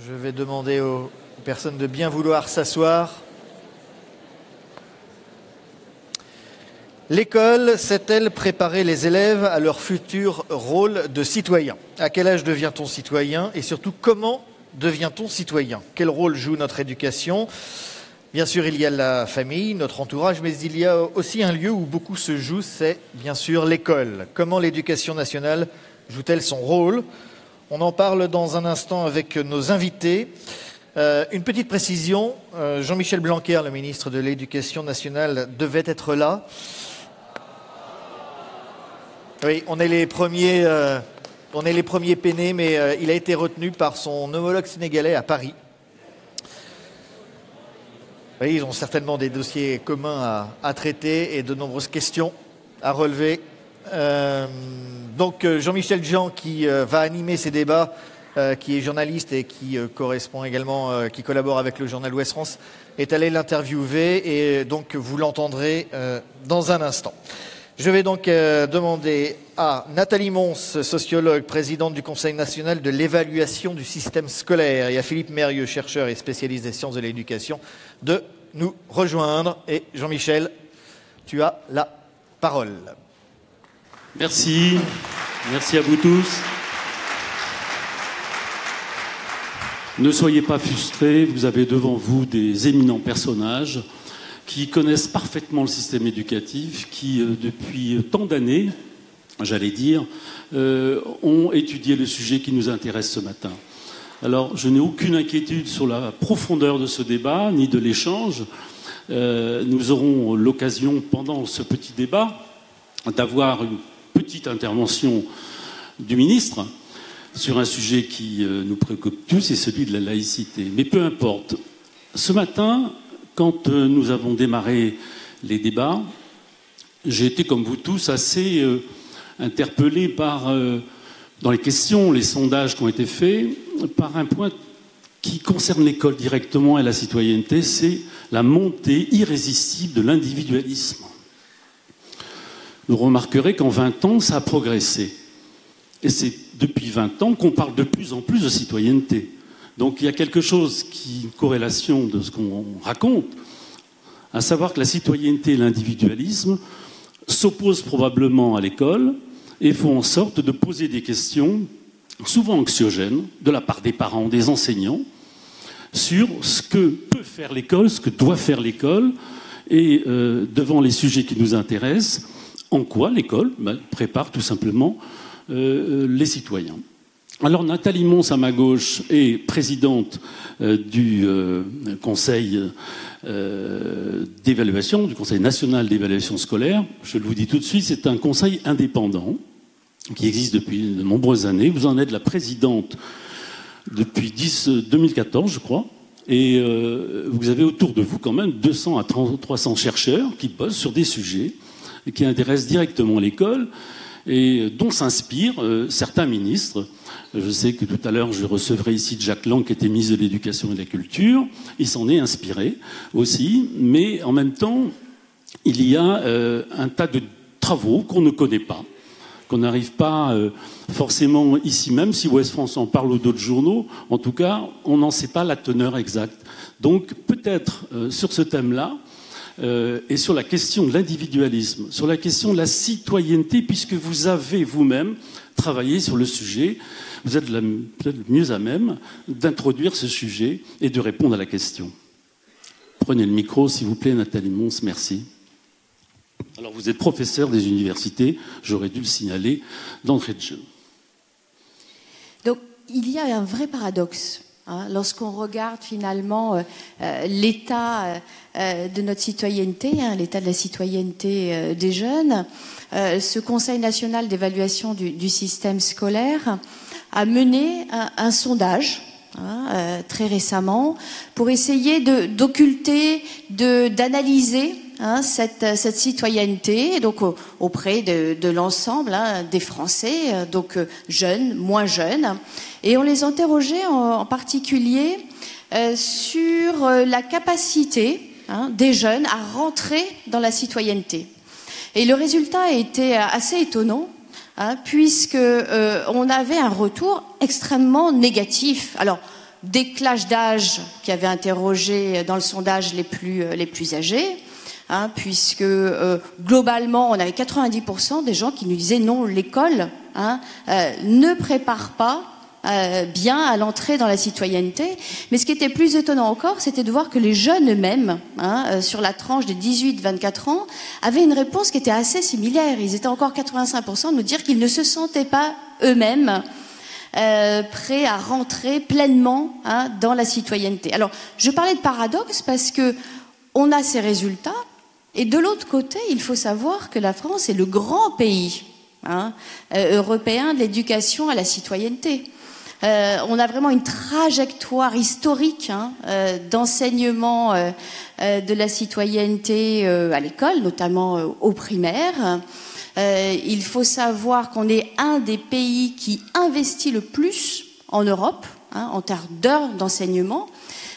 Je vais demander aux personnes de bien vouloir s'asseoir. L'école sait-elle préparer les élèves à leur futur rôle de citoyen? À quel âge devient-on citoyen? Et surtout, comment devient-on citoyen? Quel rôle joue notre éducation? Bien sûr, il y a la famille, notre entourage, mais il y a aussi un lieu où beaucoup se joue, c'est bien sûr l'école. Comment l'éducation nationale joue-t-elle son rôle? On en parle dans un instant avec nos invités. Une petite précision, Jean-Michel Blanquer, le ministre de l'Éducation nationale, devait être là. Oui, on est les premiers peinés, mais il a été retenu par son homologue sénégalais à Paris. Oui, ils ont certainement des dossiers communs à traiter et de nombreuses questions à relever. Donc Jean-Michel Jean qui va animer ces débats, qui est journaliste et qui correspond également, qui collabore avec le journal Ouest France, est allé l'interviewer et donc vous l'entendrez dans un instant. Je vais donc demander à Nathalie Mons, sociologue, présidente du Conseil national de l'évaluation du système scolaire, et à Philippe Mérieux, chercheur et spécialiste des sciences de l'éducation, de nous rejoindre. Et Jean-Michel, tu as la parole. Merci. Merci à vous tous. Ne soyez pas frustrés, vous avez devant vous des éminents personnages qui connaissent parfaitement le système éducatif, qui, depuis tant d'années, j'allais dire, ont étudié le sujet qui nous intéresse ce matin. Alors, je n'ai aucune inquiétude sur la profondeur de ce débat, ni de l'échange. Nous aurons l'occasion, pendant ce petit débat, d'avoir une petite intervention du ministre sur un sujet qui nous préoccupe tous, c'est celui de la laïcité. Mais peu importe. Ce matin, quand nous avons démarré les débats, j'ai été, comme vous tous, assez interpellé par, dans les questions, les sondages qui ont été faits, par un point qui concerne l'école directement et la citoyenneté, c'est la montée irrésistible de l'individualisme. Vous remarquerez qu'en 20 ans, ça a progressé. Et c'est depuis 20 ans qu'on parle de plus en plus de citoyenneté. Donc il y a quelque chose qui, une corrélation de ce qu'on raconte, à savoir que la citoyenneté et l'individualisme s'opposent probablement à l'école et font en sorte de poser des questions souvent anxiogènes de la part des parents, des enseignants, sur ce que peut faire l'école, ce que doit faire l'école, et devant les sujets qui nous intéressent, en quoi l'école prépare tout simplement les citoyens. Alors Nathalie Mons, à ma gauche, est présidente du Conseil d'évaluation, du Conseil national d'évaluation scolaire. Je le vous dis tout de suite, c'est un conseil indépendant qui existe depuis de nombreuses années. Vous en êtes la présidente depuis 2014, je crois. Et vous avez autour de vous quand même 200 à 300 chercheurs qui bossent sur des sujets et qui intéressent directement l'école et dont s'inspirent certains ministres. Je sais que tout à l'heure, je recevrai ici Jack Lang, qui était ministre de l'Éducation et de la Culture. Il s'en est inspiré aussi. Mais en même temps, il y a un tas de travaux qu'on ne connaît pas, qu'on n'arrive pas forcément ici même, si Ouest France en parle ou d'autres journaux. En tout cas, on n'en sait pas la teneur exacte. Donc peut-être sur ce thème-là, et sur la question de l'individualisme, sur la question de la citoyenneté, puisque vous avez vous-même travaillé sur le sujet, vous êtes peut-être mieux à même d'introduire ce sujet et de répondre à la question. Prenez le micro, s'il vous plaît, Nathalie Mons, merci. Alors, vous êtes professeur des universités, j'aurais dû le signaler d'entrée de jeu. Donc, il y a un vrai paradoxe. Lorsqu'on regarde finalement l'état de notre citoyenneté, l'état de la citoyenneté des jeunes, ce Conseil national d'évaluation du système scolaire a mené un sondage très récemment pour essayer d'occulter, d'analyser cette citoyenneté donc auprès de l'ensemble des Français, donc jeunes, moins jeunes. Et on les interrogeait en particulier sur la capacité des jeunes à rentrer dans la citoyenneté. Et le résultat a été assez étonnant, puisque on avait un retour extrêmement négatif. Alors, des clashs d'âge qui avaient interrogé dans le sondage les plus âgés, puisque globalement, on avait 90% des gens qui nous disaient non, l'école ne prépare pas bien à l'entrée dans la citoyenneté. Mais ce qui était plus étonnant encore, c'était de voir que les jeunes eux-mêmes, sur la tranche des 18-24 ans, avaient une réponse qui était assez similaire. Ils étaient encore 85% de nous dire qu'ils ne se sentaient pas eux-mêmes prêts à rentrer pleinement dans la citoyenneté. Alors, je parlais de paradoxe parce que on a ces résultats, et de l'autre côté, il faut savoir que la France est le grand pays européen de l'éducation à la citoyenneté. On a vraiment une trajectoire historique d'enseignement de la citoyenneté à l'école, notamment au primaire. Il faut savoir qu'on est un des pays qui investit le plus en Europe en termes d'heures d'enseignement.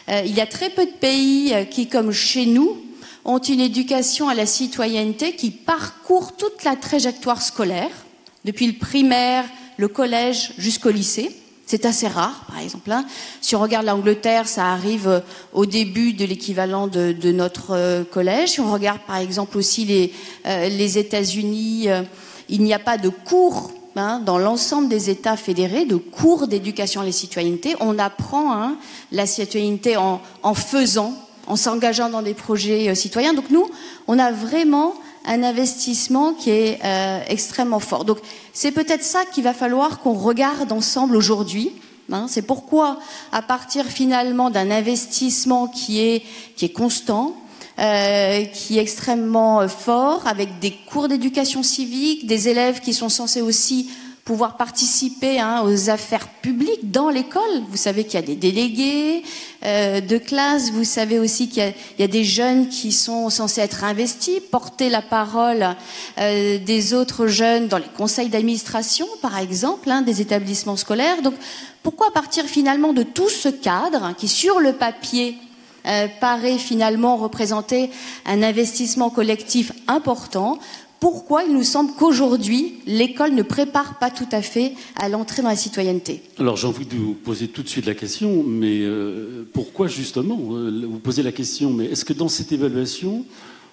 Il y a très peu de pays qui, comme chez nous, ont une éducation à la citoyenneté qui parcourt toute la trajectoire scolaire, depuis le primaire, le collège jusqu'au lycée. C'est assez rare, par exemple. Si on regarde l'Angleterre, ça arrive au début de l'équivalent de notre collège. Si on regarde, par exemple, aussi les États-Unis, il n'y a pas de cours dans l'ensemble des États fédérés, de cours d'éducation à la citoyenneté. On apprend la citoyenneté en faisant, en s'engageant dans des projets citoyens. Donc nous, on a vraiment un investissement qui est extrêmement fort. Donc c'est peut-être ça qu'il va falloir qu'on regarde ensemble aujourd'hui. C'est pourquoi, à partir finalement d'un investissement qui est constant, qui est extrêmement fort, avec des cours d'éducation civique, des élèves qui sont censés aussi pouvoir participer aux affaires publiques dans l'école. Vous savez qu'il y a des délégués de classe, vous savez aussi qu'il y a des jeunes qui sont censés être investis, porter la parole des autres jeunes dans les conseils d'administration, par exemple, des établissements scolaires. Donc, pourquoi partir finalement de tout ce cadre qui, sur le papier, paraît finalement représenter un investissement collectif important? Pourquoi il nous semble qu'aujourd'hui, l'école ne prépare pas tout à fait à l'entrée dans la citoyenneté? Alors j'ai envie de vous poser tout de suite la question, mais pourquoi justement vous posez la question, mais est-ce que dans cette évaluation,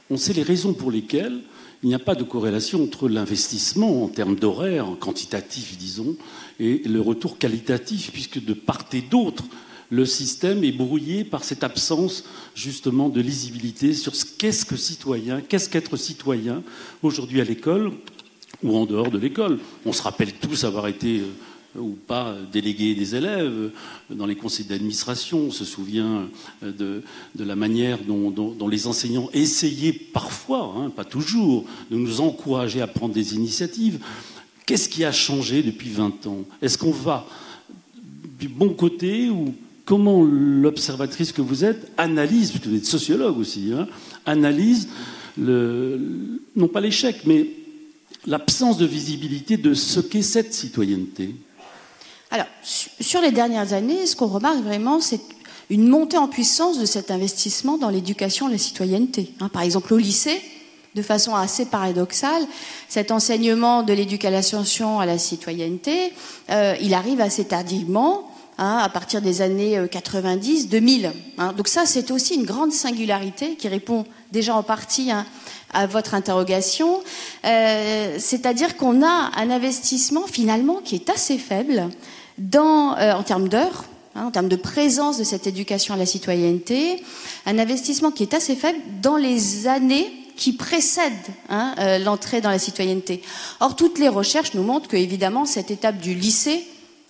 on sait les raisons pour lesquelles il n'y a pas de corrélation entre l'investissement en termes d'horaire, quantitatif disons, et le retour qualitatif, puisque de part et d'autre, le système est brouillé par cette absence justement de lisibilité sur ce qu'est-ce que citoyen, qu'est-ce qu'être citoyen aujourd'hui à l'école ou en dehors de l'école. On se rappelle tous avoir été ou pas délégué des élèves dans les conseils d'administration. On se souvient de la manière dont les enseignants essayaient parfois, pas toujours, de nous encourager à prendre des initiatives. Qu'est-ce qui a changé depuis 20 ans? Est-ce qu'on va du bon côté ou comment l'observatrice que vous êtes analyse, vous êtes sociologue aussi, analyse non pas l'échec, mais l'absence de visibilité de ce qu'est cette citoyenneté? Alors, sur les dernières années, ce qu'on remarque vraiment, c'est une montée en puissance de cet investissement dans l'éducation à la citoyenneté. Par exemple, au lycée, de façon assez paradoxale, cet enseignement de l'éducation à la citoyenneté, il arrive assez tardivement, à partir des années 90, 2000. Donc ça, c'est aussi une grande singularité qui répond déjà en partie à votre interrogation. C'est-à-dire qu'on a un investissement finalement qui est assez faible en termes d'heures, en termes de présence de cette éducation à la citoyenneté, un investissement qui est assez faible dans les années qui précèdent l'entrée dans la citoyenneté. Or, toutes les recherches nous montrent que, évidemment, cette étape du lycée,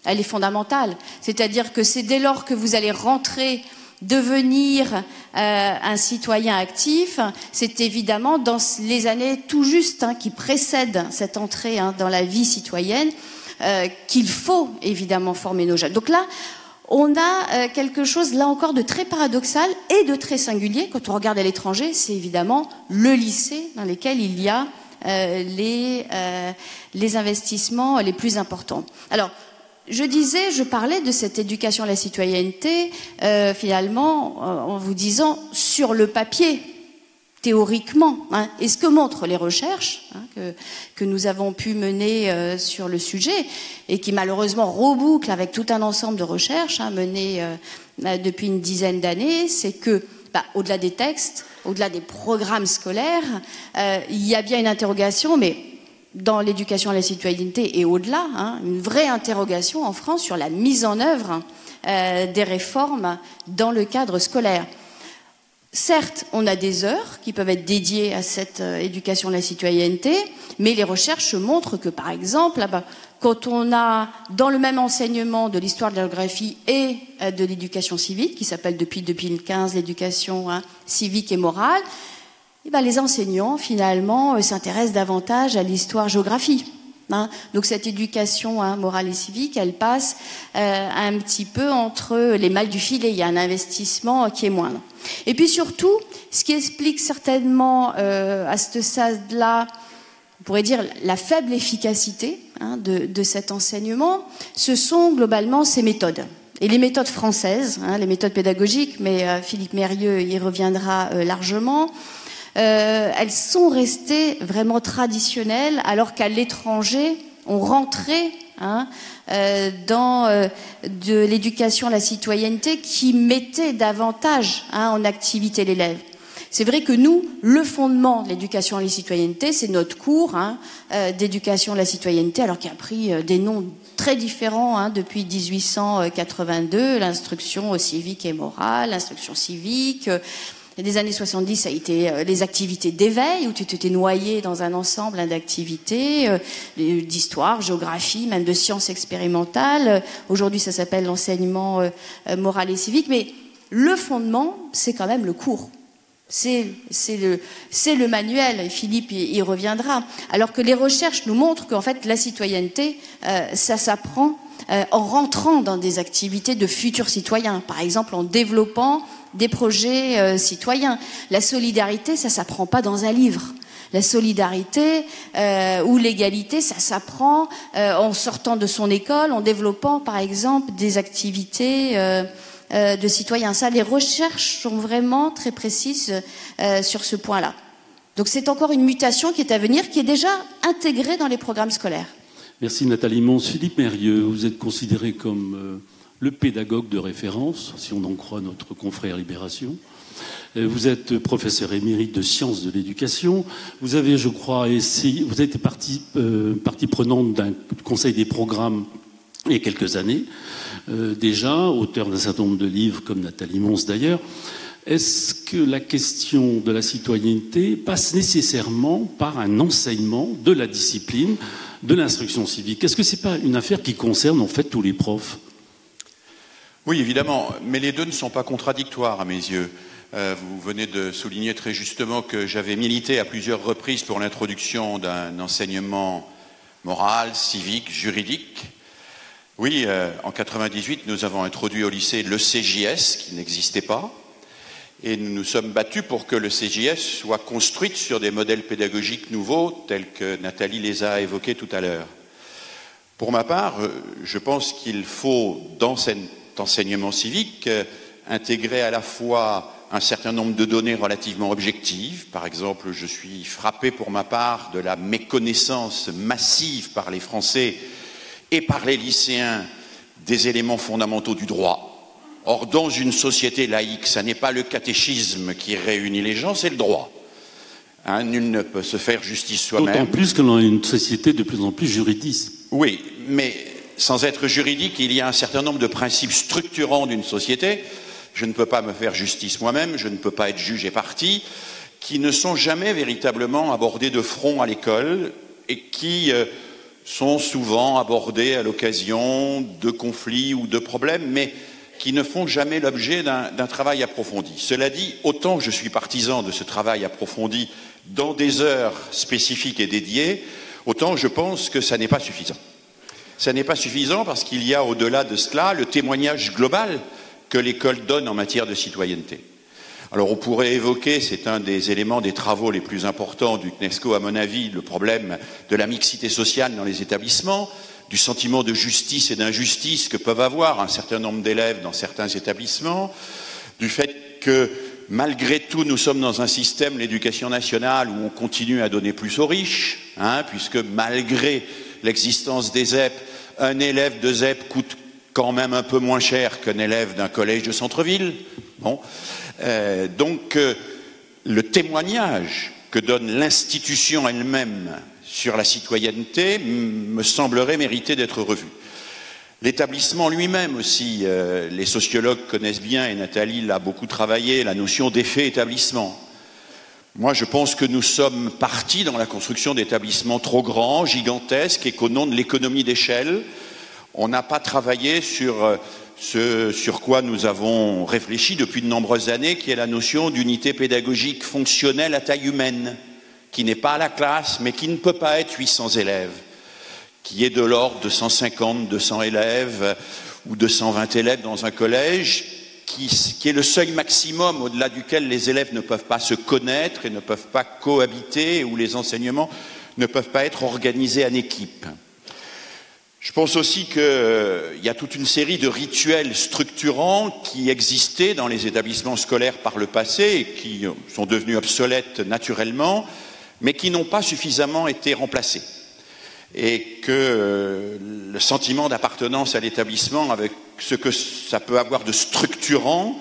elle est fondamentale. C'est-à-dire que c'est dès lors que vous allez rentrer, devenir un citoyen actif, c'est évidemment dans les années tout juste qui précèdent cette entrée dans la vie citoyenne qu'il faut évidemment former nos jeunes. Donc là, on a quelque chose, là encore, de très paradoxal et de très singulier. Quand on regarde à l'étranger, c'est évidemment le lycée dans lequel il y a les investissements les plus importants. Alors, je parlais de cette éducation à la citoyenneté, finalement, en vous disant, sur le papier, théoriquement, hein, et ce que montrent les recherches que nous avons pu mener sur le sujet, et qui malheureusement rebouclent avec tout un ensemble de recherches menées depuis une dizaine d'années, c'est que, au-delà des textes, au-delà des programmes scolaires, il y a bien une interrogation, mais dans l'éducation à la citoyenneté et au-delà, une vraie interrogation en France sur la mise en œuvre des réformes dans le cadre scolaire. Certes, on a des heures qui peuvent être dédiées à cette éducation à la citoyenneté, mais les recherches montrent que, par exemple, quand on a dans le même enseignement de l'histoire de la géographie et de l'éducation civique, qui s'appelle depuis 2015 l'éducation civique et morale, les enseignants, finalement, s'intéressent davantage à l'histoire-géographie. Donc cette éducation morale et civique, elle passe un petit peu entre les malles du filet. Il y a un investissement qui est moindre. Et puis surtout, ce qui explique certainement à ce stade-là, on pourrait dire la faible efficacité de cet enseignement, ce sont globalement ces méthodes. Et les méthodes françaises, les méthodes pédagogiques, mais Philippe Mérieux y reviendra largement, elles sont restées vraiment traditionnelles, alors qu'à l'étranger, on rentrait dans de l'éducation à la citoyenneté qui mettait davantage en activité l'élève. C'est vrai que nous, le fondement de l'éducation à la citoyenneté, c'est notre cours d'éducation à la citoyenneté, alors qu'il a pris des noms très différents depuis 1882, l'instruction civique et morale, l'instruction civique. Des années 70, ça a été les activités d'éveil, où tu t'étais noyé dans un ensemble d'activités, d'histoire, géographie, même de sciences expérimentales. Aujourd'hui, ça s'appelle l'enseignement moral et civique. Mais le fondement, c'est quand même le cours. C'est le manuel, et Philippe y reviendra. Alors que les recherches nous montrent qu'en fait, la citoyenneté, ça s'apprend en rentrant dans des activités de futurs citoyens. Par exemple, en développant des projets citoyens. La solidarité, ça s'apprend pas dans un livre. La solidarité ou l'égalité, ça s'apprend en sortant de son école, en développant par exemple des activités de citoyens. Ça, les recherches sont vraiment très précises sur ce point-là. Donc c'est encore une mutation qui est à venir, qui est déjà intégrée dans les programmes scolaires. Merci Nathalie Mons. Philippe Mérieux, vous êtes considéré comme le pédagogue de référence, si on en croit notre confrère Libération. Vous êtes professeur émérite de sciences de l'éducation. Vous avez, je crois, essayé, vous êtes partie prenante d'un conseil des programmes il y a quelques années, déjà, auteur d'un certain nombre de livres, comme Nathalie Mons d'ailleurs. Est-ce que la question de la citoyenneté passe nécessairement par un enseignement de la discipline, de l'instruction civique? Est-ce que ce n'est pas une affaire qui concerne en fait tous les profs? Oui, évidemment, mais les deux ne sont pas contradictoires à mes yeux. Vous venez de souligner très justement que j'avais milité à plusieurs reprises pour l'introduction d'un enseignement moral, civique, juridique. Oui, en 98, nous avons introduit au lycée le CJS, qui n'existait pas, et nous nous sommes battus pour que le CJS soit construit sur des modèles pédagogiques nouveaux, tels que Nathalie les a évoqués tout à l'heure. Pour ma part, je pense qu'il faut, dans cet enseignement civique, intégrer à la fois un certain nombre de données relativement objectives. Par exemple, je suis frappé pour ma part de la méconnaissance massive par les Français et par les lycéens des éléments fondamentaux du droit. Or, dans une société laïque, ça n'est pas le catéchisme qui réunit les gens, c'est le droit. Nul ne peut se faire justice soi-même. D'autant plus que l'on a une société de plus en plus juridiste. Oui, mais sans être juridique, il y a un certain nombre de principes structurants d'une société. Je ne peux pas me faire justice moi-même, je ne peux pas être juge et partie, qui ne sont jamais véritablement abordés de front à l'école et qui sont souvent abordés à l'occasion de conflits ou de problèmes, mais qui ne font jamais l'objet d'un travail approfondi. Cela dit, autant je suis partisan de ce travail approfondi dans des heures spécifiques et dédiées, autant je pense que ça n'est pas suffisant. Ça n'est pas suffisant parce qu'il y a au-delà de cela le témoignage global que l'école donne en matière de citoyenneté. Alors on pourrait évoquer, c'est un des éléments des travaux les plus importants du CNESCO à mon avis, le problème de la mixité sociale dans les établissements, du sentiment de justice et d'injustice que peuvent avoir un certain nombre d'élèves dans certains établissements, du fait que malgré tout, nous sommes dans un système, l'éducation nationale, où on continue à donner plus aux riches, puisque malgré l'existence des ZEP, un élève de ZEP coûte quand même un peu moins cher qu'un élève d'un collège de centre-ville. Bon. Donc, le témoignage que donne l'institution elle-même sur la citoyenneté me semblerait mériter d'être revu. L'établissement lui-même aussi, les sociologues connaissent bien, et Nathalie l'a beaucoup travaillé, la notion d'effet établissement. Moi, je pense que nous sommes partis dans la construction d'établissements trop grands, gigantesques, et qu'au nom de l'économie d'échelle, on n'a pas travaillé sur ce sur quoi nous avons réfléchi depuis de nombreuses années, qui est la notion d'unité pédagogique fonctionnelle à taille humaine, qui n'est pas à la classe, mais qui ne peut pas être 800 élèves, qui est de l'ordre de 150, 200 élèves ou 220 élèves dans un collège, qui est le seuil maximum au-delà duquel les élèves ne peuvent pas se connaître et ne peuvent pas cohabiter, où les enseignements ne peuvent pas être organisés en équipe. Je pense aussi qu'il y a toute une série de rituels structurants qui existaient dans les établissements scolaires par le passé et qui sont devenus obsolètes naturellement, mais qui n'ont pas suffisamment été remplacés. Et que le sentiment d'appartenance à l'établissement, avec ce que ça peut avoir de structurant,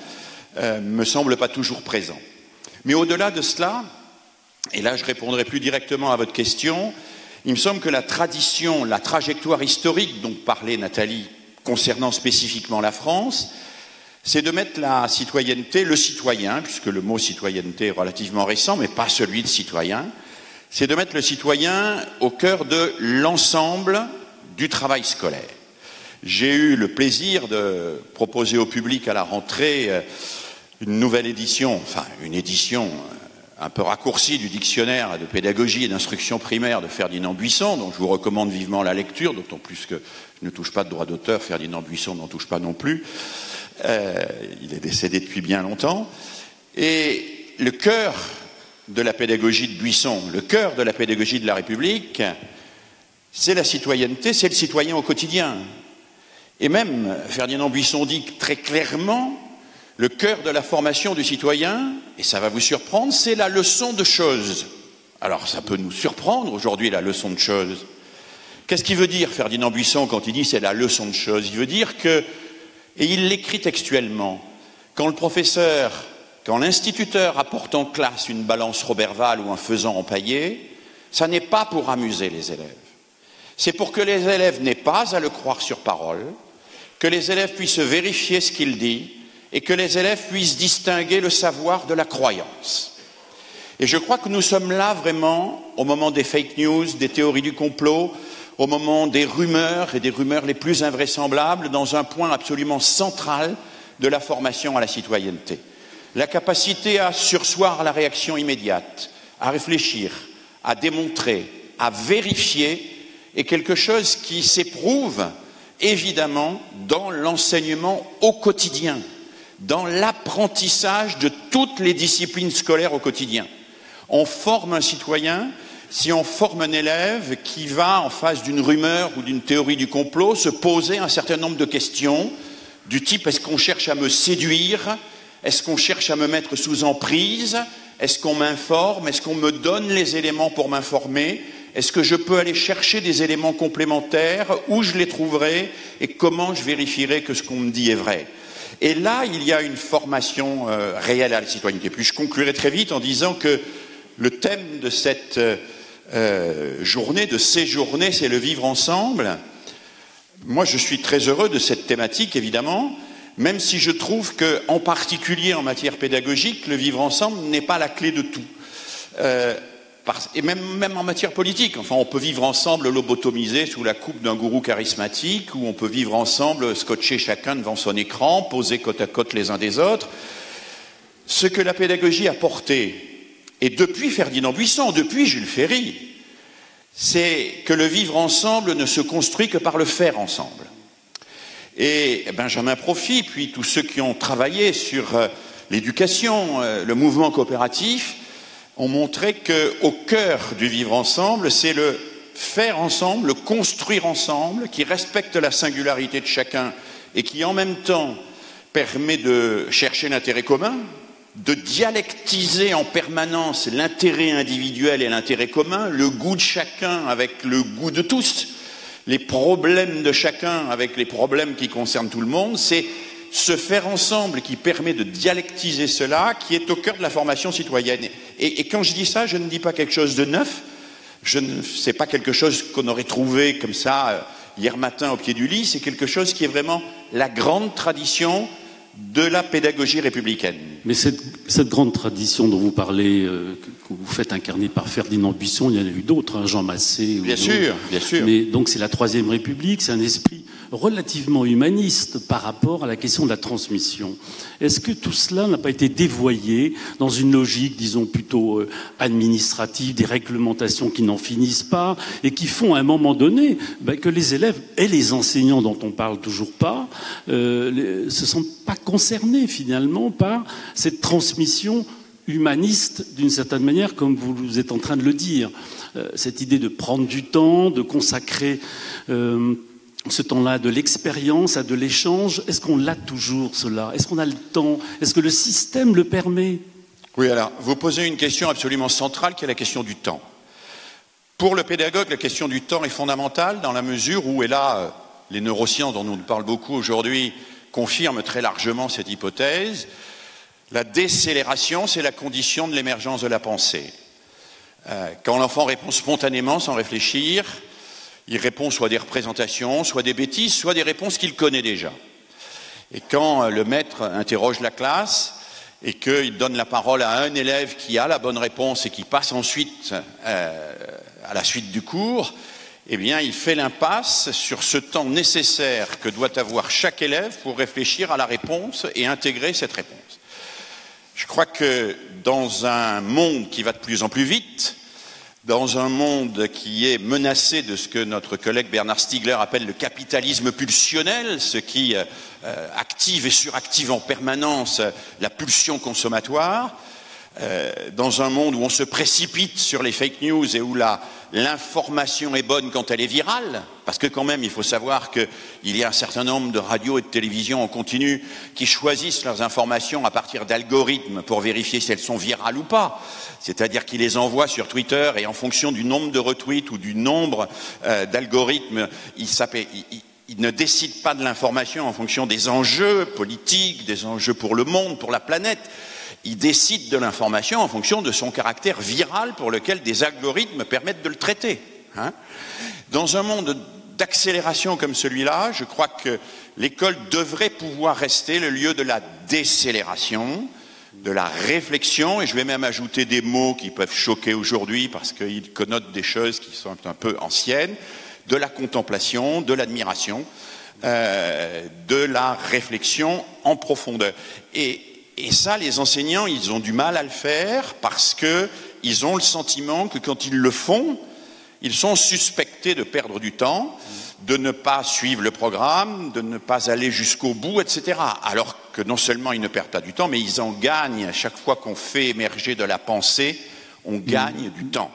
me semble pas toujours présent. Mais au-delà de cela, et là je répondrai plus directement à votre question, il me semble que la tradition, la trajectoire historique dont parlait Nathalie concernant spécifiquement la France, c'est de mettre la citoyenneté, le citoyen, puisque le mot citoyenneté est relativement récent, mais pas celui de citoyen, c'est de mettre le citoyen au cœur de l'ensemble du travail scolaire. J'ai eu le plaisir de proposer au public à la rentrée une nouvelle édition, enfin une édition un peu raccourcie du dictionnaire de pédagogie et d'instruction primaire de Ferdinand Buisson, dont je vous recommande vivement la lecture, d'autant plus que je ne touche pas de droit d'auteur, Ferdinand Buisson n'en touche pas non plus. Il est décédé depuis bien longtemps. Et le cœur de la pédagogie de Buisson, le cœur de la pédagogie de la République, c'est la citoyenneté, c'est le citoyen au quotidien. Et même, Ferdinand Buisson dit très clairement, le cœur de la formation du citoyen, et ça va vous surprendre, c'est la leçon de choses. Alors ça peut nous surprendre aujourd'hui, la leçon de choses. Qu'est-ce qu'il veut dire Ferdinand Buisson quand il dit c'est la leçon de choses? Il veut dire que, et il l'écrit textuellement, quand le professeur, quand l'instituteur apporte en classe une balance Roberval ou un faisan empaillé, ça n'est pas pour amuser les élèves. C'est pour que les élèves n'aient pas à le croire sur parole, que les élèves puissent vérifier ce qu'il dit et que les élèves puissent distinguer le savoir de la croyance. Et je crois que nous sommes là vraiment au moment des fake news, des théories du complot, au moment des rumeurs et des rumeurs les plus invraisemblables, dans un point absolument central de la formation à la citoyenneté. La capacité à surseoir à la réaction immédiate, à réfléchir, à démontrer, à vérifier, est quelque chose qui s'éprouve évidemment dans l'enseignement au quotidien, dans l'apprentissage de toutes les disciplines scolaires au quotidien. On forme un citoyen si on forme un élève qui va, en face d'une rumeur ou d'une théorie du complot, se poser un certain nombre de questions du type: est-ce qu'on cherche à me séduire? Est-ce qu'on cherche à me mettre sous emprise? Est-ce qu'on m'informe? Est-ce qu'on me donne les éléments pour m'informer? Est-ce que je peux aller chercher des éléments complémentaires? Où je les trouverai? Et comment je vérifierai que ce qu'on me dit est vrai? Et là, il y a une formation réelle à la citoyenneté. Puis je conclurai très vite en disant que le thème de cette journée, de ces journées, c'est le vivre ensemble. Moi, je suis très heureux de cette thématique, évidemment, même si je trouve qu'en particulier en matière pédagogique, le vivre ensemble n'est pas la clé de tout. Et même en matière politique, enfin, on peut vivre ensemble lobotomisé sous la coupe d'un gourou charismatique, ou on peut vivre ensemble scotché chacun devant son écran, posés côte à côte les uns des autres. Ce que la pédagogie a porté, et depuis Ferdinand Buisson, depuis Jules Ferry, c'est que le vivre ensemble ne se construit que par le faire ensemble. Et Benjamin Profit, puis tous ceux qui ont travaillé sur l'éducation, le mouvement coopératif, ont montré qu'au cœur du vivre ensemble, c'est le faire ensemble, le construire ensemble, qui respecte la singularité de chacun et qui en même temps permet de chercher l'intérêt commun, de dialectiser en permanence l'intérêt individuel et l'intérêt commun, le goût de chacun avec le goût de tous, les problèmes de chacun avec les problèmes qui concernent tout le monde, c'est ce faire ensemble qui permet de dialectiser cela, qui est au cœur de la formation citoyenne. Et quand je dis ça, je ne dis pas quelque chose de neuf, c'est pas quelque chose qu'on aurait trouvé comme ça hier matin au pied du lit, c'est quelque chose qui est vraiment la grande tradition de la pédagogie républicaine. Mais cette grande tradition dont vous parlez, que vous faites incarner par Ferdinand Buisson, il y en a eu d'autres, hein, Jean Massé. Bien sûr, bien sûr. Mais donc c'est la Troisième République, c'est un esprit relativement humaniste par rapport à la question de la transmission. Est-ce que tout cela n'a pas été dévoyé dans une logique, disons, plutôt administrative, des réglementations qui n'en finissent pas et qui font à un moment donné que les élèves et les enseignants dont on parle toujours pas se sentent pas concernés finalement par cette transmission humaniste d'une certaine manière, comme vous êtes en train de le dire. Cette idée de prendre du temps, de consacrer ce temps-là de l'expérience, à de l'échange, est-ce qu'on l'a toujours cela? Est-ce qu'on a le temps? Est-ce que le système le permet? Oui, alors, vous posez une question absolument centrale qui est la question du temps. Pour le pédagogue, la question du temps est fondamentale dans la mesure où, et là, les neurosciences dont nous parlons beaucoup aujourd'hui confirment très largement cette hypothèse, la décélération, c'est la condition de l'émergence de la pensée. Quand l'enfant répond spontanément, sans réfléchir, il répond soit des représentations, soit des bêtises, soit des réponses qu'il connaît déjà. Et quand le maître interroge la classe et qu'il donne la parole à un élève qui a la bonne réponse et qui passe ensuite à la suite du cours, eh bien, il fait l'impasse sur ce temps nécessaire que doit avoir chaque élève pour réfléchir à la réponse et intégrer cette réponse. Je crois que dans un monde qui va de plus en plus vite, dans un monde qui est menacé de ce que notre collègue Bernard Stiegler appelle le capitalisme pulsionnel, ce qui active et suractive en permanence la pulsion consommatoire, dans un monde où on se précipite sur les fake news et où l'information est bonne quand elle est virale, parce que quand même il faut savoir qu'il y a un certain nombre de radios et de télévisions en continu qui choisissent leurs informations à partir d'algorithmes pour vérifier si elles sont virales ou pas, c'est-à-dire qu'ils les envoient sur Twitter et en fonction du nombre de retweets ou du nombre d'algorithmes, ils ne décident pas de l'information en fonction des enjeux politiques, des enjeux pour le monde, pour la planète. Il décide de l'information en fonction de son caractère viral pour lequel des algorithmes permettent de le traiter. Dans un monde d'accélération comme celui-là, je crois que l'école devrait pouvoir rester le lieu de la décélération, de la réflexion, et je vais même ajouter des mots qui peuvent choquer aujourd'hui parce qu'ils connotent des choses qui sont un peu anciennes, de la contemplation, de l'admiration, de la réflexion en profondeur. Et ça, les enseignants, ils ont du mal à le faire parce qu'ils ont le sentiment que quand ils le font, ils sont suspectés de perdre du temps, de ne pas suivre le programme, de ne pas aller jusqu'au bout, etc. Alors que non seulement ils ne perdent pas du temps, mais ils en gagnent. À chaque fois qu'on fait émerger de la pensée, on gagne du temps.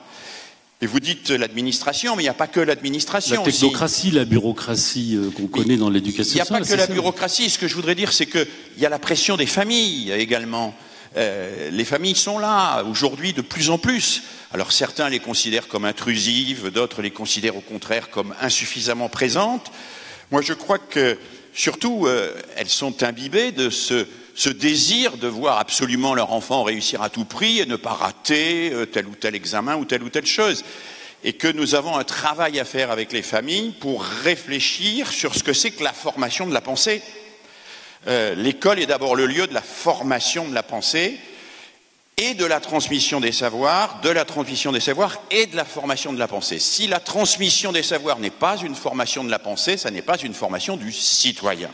Et vous dites l'administration, mais il n'y a pas que l'administration. La technocratie, la bureaucratie qu'on connaît dans l'éducation sociale. Il n'y a pas que la bureaucratie. Ce que je voudrais dire, c'est qu'il y a la pression des familles également. Les familles sont là, aujourd'hui, de plus en plus. Alors certains les considèrent comme intrusives, d'autres les considèrent au contraire comme insuffisamment présentes. Moi, je crois que, surtout, elles sont imbibées de ce désir de voir absolument leur enfant réussir à tout prix et ne pas rater tel ou tel examen ou telle chose. Et que nous avons un travail à faire avec les familles pour réfléchir sur ce que c'est que la formation de la pensée. L'école est d'abord le lieu de la formation de la pensée et de la transmission des savoirs, et de la formation de la pensée. Si la transmission des savoirs n'est pas une formation de la pensée, ça n'est pas une formation du citoyen.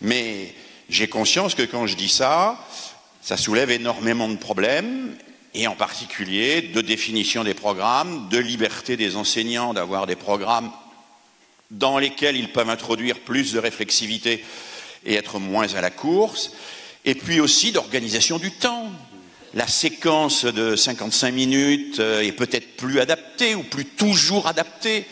Mais j'ai conscience que quand je dis ça, ça soulève énormément de problèmes, et en particulier de définition des programmes, de liberté des enseignants d'avoir des programmes dans lesquels ils peuvent introduire plus de réflexivité et être moins à la course, et puis aussi d'organisation du temps. La séquence de 55 minutes est peut-être plus adaptée ou plus toujours adaptée.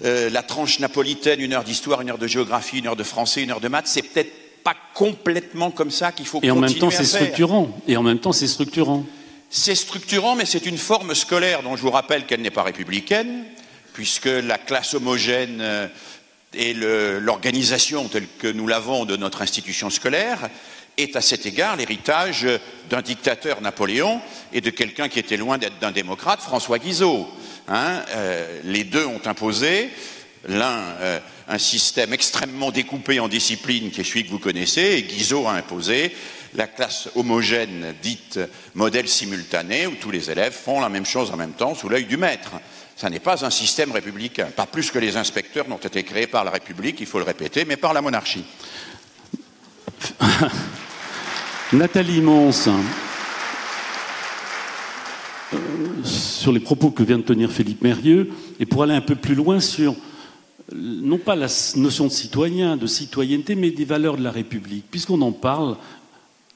La tranche napolitaine, 1 heure d'histoire, 1 heure de géographie, 1 heure de français, 1 heure de maths, c'est peut-être pas complètement comme ça qu'il faut Et en continuer même temps, à c'est faire. structurant. Et en même temps, c'est structurant. C'est structurant, mais c'est une forme scolaire dont je vous rappelle qu'elle n'est pas républicaine, puisque la classe homogène et l'organisation telle que nous l'avons de notre institution scolaire est à cet égard l'héritage d'un dictateur Napoléon et de quelqu'un qui était loin d'être d'un démocrate, François Guizot. Les deux ont imposé, l'un un système extrêmement découpé en disciplines qui est celui que vous connaissez, et Guizot a imposé la classe homogène dite modèle simultané où tous les élèves font la même chose en même temps sous l'œil du maître. Ça n'est pas un système républicain, pas plus que les inspecteurs n'ont été créés par la République, il faut le répéter, mais par la monarchie. Nathalie Mons, sur les propos que vient de tenir Philippe Mérieux, et pour aller un peu plus loin sur, non pas la notion de citoyen, de citoyenneté, mais des valeurs de la République, puisqu'on en parle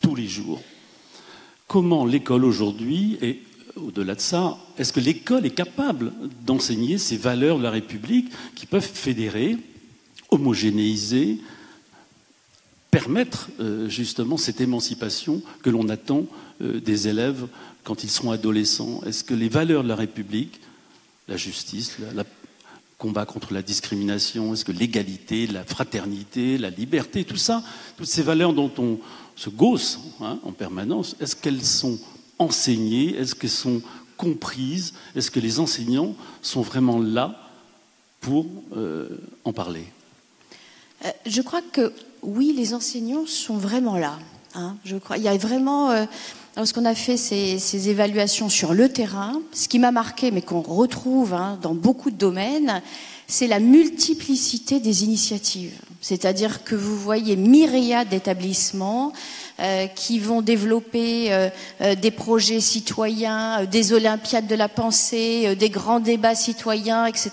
tous les jours. Comment l'école aujourd'hui, et au-delà de ça, est-ce que l'école est capable d'enseigner ces valeurs de la République qui peuvent fédérer, homogénéiser, permettre justement cette émancipation que l'on attend des élèves quand ils sont adolescents? Est-ce que les valeurs de la République, la justice, le combat contre la discrimination, est-ce que l'égalité, la fraternité, la liberté, tout ça, toutes ces valeurs dont on se gausse en permanence, est-ce qu'elles sont enseignées, est-ce qu'elles sont comprises, est-ce que les enseignants sont vraiment là pour en parler? Je crois que oui, les enseignants sont vraiment là. Je crois. Il y a vraiment, lorsqu'on a fait ces évaluations sur le terrain, ce qui m'a marqué, mais qu'on retrouve dans beaucoup de domaines, c'est la multiplicité des initiatives. C'est-à-dire que vous voyez myriades d'établissements qui vont développer des projets citoyens, des olympiades de la pensée, des grands débats citoyens, etc.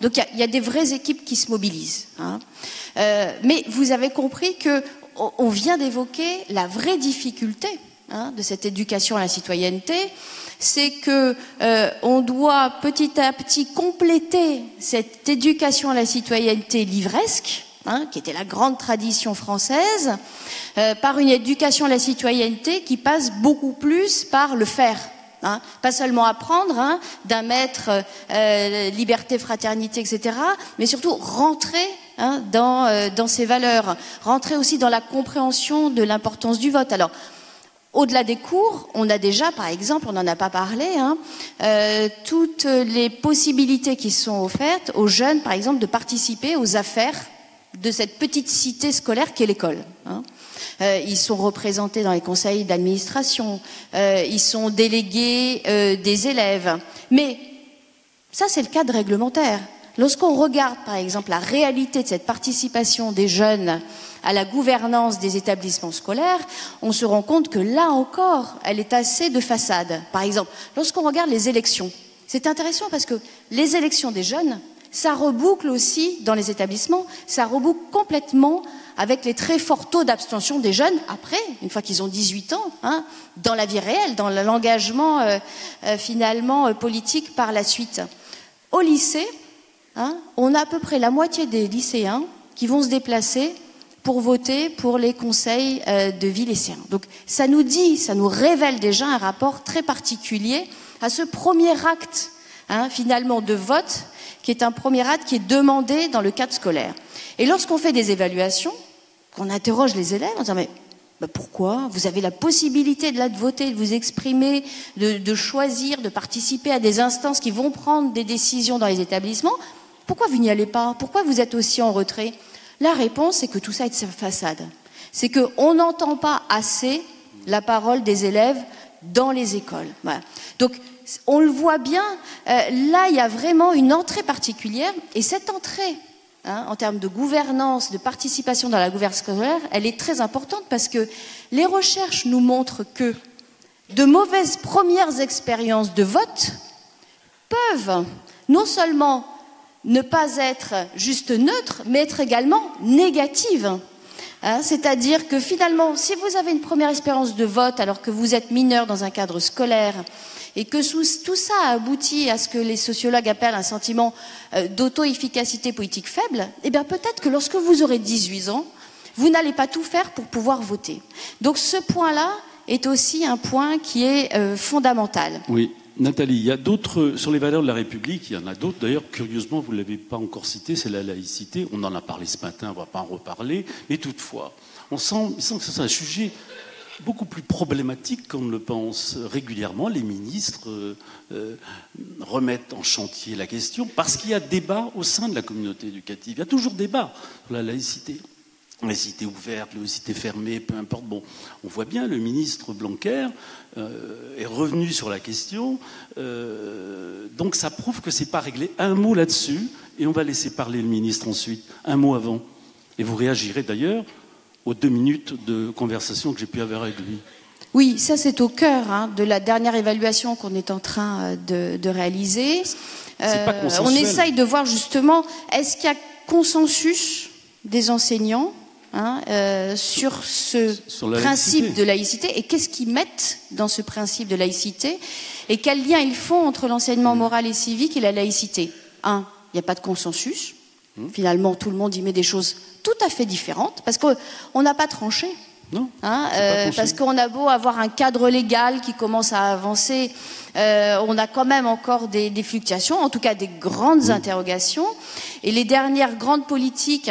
Donc il y a des vraies équipes qui se mobilisent. Mais vous avez compris qu'on vient d'évoquer la vraie difficulté de cette éducation à la citoyenneté, c'est que on doit petit à petit compléter cette éducation à la citoyenneté livresque, qui était la grande tradition française, par une éducation à la citoyenneté qui passe beaucoup plus par le faire. Pas seulement apprendre d'un maître liberté, fraternité, etc., mais surtout rentrer dans ces valeurs, rentrer aussi dans la compréhension de l'importance du vote. Alors, au-delà des cours, on a déjà, par exemple, on n'en a pas parlé, toutes les possibilités qui sont offertes aux jeunes, par exemple, de participer aux affaires de cette petite cité scolaire qu'est l'école. Ils sont représentés dans les conseils d'administration, ils sont délégués des élèves. Mais ça, c'est le cadre réglementaire. Lorsqu'on regarde, par exemple, la réalité de cette participation des jeunes à la gouvernance des établissements scolaires, on se rend compte que là encore, elle est assez de façade. Par exemple, lorsqu'on regarde les élections, c'est intéressant parce que les élections des jeunes, ça reboucle aussi dans les établissements, ça reboucle complètement avec les très forts taux d'abstention des jeunes, après, une fois qu'ils ont 18 ans, dans la vie réelle, dans l'engagement finalement politique par la suite. Au lycée, on a à peu près la moitié des lycéens qui vont se déplacer pour voter pour les conseils de vie lycéens. Donc ça nous dit, ça nous révèle déjà un rapport très particulier à ce premier acte finalement de vote, qui est un premier acte qui est demandé dans le cadre scolaire. Et lorsqu'on fait des évaluations, qu'on interroge les élèves en disant mais pourquoi? Vous avez la possibilité de voter, de vous exprimer, de choisir, de participer à des instances qui vont prendre des décisions dans les établissements. Pourquoi vous n'y allez pas? Pourquoi vous êtes aussi en retrait? La réponse, c'est que tout ça est de façade. C'est qu'on n'entend pas assez la parole des élèves dans les écoles. Voilà. Donc, on le voit bien, là, il y a vraiment une entrée particulière. Et cette entrée, en termes de gouvernance, de participation dans la gouvernance scolaire, elle est très importante parce que les recherches nous montrent que de mauvaises premières expériences de vote peuvent non seulement ne pas être juste neutres, mais être également négatives. C'est-à-dire que finalement, si vous avez une première expérience de vote alors que vous êtes mineur dans un cadre scolaire et que tout ça aboutit à ce que les sociologues appellent un sentiment d'auto-efficacité politique faible, eh bien peut-être que lorsque vous aurez 18 ans, vous n'allez pas tout faire pour pouvoir voter. Donc ce point-là est aussi un point qui est fondamental. Oui. Nathalie, il y a d'autres, sur les valeurs de la République, il y en a d'autres. D'ailleurs, curieusement, vous ne l'avez pas encore cité, c'est la laïcité. On en a parlé ce matin, on ne va pas en reparler. Mais toutefois, il semble que c'est un sujet beaucoup plus problématique qu'on ne le pense. Régulièrement, les ministres remettent en chantier la question parce qu'il y a débat au sein de la communauté éducative. Il y a toujours débat sur la laïcité. Laïcité ouverte, laïcité fermée, peu importe. Bon, on voit bien, le ministre Blanquer est revenu sur la question. Donc ça prouve que c'est pas réglé. Un mot là-dessus, et on va laisser parler le ministre ensuite. Un mot avant. Et vous réagirez d'ailleurs aux 2 minutes de conversation que j'ai pu avoir avec lui. Oui, ça c'est au cœur de la dernière évaluation qu'on est en train de réaliser. C'est pas consensuel. On essaye de voir justement, est-ce qu'il y a consensus des enseignants sur ce principe de laïcité et qu'est-ce qu'ils mettent dans ce principe de laïcité et quel lien ils font entre l'enseignement moral et civique et la laïcité. Il n'y a pas de consensus. Finalement, tout le monde y met des choses tout à fait différentes parce qu'on n'a pas tranché. Non, parce qu'on a beau avoir un cadre légal qui commence à avancer, on a quand même encore des fluctuations, en tout cas des grandes interrogations. Et les dernières grandes politiques,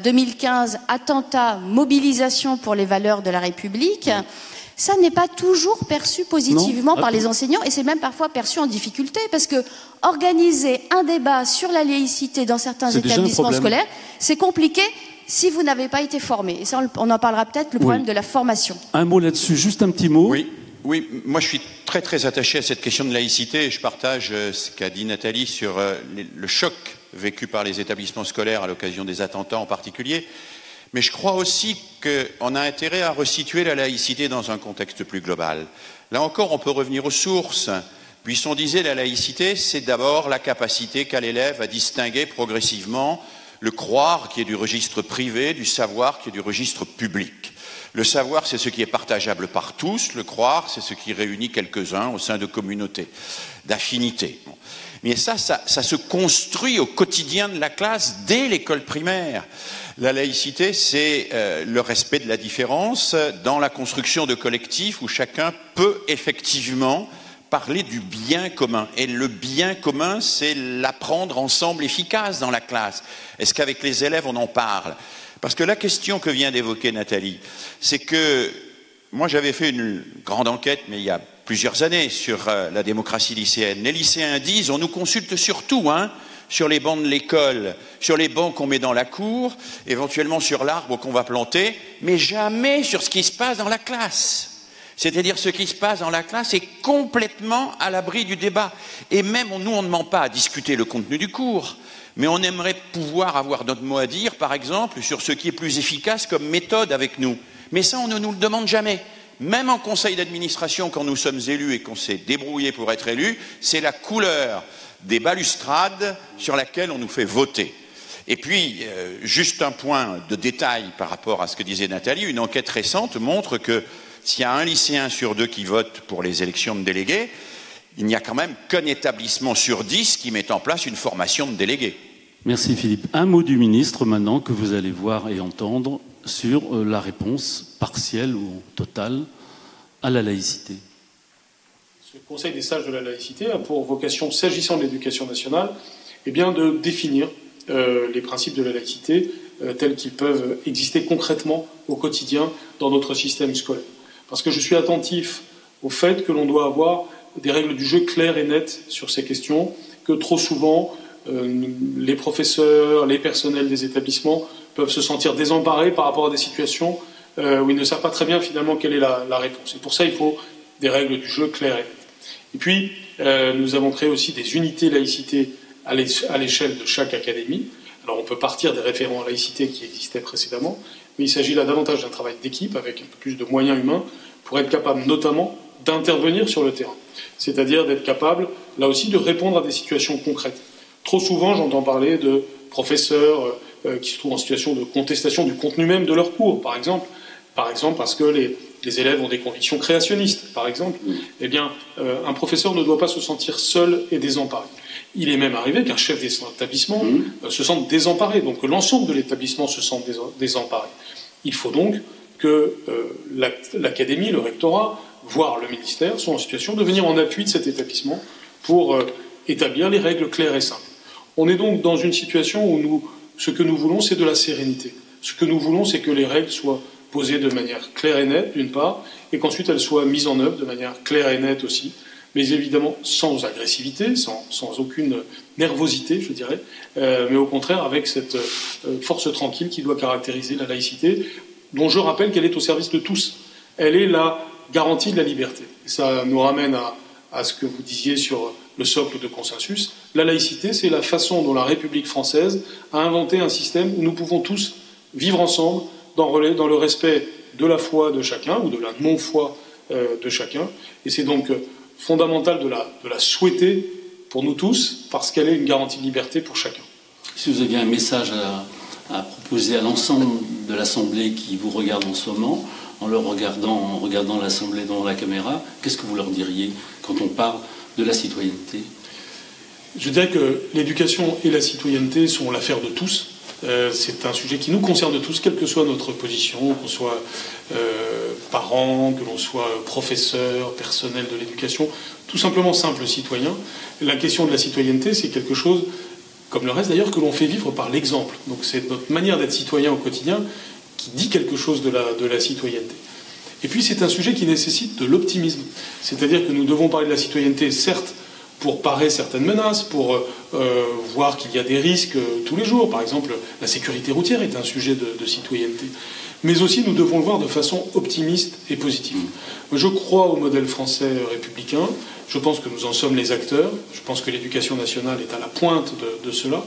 2015, attentat, mobilisation pour les valeurs de la République, ça n'est pas toujours perçu positivement par les enseignants et c'est même parfois perçu en difficulté parce que organiser un débat sur la laïcité dans certains établissements scolaires, c'est compliqué. Si vous n'avez pas été formé, et ça on en parlera peut-être, le problème de la formation. Un mot là-dessus, juste un petit mot. Oui, moi je suis très très attaché à cette question de laïcité et je partage ce qu'a dit Nathalie sur le choc vécu par les établissements scolaires à l'occasion des attentats en particulier. Mais je crois aussi qu'on a intérêt à resituer la laïcité dans un contexte plus global. Là encore, on peut revenir aux sources. Puisqu'on disait la laïcité, c'est d'abord la capacité qu'a l'élève à distinguer progressivement le croire qui est du registre privé, du savoir qui est du registre public. Le savoir, c'est ce qui est partageable par tous. Le croire, c'est ce qui réunit quelques-uns au sein de communautés, d'affinités. Mais ça se construit au quotidien de la classe dès l'école primaire. La laïcité, c'est le respect de la différence dans la construction de collectifs où chacun peut effectivement parler du bien commun. Et le bien commun, c'est l'apprendre ensemble efficace dans la classe. Est-ce qu'avec les élèves, on en parle ? Parce que la question que vient d'évoquer Nathalie, c'est que moi j'avais fait une grande enquête, mais il y a plusieurs années, sur la démocratie lycéenne. Les lycéens disent, on nous consulte surtout, sur les bancs de l'école, sur les bancs qu'on met dans la cour, éventuellement sur l'arbre qu'on va planter, mais jamais sur ce qui se passe dans la classe. C'est-à-dire ce qui se passe dans la classe est complètement à l'abri du débat. Et même, nous, on ne ment pas à discuter le contenu du cours, mais on aimerait pouvoir avoir notre mot à dire, par exemple, sur ce qui est plus efficace comme méthode avec nous. Mais ça, on ne nous le demande jamais. Même en conseil d'administration, quand nous sommes élus et qu'on s'est débrouillé pour être élus, c'est la couleur des balustrades sur laquelle on nous fait voter. Et puis, juste un point de détail par rapport à ce que disait Nathalie, une enquête récente montre que s'il y a un lycéen sur 2 qui vote pour les élections de délégués, il n'y a quand même qu'un établissement sur 10 qui met en place une formation de délégués. Merci Philippe. Un mot du ministre maintenant que vous allez voir et entendre sur la réponse partielle ou totale à la laïcité. Ce Conseil des sages de la laïcité a pour vocation, s'agissant de l'éducation nationale, de définir les principes de la laïcité tels qu'ils peuvent exister concrètement au quotidien dans notre système scolaire. Parce que je suis attentif au fait que l'on doit avoir des règles du jeu claires et nettes sur ces questions, que trop souvent, les professeurs, les personnels des établissements peuvent se sentir désemparés par rapport à des situations où ils ne savent pas très bien finalement quelle est la réponse. Et pour ça, il faut des règles du jeu claires et nettes. Et puis, nous avons créé aussi des unités laïcité à l'échelle de chaque académie. Alors, on peut partir des référents à laïcité qui existaient précédemment, mais il s'agit là davantage d'un travail d'équipe avec un peu plus de moyens humains pour être capable notamment d'intervenir sur le terrain. C'est-à-dire d'être capable, là aussi, de répondre à des situations concrètes. Trop souvent, j'entends parler de professeurs qui se trouvent en situation de contestation du contenu même de leurs cours, par exemple parce que les élèves ont des convictions créationnistes, par exemple. Un professeur ne doit pas se sentir seul et désemparé. Il est même arrivé qu'un chef d'établissement se sente désemparé, donc que l'ensemble de l'établissement se sente désemparé. Il faut donc que l'académie, le rectorat, voire le ministère, soient en situation de venir en appui de cet établissement pour établir les règles claires et simples. On est donc dans une situation où ce que nous voulons, c'est de la sérénité. Ce que nous voulons, c'est que les règles soient posées de manière claire et nette, d'une part, et qu'ensuite elles soient mises en œuvre de manière claire et nette aussi, mais évidemment sans agressivité, sans aucune nervosité, je dirais, mais au contraire avec cette force tranquille qui doit caractériser la laïcité, dont je rappelle qu'elle est au service de tous. Elle est la garantie de la liberté. Et ça nous ramène à ce que vous disiez sur le socle de consensus. La laïcité, c'est la façon dont la République française a inventé un système où nous pouvons tous vivre ensemble dans le respect de la foi de chacun ou de la non-foi de chacun. Et c'est donc fondamental de la souhaiter pour nous tous, parce qu'elle est une garantie de liberté pour chacun. Si vous aviez un message à proposer à l'ensemble de l'Assemblée qui vous regarde en ce moment, en regardant l'Assemblée dans la caméra, qu'est-ce que vous leur diriez quand on parle de la citoyenneté? Je dirais que l'éducation et la citoyenneté sont l'affaire de tous. C'est un sujet qui nous concerne tous, quelle que soit notre position, qu'on soit parents, que l'on soit professeur, personnel de l'éducation, tout simplement simple citoyen. La question de la citoyenneté, c'est quelque chose, comme le reste d'ailleurs, que l'on fait vivre par l'exemple. Donc c'est notre manière d'être citoyen au quotidien qui dit quelque chose de la citoyenneté. Et puis c'est un sujet qui nécessite de l'optimisme. C'est-à-dire que nous devons parler de la citoyenneté, certes, pour parer certaines menaces, pour voir qu'il y a des risques tous les jours. Par exemple, la sécurité routière est un sujet de citoyenneté. Mais aussi, nous devons le voir de façon optimiste et positive. Je crois au modèle français républicain. Je pense que nous en sommes les acteurs. Je pense que l'éducation nationale est à la pointe de cela.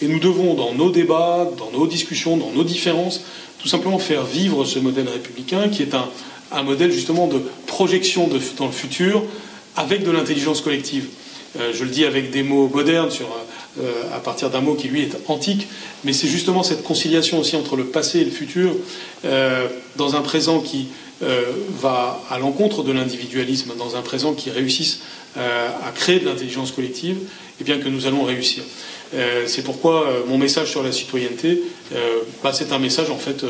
Et nous devons, dans nos débats, dans nos discussions, dans nos différences, tout simplement faire vivre ce modèle républicain qui est un modèle justement de projection dans le futur avec de l'intelligence collective. Je le dis avec des mots modernes à partir d'un mot qui lui est antique, mais c'est justement cette conciliation aussi entre le passé et le futur dans un présent qui va à l'encontre de l'individualisme, dans un présent qui réussisse à créer de l'intelligence collective, et bien que nous allons réussir. C'est pourquoi mon message sur la citoyenneté, c'est un message en fait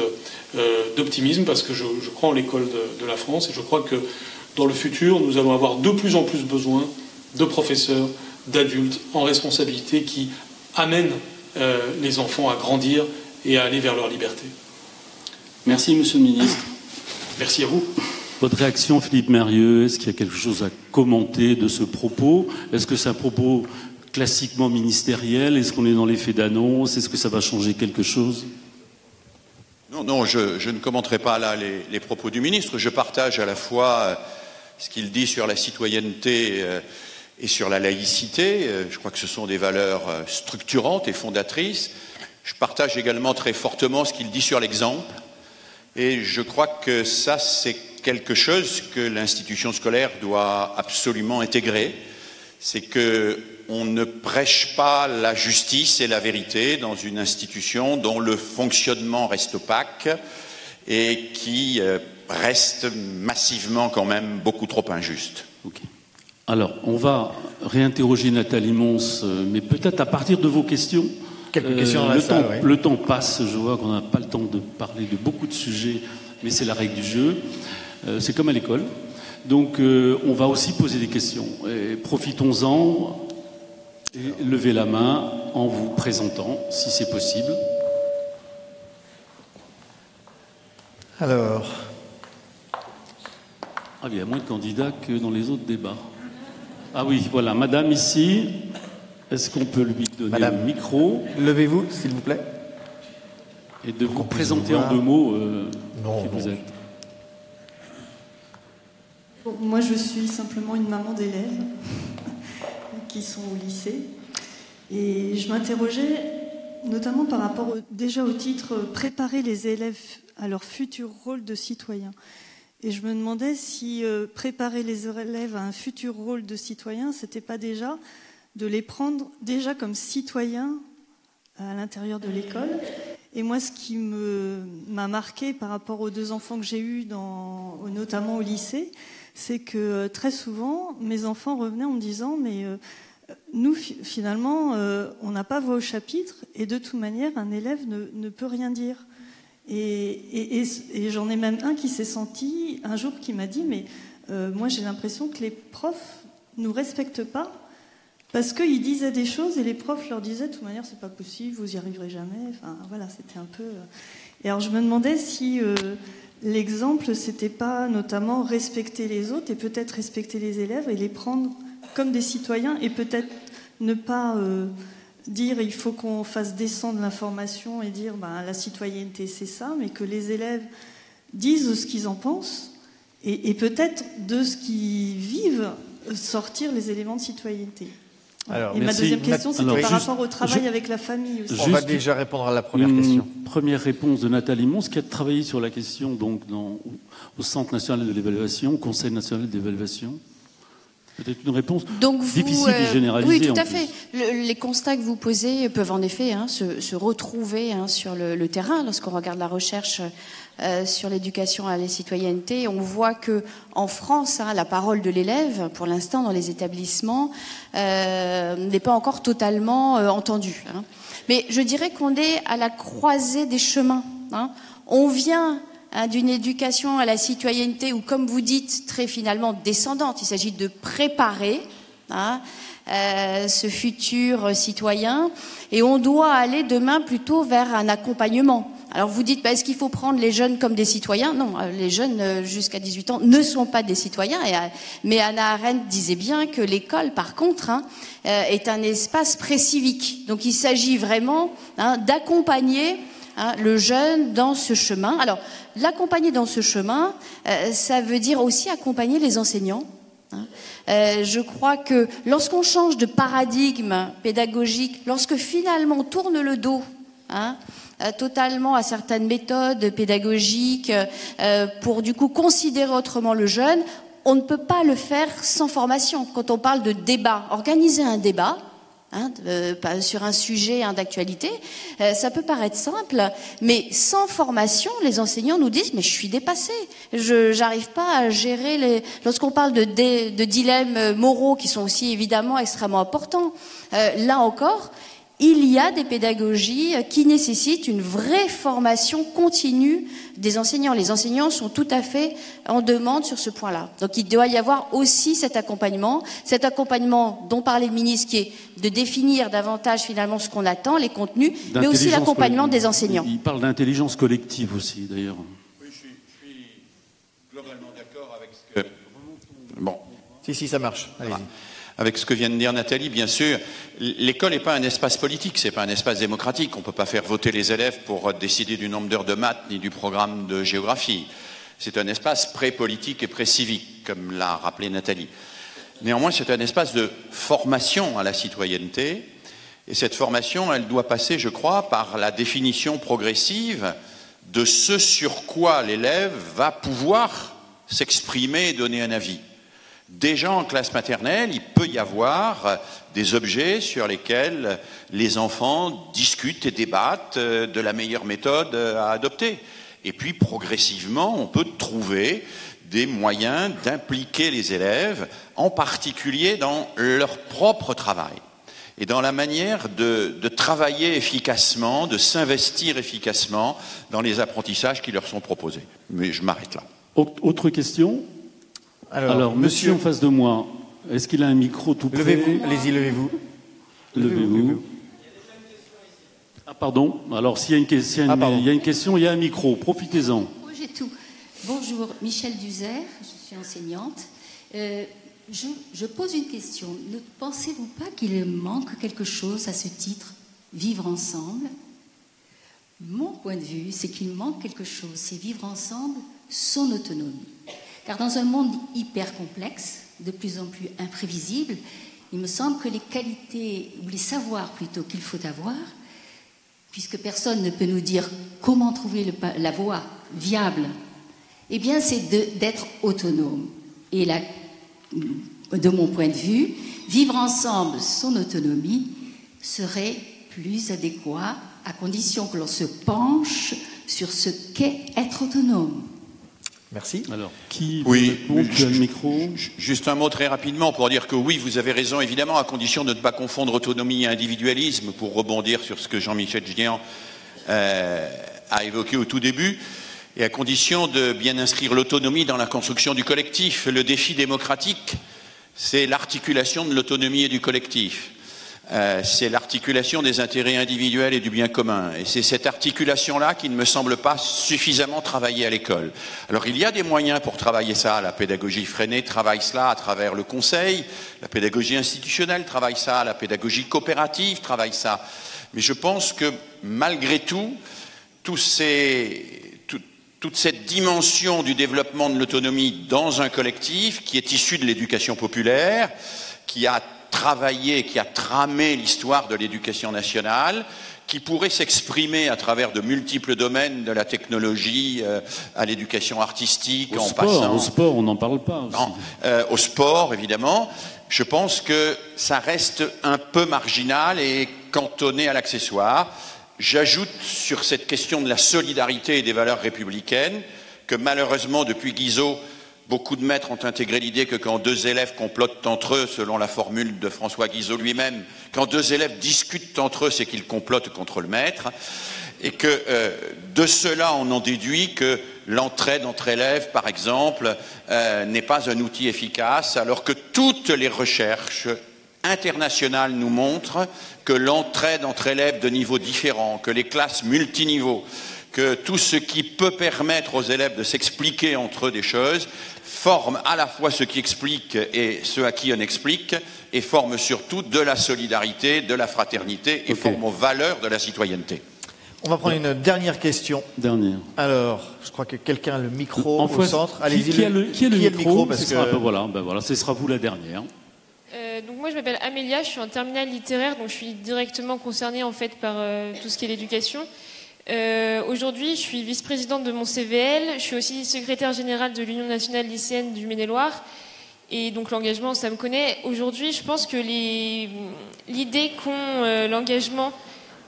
d'optimisme, parce que je crois en l'école de la France, et je crois que dans le futur, nous allons avoir de plus en plus besoin de professeurs, d'adultes en responsabilité qui amènent les enfants à grandir et à aller vers leur liberté. Merci, Monsieur le Ministre. Merci à vous. Votre réaction, Philippe Mérieux, est-ce qu'il y a quelque chose à commenter de ce propos? Est-ce que c'est un propos classiquement ministériel? Est-ce qu'on est dans l'effet d'annonce? Est-ce que ça va changer quelque chose? Non, je ne commenterai pas là les propos du ministre. Je partage à la fois ce qu'il dit sur la citoyenneté et sur la laïcité. Je crois que ce sont des valeurs structurantes et fondatrices. Je partage également très fortement ce qu'il dit sur l'exemple. Et je crois que ça, c'est quelque chose que l'institution scolaire doit absolument intégrer. C'est qu'on ne prêche pas la justice et la vérité dans une institution dont le fonctionnement reste opaque et qui reste massivement quand même beaucoup trop injuste. Okay. Alors, on va réinterroger Nathalie Mons, mais peut-être à partir de vos questions. Quelques questions dans la salle, oui. Le temps passe, je vois qu'on n'a pas le temps de parler de beaucoup de sujets, mais c'est la règle du jeu. C'est comme à l'école. Donc, on va aussi poser des questions. Et profitons-en et levez la main en vous présentant, si c'est possible. Alors... Ah, il y a moins de candidats que dans les autres débats. Ah oui, voilà, madame ici, est-ce qu'on peut lui donner le micro? Levez-vous, s'il vous plaît. Et de vous présenter en 2 mots qui vous êtes. Bon, moi, je suis simplement une maman d'élèves qui sont au lycée. Et je m'interrogeais notamment par rapport déjà au titre « Préparer les élèves à leur futur rôle de citoyen ». Et je me demandais si préparer les élèves à un futur rôle de citoyen, c'était pas déjà de les prendre déjà comme citoyens à l'intérieur de l'école. Et moi, ce qui m'a marqué par rapport aux 2 enfants que j'ai eus, notamment au lycée, c'est que très souvent, mes enfants revenaient en me disant « mais nous, finalement, on n'a pas voix au chapitre et de toute manière, un élève ne peut rien dire ». Et j'en ai même un qui s'est senti, un jour, qui m'a dit, mais moi j'ai l'impression que les profs ne nous respectent pas, parce qu'ils disaient des choses et les profs leur disaient, de toute manière, c'est pas possible, vous y arriverez jamais. Enfin, voilà, c'était un peu... Et alors je me demandais si l'exemple, c'était pas notamment respecter les autres et peut-être respecter les élèves et les prendre comme des citoyens et peut-être ne pas dire il faut qu'on fasse descendre l'information et dire la citoyenneté c'est ça, mais que les élèves disent ce qu'ils en pensent et peut-être de ce qu'ils vivent sortir les éléments de citoyenneté. Alors, et merci. Ma deuxième question, c'était par rapport au travail avec la famille aussi. On va déjà répondre à la première question. Première réponse de Nathalie Mons, qui a travaillé sur la question donc, au Centre national de l'évaluation, au Conseil national d'évaluation. Peut-être une réponse difficile et généralisée. Oui, tout à fait. Les constats que vous posez peuvent en effet se retrouver sur le terrain. Lorsqu'on regarde la recherche sur l'éducation à la citoyenneté, on voit que en France, la parole de l'élève, pour l'instant, dans les établissements, n'est pas encore totalement entendue. Mais je dirais qu'on est à la croisée des chemins. On vient d'une éducation à la citoyenneté où, comme vous dites, très finalement descendante. Il s'agit de préparer ce futur citoyen et on doit aller demain plutôt vers un accompagnement. Alors vous dites, est-ce qu'il faut prendre les jeunes comme des citoyens? Non, les jeunes jusqu'à 18 ans ne sont pas des citoyens. Mais Hannah Arendt disait bien que l'école, par contre, est un espace pré-civique. Donc il s'agit vraiment d'accompagner le jeune dans ce chemin. Alors, l'accompagner dans ce chemin, ça veut dire aussi accompagner les enseignants. Je crois que lorsqu'on change de paradigme pédagogique, lorsque finalement on tourne le dos totalement à certaines méthodes pédagogiques pour du coup considérer autrement le jeune, on ne peut pas le faire sans formation. Quand on parle de débat, organiser un débat, sur un sujet d'actualité, ça peut paraître simple, mais sans formation, les enseignants nous disent « mais je suis dépassé, j'arrive pas à gérer Lorsqu'on parle de dilemmes moraux qui sont aussi évidemment extrêmement importants, là encore, il y a des pédagogies qui nécessitent une vraie formation continue des enseignants. Les enseignants sont tout à fait en demande sur ce point-là. Donc il doit y avoir aussi cet accompagnement dont parlait le ministre, qui est de définir davantage finalement ce qu'on attend, les contenus, mais aussi l'accompagnement des enseignants. Il parle d'intelligence collective aussi, d'ailleurs. Oui, je suis globalement d'accord avec ce que... Bon. Si, ça marche. Allez-y. Avec ce que vient de dire Nathalie, bien sûr, l'école n'est pas un espace politique, c'est pas un espace démocratique. On ne peut pas faire voter les élèves pour décider du nombre d'heures de maths ni du programme de géographie. C'est un espace pré-politique et pré-civique, comme l'a rappelé Nathalie. Néanmoins, c'est un espace de formation à la citoyenneté. Et cette formation, elle doit passer, je crois, par la définition progressive de ce sur quoi l'élève va pouvoir s'exprimer et donner un avis. Déjà en classe maternelle, il peut y avoir des objets sur lesquels les enfants discutent et débattent de la meilleure méthode à adopter. Et puis progressivement, on peut trouver des moyens d'impliquer les élèves, en particulier dans leur propre travail et dans la manière de travailler efficacement, de s'investir efficacement dans les apprentissages qui leur sont proposés. Mais je m'arrête là. Autre question ? Alors, monsieur en face de moi, est-ce qu'il a un micro tout près? Levez-vous, allez-y, levez-vous. Levez-vous. Ah, pardon. Alors, s'il y a une question, il y a un micro. Profitez-en. Oui, j'ai tout. Bonjour, Michel Duzer, je suis enseignante. Je pose une question. Ne pensez-vous pas qu'il manque quelque chose à ce titre, vivre ensemble? Mon point de vue, c'est qu'il manque quelque chose, c'est vivre ensemble son autonomie. Car dans un monde hyper complexe, de plus en plus imprévisible, il me semble que les qualités, ou les savoirs plutôt qu'il faut avoir, puisque personne ne peut nous dire comment trouver la voie viable, eh bien c'est d'être autonome. Et là, de mon point de vue, vivre ensemble son autonomie serait plus adéquat à condition que l'on se penche sur ce qu'est être autonome. Merci. Alors, qui veut répondre? Tu as le micro. Juste un mot très rapidement pour dire que oui, vous avez raison, évidemment, à condition de ne pas confondre autonomie et individualisme, pour rebondir sur ce que Jean-Michel Giant a évoqué au tout début, et à condition de bien inscrire l'autonomie dans la construction du collectif. Le défi démocratique, c'est l'articulation de l'autonomie et du collectif. C'est l'articulation des intérêts individuels et du bien commun. Et c'est cette articulation-là qui ne me semble pas suffisamment travaillée à l'école. Alors il y a des moyens pour travailler ça. La pédagogie freinée travaille cela à travers le conseil. La pédagogie institutionnelle travaille ça. La pédagogie coopérative travaille ça. Mais je pense que malgré tout, toute cette dimension du développement de l'autonomie dans un collectif qui est issu de l'éducation populaire, qui a travaillé, qui a tramé l'histoire de l'éducation nationale, qui pourrait s'exprimer à travers de multiples domaines, de la technologie à l'éducation artistique, Au sport, on n'en parle pas aussi. Non, au sport, évidemment. Je pense que ça reste un peu marginal et cantonné à l'accessoire. J'ajoute sur cette question de la solidarité et des valeurs républicaines que malheureusement, depuis Guizot, beaucoup de maîtres ont intégré l'idée que quand deux élèves complotent entre eux, selon la formule de François Guizot lui-même, quand deux élèves discutent entre eux, c'est qu'ils complotent contre le maître, et que de cela, on en déduit que l'entraide entre élèves, par exemple, n'est pas un outil efficace, alors que toutes les recherches internationales nous montrent que l'entraide entre élèves de niveaux différents, que les classes multiniveaux, que tout ce qui peut permettre aux élèves de s'expliquer entre eux des choses, forme à la fois ceux qui expliquent et ceux à qui on explique, et forme surtout de la solidarité, de la fraternité, et forme aux valeurs de la citoyenneté. On va prendre une dernière question. Dernière. Alors, je crois que quelqu'un a le micro En au fait, centre. Allez-y, qui a le micro parce que... voilà, ce sera vous la dernière. Donc moi je m'appelle Amélia, je suis en terminale littéraire, donc je suis directement concernée en fait par tout ce qui est l'éducation. Aujourd'hui je suis vice-présidente de mon CVL, je suis aussi secrétaire générale de l'Union nationale lycéenne du Maine-et-Loire, et donc l'engagement ça me connaît. Aujourd'hui je pense que l'idée qu'ont l'engagement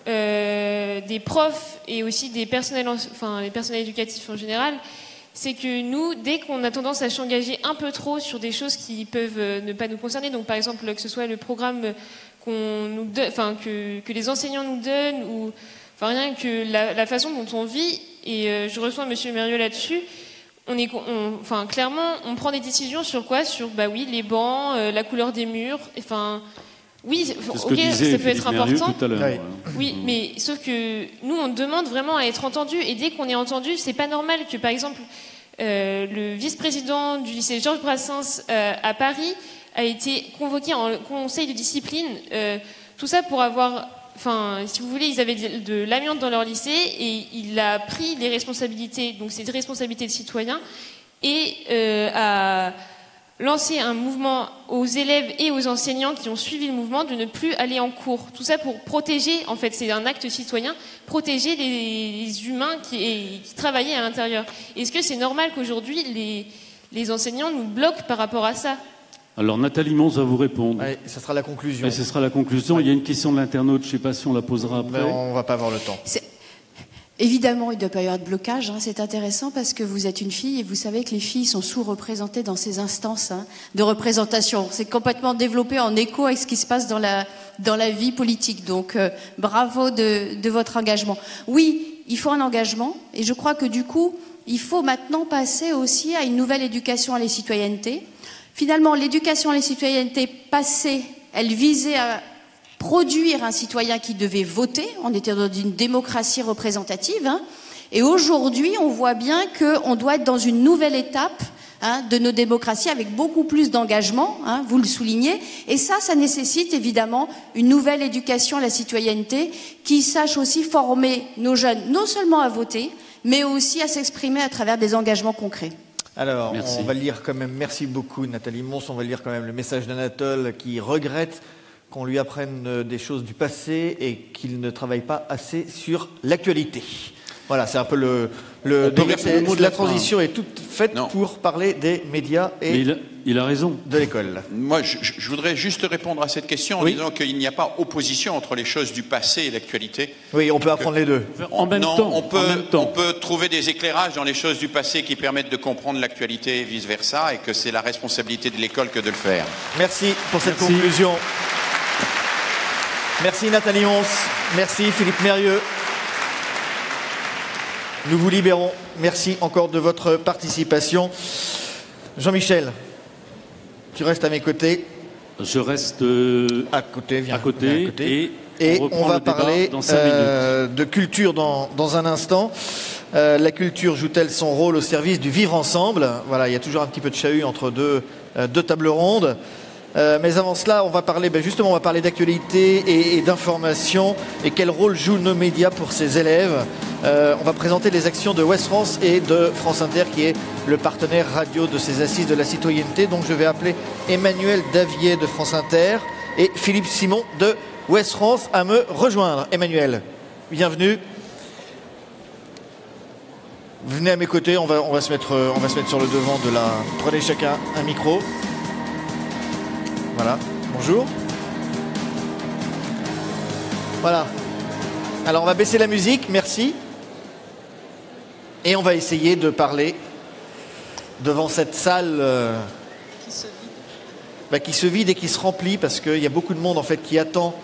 des profs et aussi des personnels, les personnels éducatifs en général, c'est que nous, dès qu'on a tendance à s'engager un peu trop sur des choses qui peuvent ne pas nous concerner, donc par exemple que ce soit le programme que les enseignants nous donnent, ou rien que la façon dont on vit, et je rejoins Monsieur Mérieux là-dessus, clairement, on prend des décisions sur quoi ? Sur les bancs, la couleur des murs, oui, ok, ça peut être important. Tout à l'heure. Oui, mais sauf que nous, on demande vraiment à être entendu, et dès qu'on est entendu, c'est pas normal que, par exemple, le vice-président du lycée Georges Brassens à Paris a été convoqué en conseil de discipline. Tout ça pour avoir, si vous voulez, ils avaient de l'amiante dans leur lycée, et il a pris les responsabilités, donc ses responsabilités de citoyen, et a lancer un mouvement aux élèves et aux enseignants qui ont suivi le mouvement de ne plus aller en cours. Tout ça pour protéger, en fait, c'est un acte citoyen, protéger les humains qui travaillaient à l'intérieur. Est-ce que c'est normal qu'aujourd'hui, les enseignants nous bloquent par rapport à ça ? Alors Nathalie Mons va vous répondre. Allez, ça sera la conclusion. Et ce sera la conclusion. Il y a une question de l'internaute, je ne sais pas si on la posera après. Mais on ne va pas avoir le temps. Évidemment, il ne doit pas y avoir de blocage. C'est intéressant parce que vous êtes une fille et vous savez que les filles sont sous-représentées dans ces instances de représentation. C'est complètement développé en écho avec ce qui se passe dans la vie politique. Donc, bravo de votre engagement. Oui, il faut un engagement, et je crois que du coup, il faut maintenant passer aussi à une nouvelle éducation à la citoyenneté. Finalement, l'éducation à la citoyenneté passée, elle visait à produire un citoyen qui devait voter. On était dans une démocratie représentative. Et aujourd'hui, on voit bien qu'on doit être dans une nouvelle étape de nos démocraties avec beaucoup plus d'engagement, vous le soulignez. Et ça nécessite évidemment une nouvelle éducation à la citoyenneté qui sache aussi former nos jeunes, non seulement à voter, mais aussi à s'exprimer à travers des engagements concrets. Alors, merci. On va lire quand même, merci beaucoup Nathalie Mons, on va lire quand même le message d'Anatole qui regrette qu'on lui apprenne des choses du passé et qu'il ne travaille pas assez sur l'actualité. Voilà, c'est un peu le mot de la transition est toute faite pour parler des médias et il a raison. De l'école. Moi, je voudrais juste répondre à cette question en disant qu'il n'y a pas opposition entre les choses du passé et l'actualité. Oui, on peut apprendre les deux. En même temps. On peut trouver des éclairages dans les choses du passé qui permettent de comprendre l'actualité et vice-versa, et que c'est la responsabilité de l'école que de le faire. Merci pour cette conclusion. Merci Nathalie Mons, merci Philippe Mérieux. Nous vous libérons. Merci encore de votre participation. Jean-Michel, tu restes à mes côtés. Je reste à côté, viens, à côté. Et on va parler de culture dans un instant. La culture joue-t-elle son rôle au service du vivre ensemble? Voilà, il y a toujours un petit peu de chahut entre deux tables rondes. Mais avant cela, on va parler justement, on va parler d'actualité et d'information et quel rôle jouent nos médias pour ces élèves. On va présenter les actions de Ouest France et de France Inter, qui est le partenaire radio de ces assises de la citoyenneté. Donc je vais appeler Emmanuel Davier de France Inter et Philippe Simon de Ouest France à me rejoindre. Emmanuel, bienvenue. Venez à mes côtés, on va se mettre sur le devant de la... Prenez chacun un micro. Voilà, bonjour. Voilà. Alors on va baisser la musique, merci. Et on va essayer de parler devant cette salle qui se vide et qui se remplit, parce qu'il y a beaucoup de monde en fait qui attend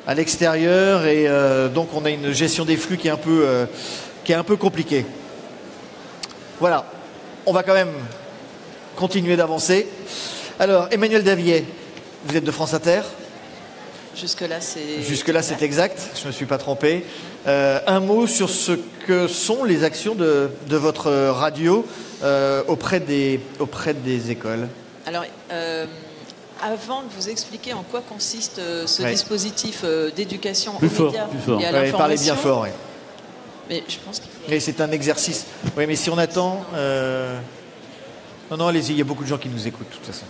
à l'extérieur, et donc on a une gestion des flux qui est un peu compliquée. Voilà, on va quand même continuer d'avancer. Alors, Emmanuel Davier, vous êtes de France Inter? Jusque-là, c'est exact, je ne me suis pas trompé. Un mot sur ce que sont les actions de votre radio auprès des écoles. Alors, avant de vous expliquer en quoi consiste ce dispositif d'éducation aux médias et à l'information... Parlez bien fort, oui. Mais je pense qu'il faut... Et c'est un exercice. Oui, mais si on attend... Non, allez-y, il y a beaucoup de gens qui nous écoutent, de toute façon.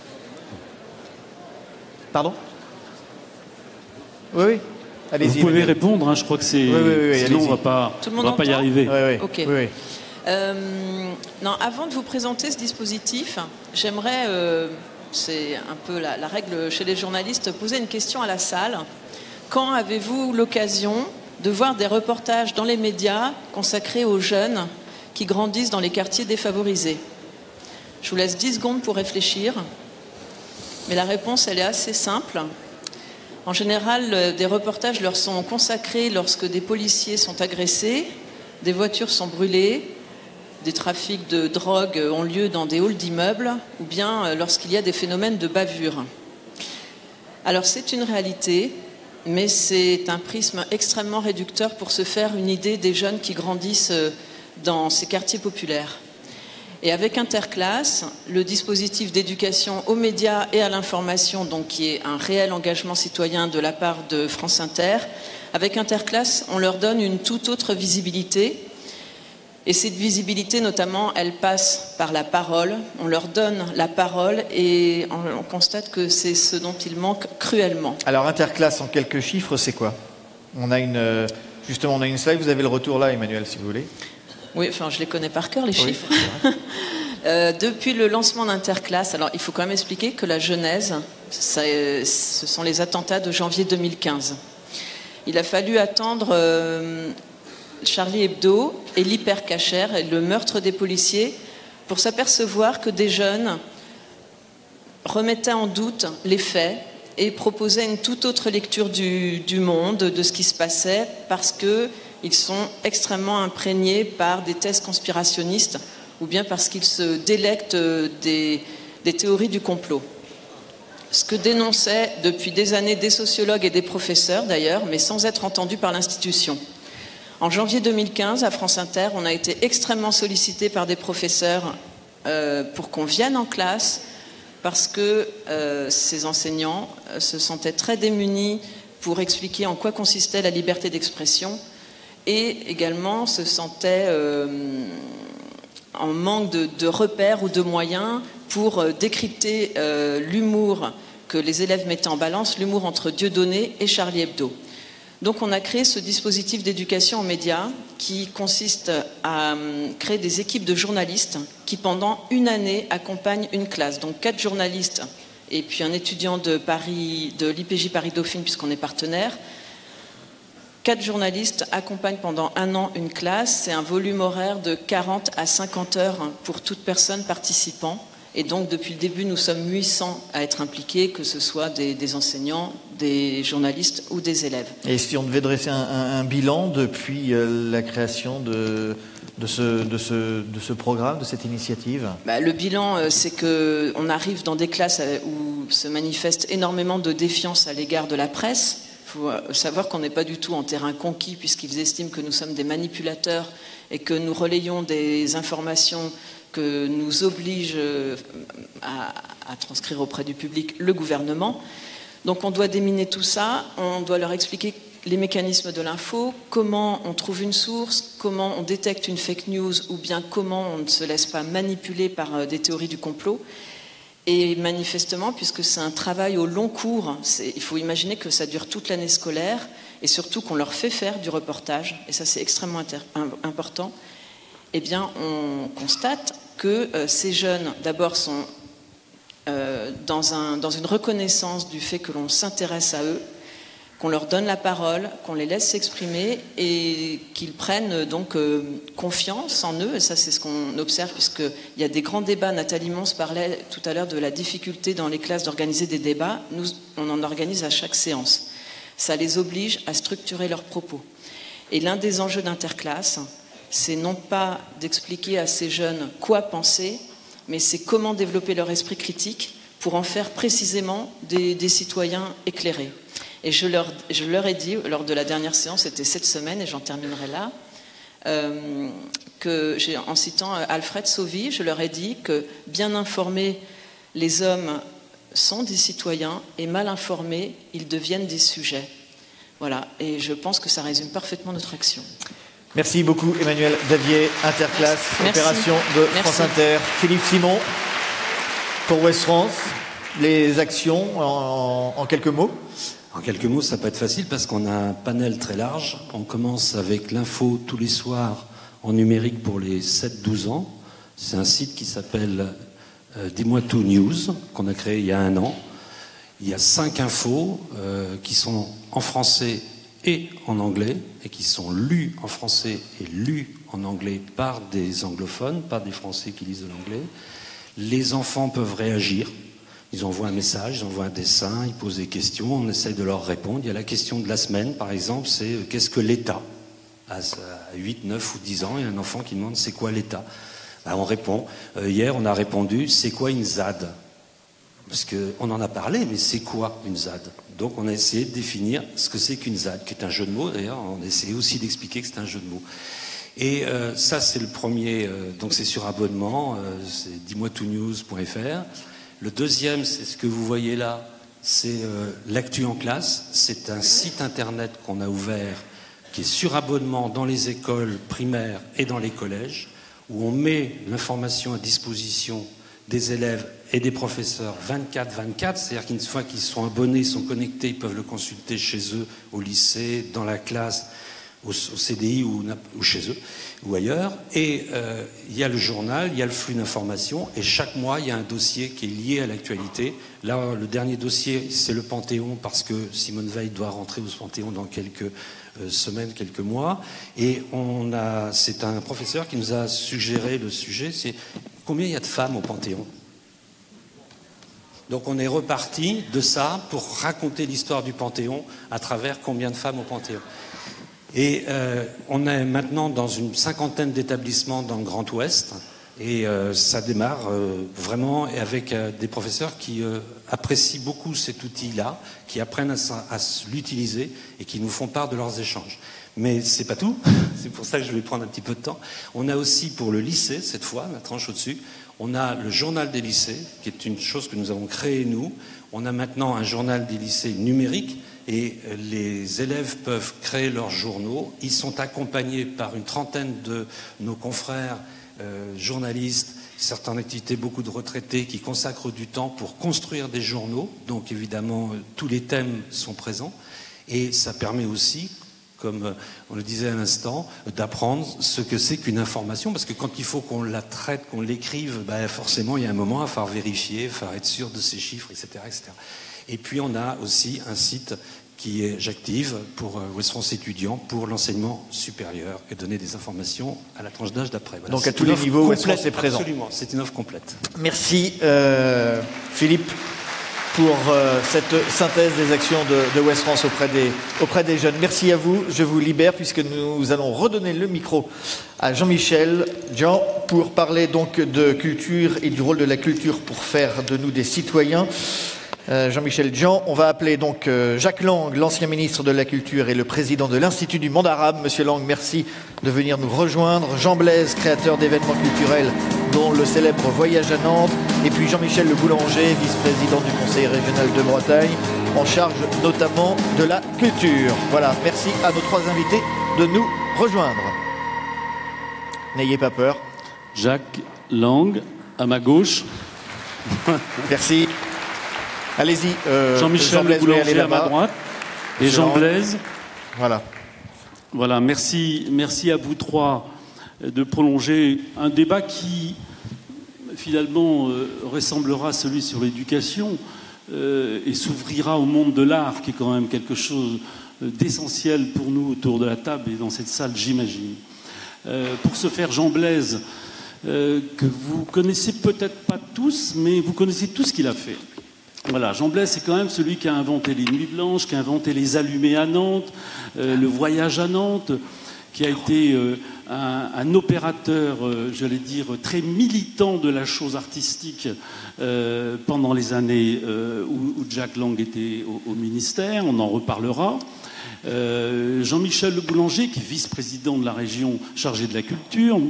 Pardon? Oui. Allez-y. Vous pouvez répondre, hein, je crois que c'est... Oui, sinon, on va pas y arriver. Oui. Ok. Oui. Non, avant de vous présenter ce dispositif, j'aimerais, c'est un peu la règle chez les journalistes, poser une question à la salle. Quand avez-vous l'occasion de voir des reportages dans les médias consacrés aux jeunes qui grandissent dans les quartiers défavorisés? Je vous laisse 10 secondes pour réfléchir, mais la réponse, elle est assez simple. En général, des reportages leur sont consacrés lorsque des policiers sont agressés, des voitures sont brûlées, des trafics de drogue ont lieu dans des halls d'immeubles, ou bien lorsqu'il y a des phénomènes de bavure. Alors c'est une réalité, mais c'est un prisme extrêmement réducteur pour se faire une idée des jeunes qui grandissent dans ces quartiers populaires. Et avec Interclasse, le dispositif d'éducation aux médias et à l'information, donc qui est un réel engagement citoyen de la part de France Inter, avec Interclasse, on leur donne une toute autre visibilité. Et cette visibilité, notamment, elle passe par la parole. On leur donne la parole et on constate que c'est ce dont ils manquent cruellement. Alors, Interclasse, en quelques chiffres, c'est quoi? On a une slide, vous avez le retour là, Emmanuel, si vous voulez. Oui, enfin, je les connais par cœur, les chiffres. Depuis le lancement d'Interclasse, alors il faut quand même expliquer que la genèse, ce sont les attentats de janvier 2015. Il a fallu attendre Charlie Hebdo et l'hypercacher, le meurtre des policiers, pour s'apercevoir que des jeunes remettaient en doute les faits et proposaient une toute autre lecture du monde, de ce qui se passait, parce qu'ils sont extrêmement imprégnés par des thèses conspirationnistes ou bien parce qu'ils se délectent des théories du complot. Ce que dénonçaient depuis des années des sociologues et des professeurs d'ailleurs, mais sans être entendus par l'institution. En janvier 2015, à France Inter, on a été extrêmement sollicités par des professeurs pour qu'on vienne en classe parce que ces enseignants se sentaient très démunis pour expliquer en quoi consistait la liberté d'expression et également se sentaient en manque de repères ou de moyens pour décrypter l'humour que les élèves mettaient en balance, l'humour entre Dieudonné et Charlie Hebdo. Donc on a créé ce dispositif d'éducation aux médias qui consiste à créer des équipes de journalistes qui pendant une année accompagnent une classe. Donc 4 journalistes et puis un étudiant de l'IPJ Paris-Dauphine puisqu'on est partenaire. 4 journalistes accompagnent pendant 1 an une classe. C'est un volume horaire de 40 à 50 heures pour toute personne participant. Et donc, depuis le début, nous sommes 800 à être impliqués, que ce soit des enseignants, des journalistes ou des élèves. Et si on devait dresser un bilan depuis la création de de ce programme, de cette initiative? Le bilan, c'est qu'on arrive dans des classes où se manifeste énormément de défiance à l'égard de la presse. Il faut savoir qu'on n'est pas du tout en terrain conquis, puisqu'ils estiment que nous sommes des manipulateurs et que nous relayons des informations que nous oblige à transcrire auprès du public le gouvernement. Donc on doit déminer tout ça, on doit leur expliquer les mécanismes de l'info, comment on trouve une source, comment on détecte une fake news ou bien comment on ne se laisse pas manipuler par des théories du complot. Et manifestement, puisque c'est un travail au long cours, il faut imaginer que ça dure toute l'année scolaire et surtout qu'on leur fait faire du reportage, et ça c'est extrêmement important, eh bien on constate que ces jeunes d'abord sont dans une reconnaissance du fait que l'on s'intéresse à eux, qu'on leur donne la parole, qu'on les laisse s'exprimer et qu'ils prennent donc confiance en eux. Et ça, c'est ce qu'on observe, puisqu'il y a des grands débats. Nathalie Mons parlait tout à l'heure de la difficulté dans les classes d'organiser des débats. Nous, on en organise à chaque séance. Ça les oblige à structurer leurs propos. Et l'un des enjeux d'Interclasse, c'est non pas d'expliquer à ces jeunes quoi penser, mais c'est comment développer leur esprit critique pour en faire précisément des citoyens éclairés. Et je leur ai dit, lors de la dernière séance, c'était cette semaine, et j'en terminerai là, en citant Alfred Sauvy, je leur ai dit que bien informés, les hommes sont des citoyens, et mal informés, ils deviennent des sujets. Voilà, et je pense que ça résume parfaitement notre action. Merci beaucoup Emmanuel Davier, Interclasse, opération de France Inter. Philippe Simon, pour Ouest France, les actions en quelques mots. En quelques mots, ça peut être facile parce qu'on a un panel très large. On commence avec l'info tous les soirs en numérique pour les 7-12 ans. C'est un site qui s'appelle Dis-moi tout News, qu'on a créé il y a 1 an. Il y a 5 infos qui sont en français et en anglais, et qui sont lues en français et lues en anglais par des anglophones, par des Français qui lisent de l'anglais. Les enfants peuvent réagir. Ils envoient un message, ils envoient un dessin, ils posent des questions, on essaye de leur répondre. Il y a la question de la semaine, par exemple, c'est qu'est-ce que l'État ? À 8, 9 ou 10 ans, il y a un enfant qui demande c'est quoi l'État ? On répond. Hier, on a répondu c'est quoi une ZAD ? Parce qu'on en a parlé, mais c'est quoi une ZAD ? Donc on a essayé de définir ce que c'est qu'une ZAD, qui est un jeu de mots d'ailleurs, on a essayé aussi d'expliquer que c'est un jeu de mots. Et ça, c'est le premier, donc c'est sur abonnement, c'est dis-moi-tout-news.fr. Le deuxième, c'est ce que vous voyez là, c'est l'actu en classe. C'est un site internet qu'on a ouvert qui est sur abonnement dans les écoles primaires et dans les collèges, où on met l'information à disposition des élèves et des professeurs 24/24, c'est-à-dire qu'une fois qu'ils sont abonnés, ils sont connectés, ils peuvent le consulter chez eux, au lycée, dans la classe, au CDI ou chez eux ou ailleurs. Et il y a le journal, il y a le flux d'informations, et chaque mois il y a un dossier qui est lié à l'actualité. Là, le dernier dossier, c'est le Panthéon, parce que Simone Veil doit rentrer au Panthéon dans quelques semaines, quelques mois. Et c'est un professeur qui nous a suggéré le sujet, c'est combien il y a de femmes au Panthéon. Donc on est reparti de ça pour raconter l'histoire du Panthéon à travers combien de femmes au Panthéon. Et on est maintenant dans une 50aine d'établissements dans le Grand Ouest, et ça démarre vraiment avec des professeurs qui apprécient beaucoup cet outil-là, qui apprennent à l'utiliser et qui nous font part de leurs échanges. Mais c'est pas tout, c'est pour ça que je vais prendre un petit peu de temps. On a aussi pour le lycée, cette fois, la tranche au-dessus, on a le journal des lycées, qui est une chose que nous avons créée nous. On a maintenant un journal des lycées numérique, et les élèves peuvent créer leurs journaux. Ils sont accompagnés par une trentaine de nos confrères journalistes, certains en activité, beaucoup de retraités qui consacrent du temps pour construire des journaux. Donc évidemment, tous les thèmes sont présents, et ça permet aussi, comme on le disait à l'instant, d'apprendre ce que c'est qu'une information, parce que quand il faut qu'on la traite, qu'on l'écrive, forcément il y a un moment à falloir vérifier, il falloir être sûr de ces chiffres, etc., etc. Et puis on a aussi un site qui est j'active pour Ouest France étudiants pour l'enseignement supérieur et donner des informations à la tranche d'âge d'après. Voilà. Donc à tous les niveaux, Ouest France est présent. Absolument, c'est une offre complète. Merci Philippe pour cette synthèse des actions de Ouest France auprès des jeunes. Merci à vous. Je vous libère puisque nous allons redonner le micro à Jean-Michel Jean pour parler donc de culture et du rôle de la culture pour faire de nous des citoyens. Jean-Michel Jean, on va appeler donc Jacques Lang, l'ancien ministre de la Culture et le président de l'Institut du monde arabe. Monsieur Lang, merci de venir nous rejoindre. Jean Blaise, créateur d'événements culturels, dont le célèbre Voyage à Nantes. Et puis Jean-Michel Le Boulanger, vice-président du Conseil régional de Bretagne, en charge notamment de la culture. Voilà, merci à nos trois invités de nous rejoindre. N'ayez pas peur. Jacques Lang, à ma gauche. Merci. Allez-y, Jean-Michel Le Boulanger à ma droite et Jean Blaise. Voilà. Voilà, merci à vous trois de prolonger un débat qui finalement ressemblera à celui sur l'éducation et s'ouvrira au monde de l'art, qui est quand même quelque chose d'essentiel pour nous autour de la table et dans cette salle, j'imagine. Pour ce faire, Jean Blaise, que vous connaissez peut-être pas tous, mais vous connaissez tout ce qu'il a fait. Voilà, Jean Blaise, c'est quand même celui qui a inventé les Nuits Blanches, qui a inventé les Allumés à Nantes, le Voyage à Nantes, qui a été un opérateur, j'allais dire, très militant de la chose artistique pendant les années où Jacques Lang était au ministère, on en reparlera. Jean-Michel Le Boulanger, qui est vice-président de la région chargé de la culture,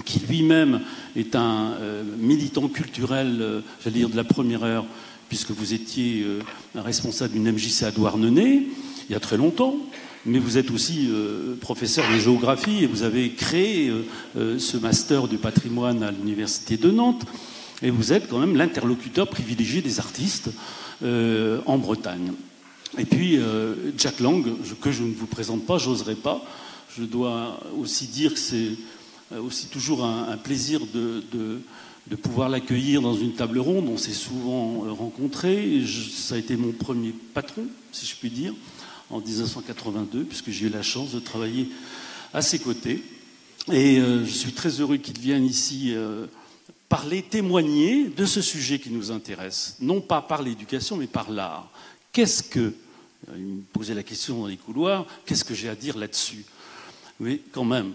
qui lui-même est un militant culturel, j'allais dire, de la première heure, puisque vous étiez responsable d'une MJC à Douarnenez, il y a très longtemps, mais vous êtes aussi professeur de géographie et vous avez créé ce master du patrimoine à l'Université de Nantes, et vous êtes quand même l'interlocuteur privilégié des artistes en Bretagne. Et puis, Jacques Lang, que je ne vous présente pas, j'oserais pas, je dois aussi dire que c'est aussi toujours un plaisir de pouvoir l'accueillir dans une table ronde. On s'est souvent rencontrés. Ça a été mon premier patron, si je puis dire, en 1982, puisque j'ai eu la chance de travailler à ses côtés. Et je suis très heureux qu'il vienne ici parler, témoigner de ce sujet qui nous intéresse. Non pas par l'éducation, mais par l'art. Qu'est-ce que, il me posait la question dans les couloirs, qu'est-ce que j'ai à dire là-dessus? Oui, quand même.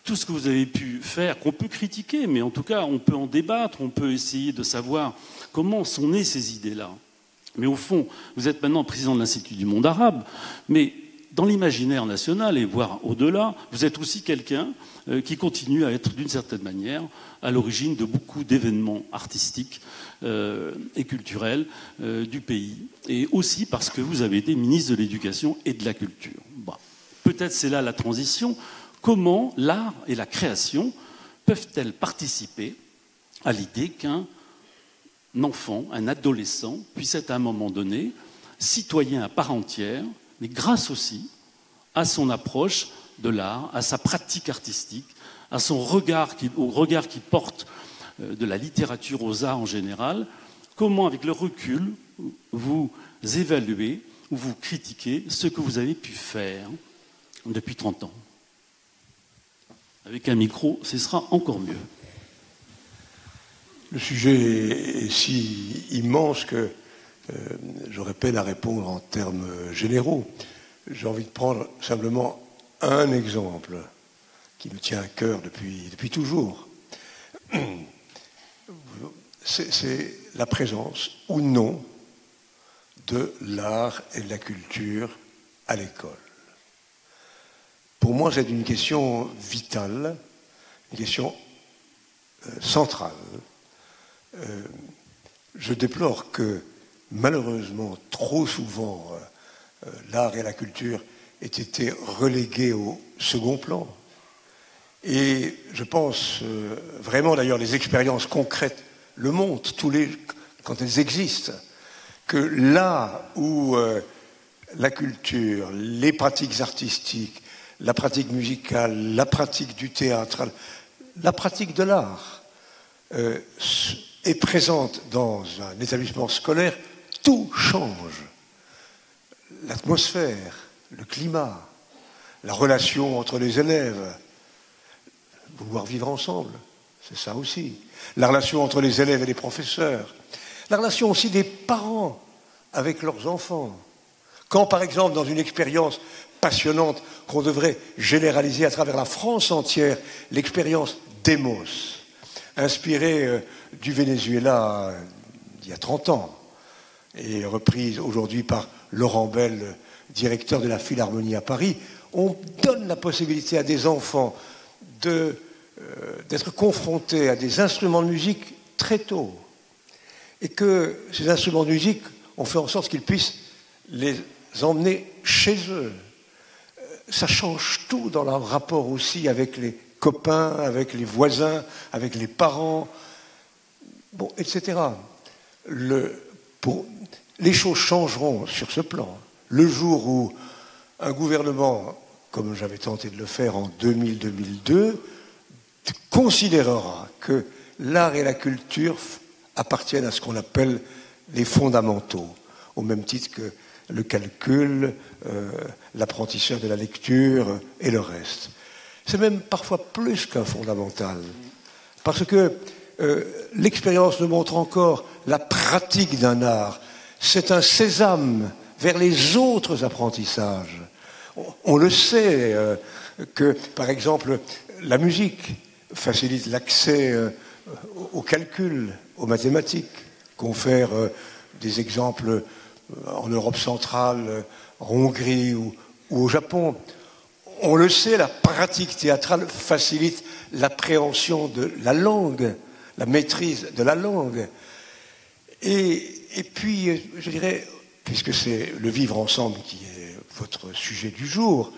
Tout ce que vous avez pu faire, qu'on peut critiquer, mais en tout cas, on peut en débattre, on peut essayer de savoir comment sont nées ces idées-là. Mais au fond, vous êtes maintenant président de l'Institut du monde arabe, mais dans l'imaginaire national, et voire au-delà, vous êtes aussi quelqu'un qui continue à être, d'une certaine manière, à l'origine de beaucoup d'événements artistiques et culturels du pays. Et aussi parce que vous avez été ministre de l'Éducation et de la Culture. Bon, peut-être c'est là la transition. Comment l'art et la création peuvent-elles participer à l'idée qu'un enfant, un adolescent, puisse être à un moment donné citoyen à part entière, mais grâce aussi à son approche de l'art, à sa pratique artistique, à son regard au regard qu'il porte de la littérature aux arts en général? Comment, avec le recul, vous évaluez ou vous critiquez ce que vous avez pu faire depuis 30 ans? Avec un micro, ce sera encore mieux. Le sujet est si immense que j'aurais peine à répondre en termes généraux. J'ai envie de prendre simplement un exemple qui me tient à cœur depuis toujours. C'est la présence ou non de l'art et de la culture à l'école. Pour moi, c'est une question vitale, une question centrale. Je déplore que, malheureusement, trop souvent, l'art et la culture aient été relégués au second plan. Et je pense vraiment, d'ailleurs, les expériences concrètes le montrent, quand elles existent, que là où la culture, les pratiques artistiques, la pratique musicale, la pratique du théâtre, la pratique de l'art est présente dans un établissement scolaire, tout change. L'atmosphère, le climat, la relation entre les élèves, vouloir vivre ensemble, c'est ça aussi. La relation entre les élèves et les professeurs, la relation aussi des parents avec leurs enfants. Quand, par exemple, dans une expérience passionnante qu'on devrait généraliser à travers la France entière, l'expérience Demos, inspirée du Venezuela il y a 30 ans, et reprise aujourd'hui par Laurent Bell, directeur de la Philharmonie à Paris, on donne la possibilité à des enfants d'être confrontés à des instruments de musique très tôt. Et que ces instruments de musique, on fait en sorte qu'ils puissent les emmener chez eux. Ça change tout dans leur rapport aussi avec les copains, avec les voisins, avec les parents, bon, etc. Les choses changeront sur ce plan. Le jour où un gouvernement, comme j'avais tenté de le faire en 2000-2002, considérera que l'art et la culture appartiennent à ce qu'on appelle les fondamentaux, au même titre que le calcul, l'apprentissage de la lecture et le reste. C'est même parfois plus qu'un fondamental, parce que l'expérience nous montre encore la pratique d'un art. C'est un sésame vers les autres apprentissages. On le sait que, par exemple, la musique facilite l'accès au calcul, aux mathématiques. Confère des exemples en Europe centrale, en Hongrie ou au Japon. On le sait, la pratique théâtrale facilite l'appréhension de la langue, la maîtrise de la langue. Et puis, je dirais, puisque c'est le vivre ensemble qui est votre sujet du jour,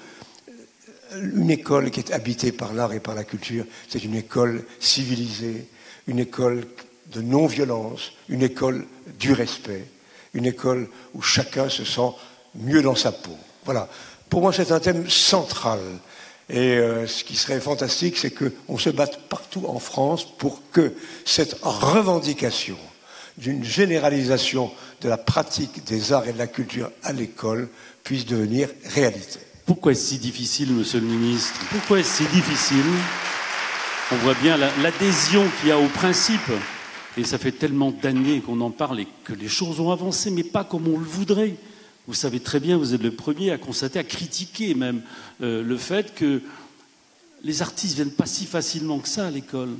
une école qui est habitée par l'art et par la culture, c'est une école civilisée, une école de non-violence, une école du respect, une école où chacun se sent mieux dans sa peau. Voilà. Pour moi, c'est un thème central. Et ce qui serait fantastique, c'est qu'on se batte partout en France pour que cette revendication d'une généralisation de la pratique des arts et de la culture à l'école puisse devenir réalité. Pourquoi est-ce si difficile, monsieur le ministre? Pourquoi est-ce si difficile? On voit bien l'adhésion qu'il y a au principe. Et ça fait tellement d'années qu'on en parle et que les choses ont avancé, mais pas comme on le voudrait. Vous savez très bien, vous êtes le premier à constater, à critiquer même le fait que les artistes viennent pas si facilement que ça à l'école,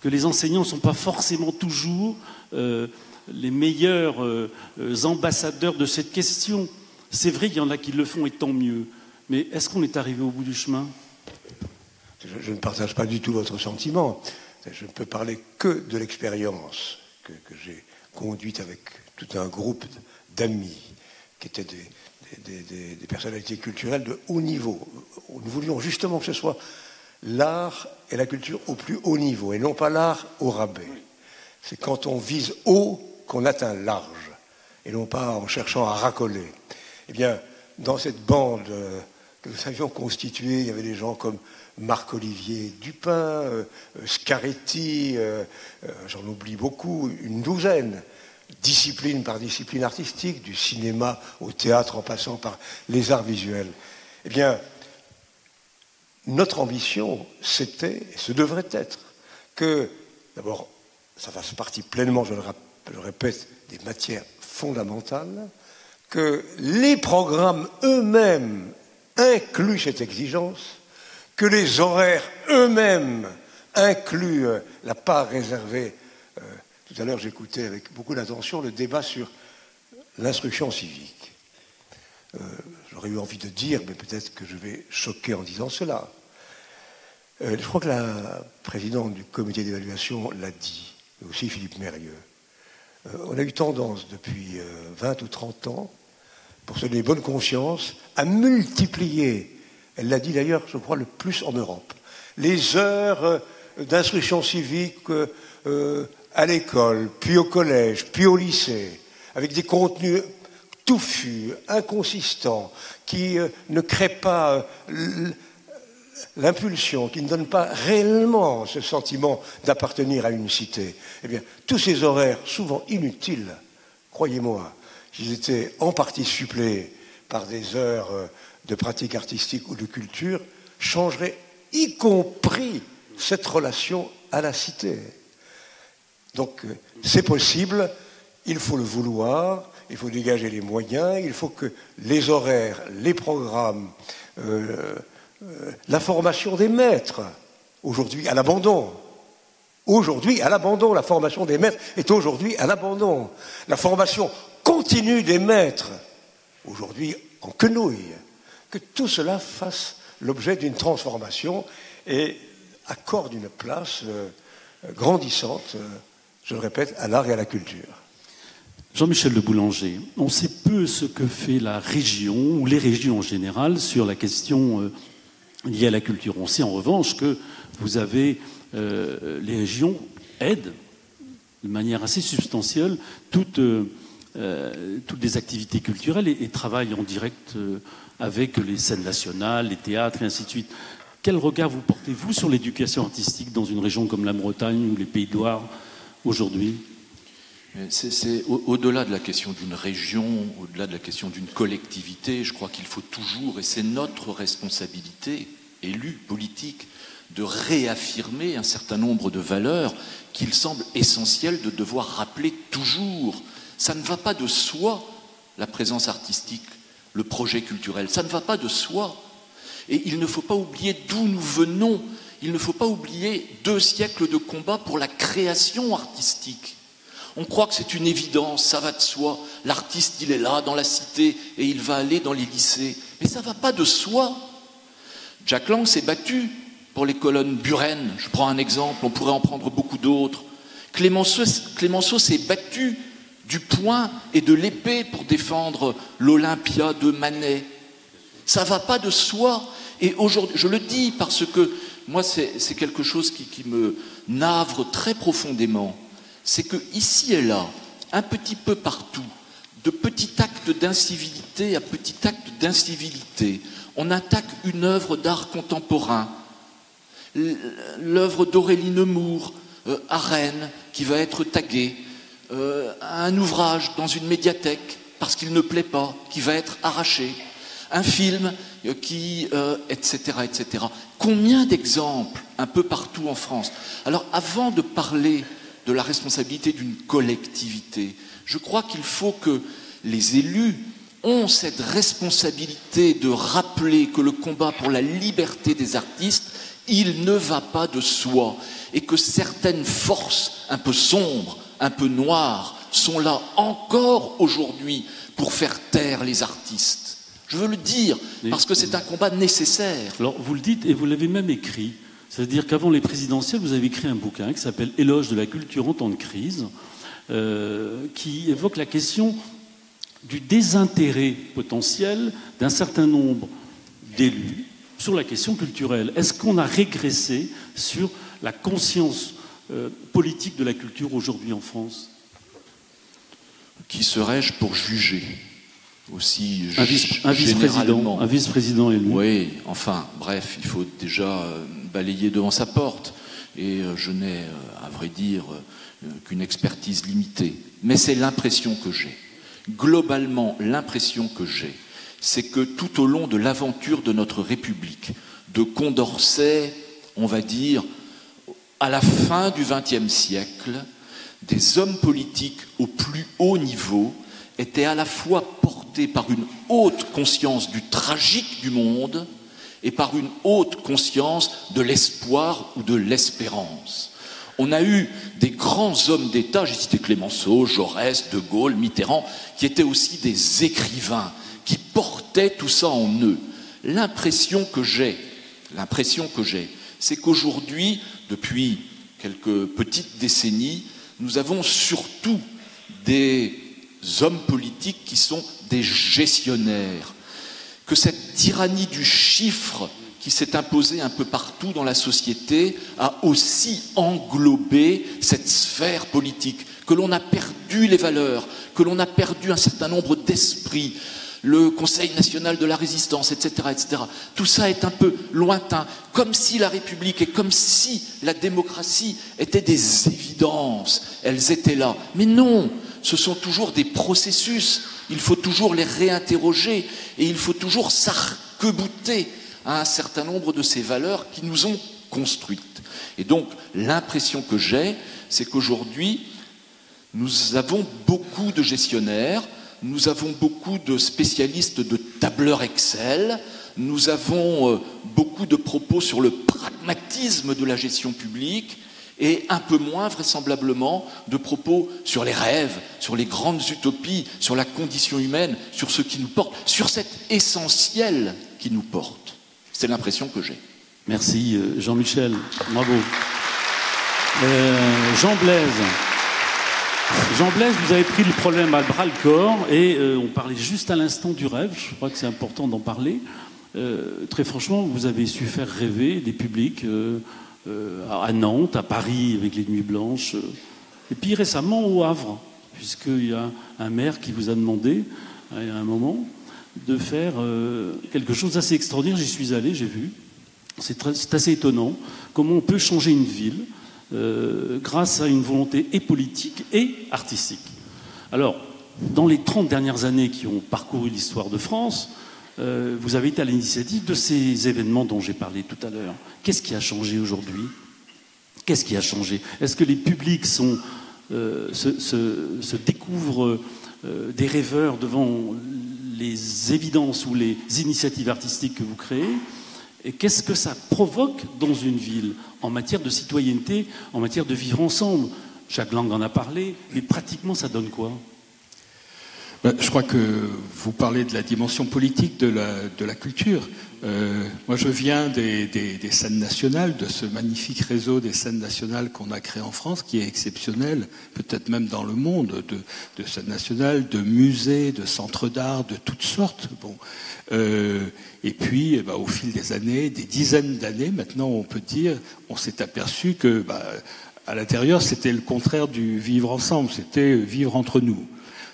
que les enseignants ne sont pas forcément toujours les meilleurs ambassadeurs de cette question. C'est vrai, il y en a qui le font et tant mieux. Mais est-ce qu'on est arrivé au bout du chemin? Je ne partage pas du tout votre sentiment. Je ne peux parler que de l'expérience que j'ai conduite avec tout un groupe d'amis qui étaient des personnalités culturelles de haut niveau. Nous voulions justement que ce soit l'art et la culture au plus haut niveau, et non pas l'art au rabais. C'est quand on vise haut qu'on atteint large, et non pas en cherchant à racoler. Eh bien, dans cette bande que nous avions constituée, il y avait des gens comme Marc-Olivier Dupin, Scaretti, j'en oublie beaucoup, une douzaine, discipline par discipline artistique, du cinéma au théâtre en passant par les arts visuels. Eh bien, notre ambition, c'était, et ce devrait être, que, d'abord, ça fasse partie pleinement, je le répète, des matières fondamentales, que les programmes eux-mêmes incluent cette exigence, que les horaires eux-mêmes incluent la part réservée. Tout à l'heure, j'écoutais avec beaucoup d'attention le débat sur l'instruction civique. J'aurais eu envie de dire, mais peut-être que je vais choquer en disant cela. Je crois que la présidente du comité d'évaluation l'a dit, mais aussi Philippe Mérieux. On a eu tendance depuis 20 ou 30 ans, pour se donner bonne conscience, à multiplier, elle l'a dit d'ailleurs, je crois, le plus en Europe, les heures d'instruction civique à l'école, puis au collège, puis au lycée, avec des contenus touffus, inconsistants, qui ne créent pas l'impulsion, qui ne donnent pas réellement ce sentiment d'appartenir à une cité. Eh bien, tous ces horaires, souvent inutiles, croyez-moi, s'ils étaient en partie suppléés par des heures de pratique artistique ou de culture, changeraient y compris cette relation à la cité. Donc, c'est possible, il faut le vouloir, il faut dégager les moyens, il faut que les horaires, les programmes, la formation des maîtres, aujourd'hui à l'abandon. Aujourd'hui, à l'abandon, la formation des maîtres est aujourd'hui à l'abandon. La formation continue des maîtres, aujourd'hui en quenouille. Que tout cela fasse l'objet d'une transformation et accorde une place grandissante, je le répète, à l'art et à la culture. Jean-Michel de Boulanger, on sait peu ce que fait la région, ou les régions en général, sur la question liée à la culture. On sait en revanche que vous avez... les régions aident de manière assez substantielle toutes les activités culturelles et travaillent en direct avec les scènes nationales, les théâtres et ainsi de suite. Quel regard vous portez-vous sur l'éducation artistique dans une région comme la Bretagne ou les Pays de Loire aujourd'hui ? C'est au-delà de la question d'une région, au-delà de la question d'une collectivité, je crois qu'il faut toujours, et c'est notre responsabilité, élus, politiques, de réaffirmer un certain nombre de valeurs qu'il semble essentiel de devoir rappeler toujours. Ça ne va pas de soi, la présence artistique, le projet culturel, ça ne va pas de soi. Et il ne faut pas oublier d'où nous venons, il ne faut pas oublier 2 siècles de combat pour la création artistique. On croit que c'est une évidence, ça va de soi, l'artiste il est là dans la cité et il va aller dans les lycées. Mais ça ne va pas de soi. Jack Lang s'est battu pour les colonnes Buren, je prends un exemple, on pourrait en prendre beaucoup d'autres. Clémenceau s'est battu du poing et de l'épée pour défendre l'Olympia de Manet. Ça ne va pas de soi. Et aujourd'hui, je le dis parce que moi c'est quelque chose qui me navre très profondément. C'est que ici et là, un petit peu partout, de petits actes d'incivilité à petit acte d'incivilité, on attaque une œuvre d'art contemporain. L'œuvre d'Aurélie Nemours à Rennes qui va être taguée, un ouvrage dans une médiathèque parce qu'il ne plaît pas, qui va être arraché, un film qui, etc., etc. Combien d'exemples un peu partout en France? Alors avant de parler de la responsabilité d'une collectivité, je crois qu'il faut que les élus ont cette responsabilité de rappeler que le combat pour la liberté des artistes, il ne va pas de soi, et que certaines forces un peu sombres, un peu noires, sont là encore aujourd'hui pour faire taire les artistes. Je veux le dire, parce que c'est un combat nécessaire. Alors vous le dites et vous l'avez même écrit. C'est-à-dire qu'avant les présidentielles, vous avez écrit un bouquin qui s'appelle « Éloge de la culture en temps de crise », qui évoque la question du désintérêt potentiel d'un certain nombre d'élus sur la question culturelle. Est-ce qu'on a régressé sur la conscience politique de la culture aujourd'hui en France? Qui serais-je pour juger aussi un vice-président élu. Oui, enfin, bref, il faut déjà balayer devant sa porte. Et je n'ai, à vrai dire, qu'une expertise limitée. Mais c'est l'impression que j'ai. Globalement, l'impression que j'ai, c'est que tout au long de l'aventure de notre République, de Condorcet, on va dire, à la fin du XXe siècle, des hommes politiques au plus haut niveau étaient à la fois portés par une haute conscience du tragique du monde et par une haute conscience de l'espoir ou de l'espérance. On a eu des grands hommes d'État, j'ai cité Clémenceau, Jaurès, De Gaulle, Mitterrand, qui étaient aussi des écrivains, qui portaient tout ça en eux. L'impression que j'ai, c'est qu'aujourd'hui, depuis quelques petites décennies, nous avons surtout des hommes politiques qui sont des gestionnaires, que cette tyrannie du chiffre qui s'est imposée un peu partout dans la société a aussi englobé cette sphère politique, que l'on a perdu les valeurs, que l'on a perdu un certain nombre d'esprits, le Conseil national de la résistance, etc., etc. Tout ça est un peu lointain, comme si la République et comme si la démocratie étaient des évidences, elles étaient là. Mais non, ce sont toujours des processus, il faut toujours les réinterroger et il faut toujours s'arc-bouter à un certain nombre de ces valeurs qui nous ont construites. Et donc, l'impression que j'ai, c'est qu'aujourd'hui, nous avons beaucoup de gestionnaires nous avons beaucoup de spécialistes de tableurs Excel, nous avons beaucoup de propos sur le pragmatisme de la gestion publique et un peu moins vraisemblablement de propos sur les rêves, sur les grandes utopies, sur la condition humaine, sur ce qui nous porte, sur cet essentiel qui nous porte. C'est l'impression que j'ai. Merci Jean-Michel, bravo. Jean Blaise, vous avez pris le problème à bras-le-corps et on parlait juste à l'instant du rêve, je crois que c'est important d'en parler. Très franchement, vous avez su faire rêver des publics à Nantes, à Paris avec les Nuits Blanches, et puis récemment au Havre, puisqu'il y a un maire qui vous a demandé, à un moment, de faire quelque chose d'assez extraordinaire. J'y suis allé, j'ai vu. C'est assez étonnant comment on peut changer une ville grâce à une volonté et politique et artistique. Alors, dans les 30 dernières années qui ont parcouru l'histoire de France, vous avez été à l'initiative de ces événements dont j'ai parlé tout à l'heure. Qu'est-ce qui a changé aujourd'hui ? Qu'est-ce qui a changé ? Est-ce que les publics se découvrent des rêveurs devant les évidences ou les initiatives artistiques que vous créez ? Et qu'est-ce que ça provoque dans une ville en matière de citoyenneté, en matière de vivre ensemble ? Jacques Lang en a parlé, mais pratiquement ça donne quoi ? Je crois que vous parlez de la dimension politique de la culture. Moi, je viens des scènes nationales, de ce magnifique réseau des scènes nationales qu'on a créé en France, qui est exceptionnel, peut-être même dans le monde, de scènes nationales, de musées, de centres d'art, de toutes sortes. Bon. Et puis, au fil des années, des dizaines d'années, maintenant, on peut dire, on s'est aperçu que, à l'intérieur, c'était le contraire du vivre ensemble, c'était vivre entre nous.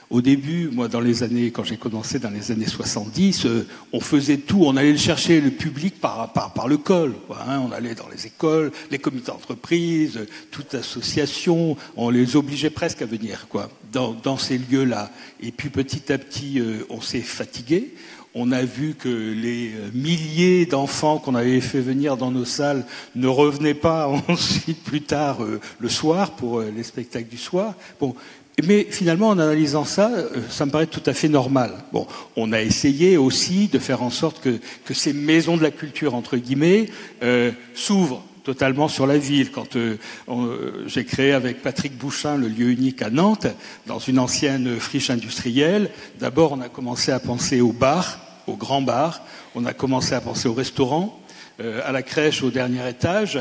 Au début, moi, quand j'ai commencé dans les années 70, on faisait tout, on allait chercher le public par le col, quoi, hein, on allait dans les écoles, les comités d'entreprise, toute association, on les obligeait presque à venir, quoi, dans ces lieux-là. Et puis petit à petit, on s'est fatigué. On a vu que les milliers d'enfants qu'on avait fait venir dans nos salles ne revenaient pas ensuite plus tard le soir pour les spectacles du soir. Bon. Mais finalement, en analysant ça, ça me paraît tout à fait normal. Bon, on a essayé aussi de faire en sorte que ces maisons de la culture, entre guillemets, s'ouvrent totalement sur la ville. Quand j'ai créé avec Patrick Bouchin le lieu unique à Nantes, dans une ancienne friche industrielle, d'abord on a commencé à penser au bar, au grand bar, on a commencé à penser au restaurant, à la crèche au dernier étage,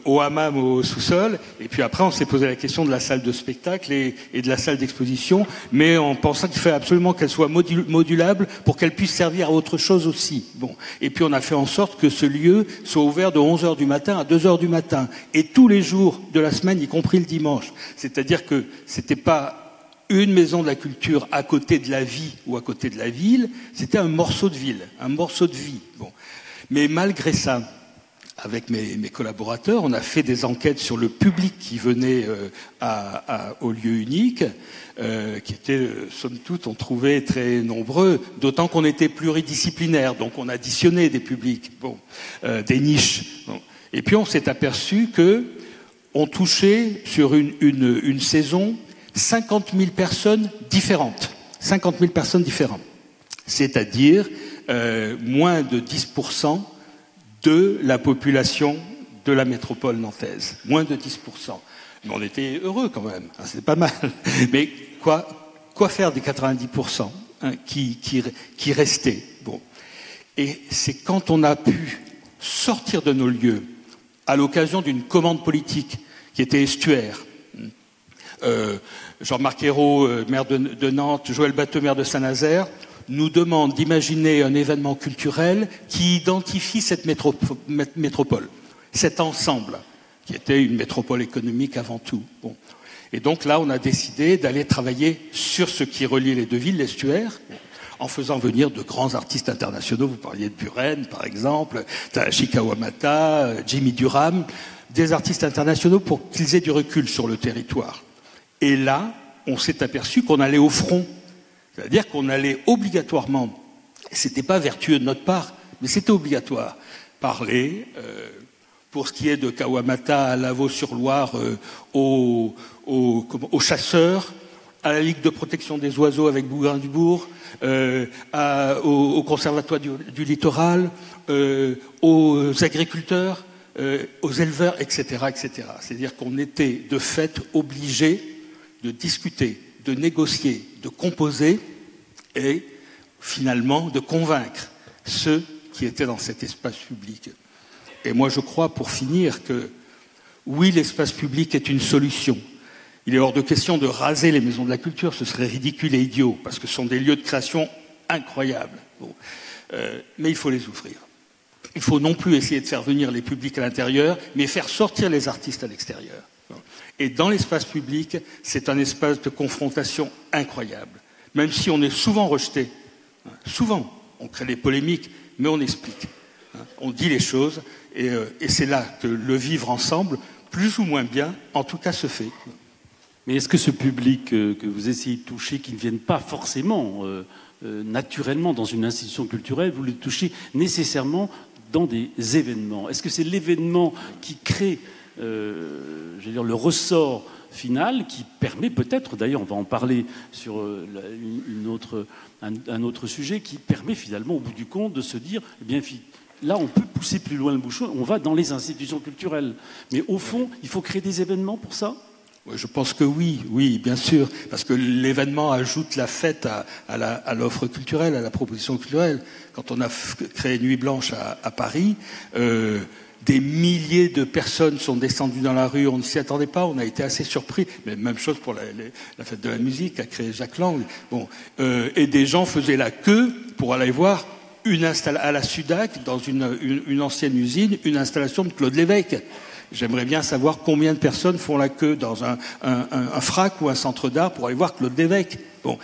au hammam au sous-sol, et puis après on s'est posé la question de la salle de spectacle et de la salle d'exposition, mais en pensant qu'il fallait absolument qu'elle soit modulable pour qu'elle puisse servir à autre chose aussi. Bon. Et puis on a fait en sorte que ce lieu soit ouvert de 11h du matin à 2h du matin, et tous les jours de la semaine, y compris le dimanche. C'est-à-dire que c'était pas une maison de la culture à côté de la vie ou à côté de la ville, c'était un morceau de ville, un morceau de vie. Bon. Mais malgré ça, avec mes collaborateurs, on a fait des enquêtes sur le public qui venait au lieu unique, qui étaient, somme toute, on trouvait très nombreux, d'autant qu'on était pluridisciplinaire, donc on additionnait des publics, des niches. Bon. Et puis on s'est aperçu que on touchait sur une saison 50 000 personnes différentes. 50 000 personnes différentes. C'est-à-dire moins de 10% de la population de la métropole nantaise. Moins de 10%. Mais on était heureux quand même, hein, c'est pas mal. Mais quoi faire des 90% hein, qui restaient? Bon. Et c'est quand on a pu sortir de nos lieux à l'occasion d'une commande politique qui était Estuaire. Jean-Marc Ayrault, maire de Nantes, Joël Batteux, maire de Saint-Nazaire, nous demandent d'imaginer un événement culturel qui identifie cette métropole, cet ensemble, qui était une métropole économique avant tout. Bon. Et donc là, on a décidé d'aller travailler sur ce qui relie les deux villes, l'estuaire, en faisant venir de grands artistes internationaux. Vous parliez de Buren, par exemple, Takashi Kawamata, Jimmy Durham, des artistes internationaux pour qu'ils aient du recul sur le territoire. Et là, on s'est aperçu qu'on allait au front. C'est-à-dire qu'on allait obligatoirement, et c'était pas vertueux de notre part, mais c'était obligatoire, parler, pour ce qui est de Kawamata à Lavaux-sur-Loire, aux chasseurs, à la Ligue de protection des oiseaux avec Bougain-Dubourg, au Conservatoire du littoral, aux agriculteurs, aux éleveurs, etc., etc. C'est-à-dire qu'on était de fait obligé de discuter, de négocier, de composer et finalement de convaincre ceux qui étaient dans cet espace public. Et moi je crois, pour finir, que oui, l'espace public est une solution. Il est hors de question de raser les maisons de la culture, ce serait ridicule et idiot, parce que ce sont des lieux de création incroyables. Bon. Mais il faut les ouvrir. Il faut non plus essayer de faire venir les publics à l'intérieur, mais faire sortir les artistes à l'extérieur. Et dans l'espace public, c'est un espace de confrontation incroyable. Même si on est souvent rejeté, souvent, on crée des polémiques, mais on explique. On dit les choses, et c'est là que le vivre ensemble, plus ou moins bien, en tout cas, se fait. Mais est-ce que ce public que vous essayez de toucher, qui ne viennent pas forcément naturellement dans une institution culturelle, vous le touchez nécessairement dans des événements? Est-ce que c'est l'événement qui crée le ressort final qui permet peut-être, d'ailleurs on va en parler sur un autre sujet, qui permet finalement au bout du compte de se dire, eh bien là on peut pousser plus loin le bouchon, on va dans les institutions culturelles. Mais au fond, il faut créer des événements pour ça? Je pense que oui, bien sûr, parce que l'événement ajoute la fête à l'offre culturelle, à la proposition culturelle. Quand on a créé Nuit Blanche à Paris, des milliers de personnes sont descendues dans la rue, on ne s'y attendait pas, on a été assez surpris. Mais même chose pour la fête de la musique qu'a créé Jacques Lang. Bon, et des gens faisaient la queue pour aller voir à la Sudac, dans une ancienne usine, une installation de Claude Lévesque. J'aimerais bien savoir combien de personnes font la queue dans un FRAC ou un centre d'art pour aller voir Claude Lévesque. Bon,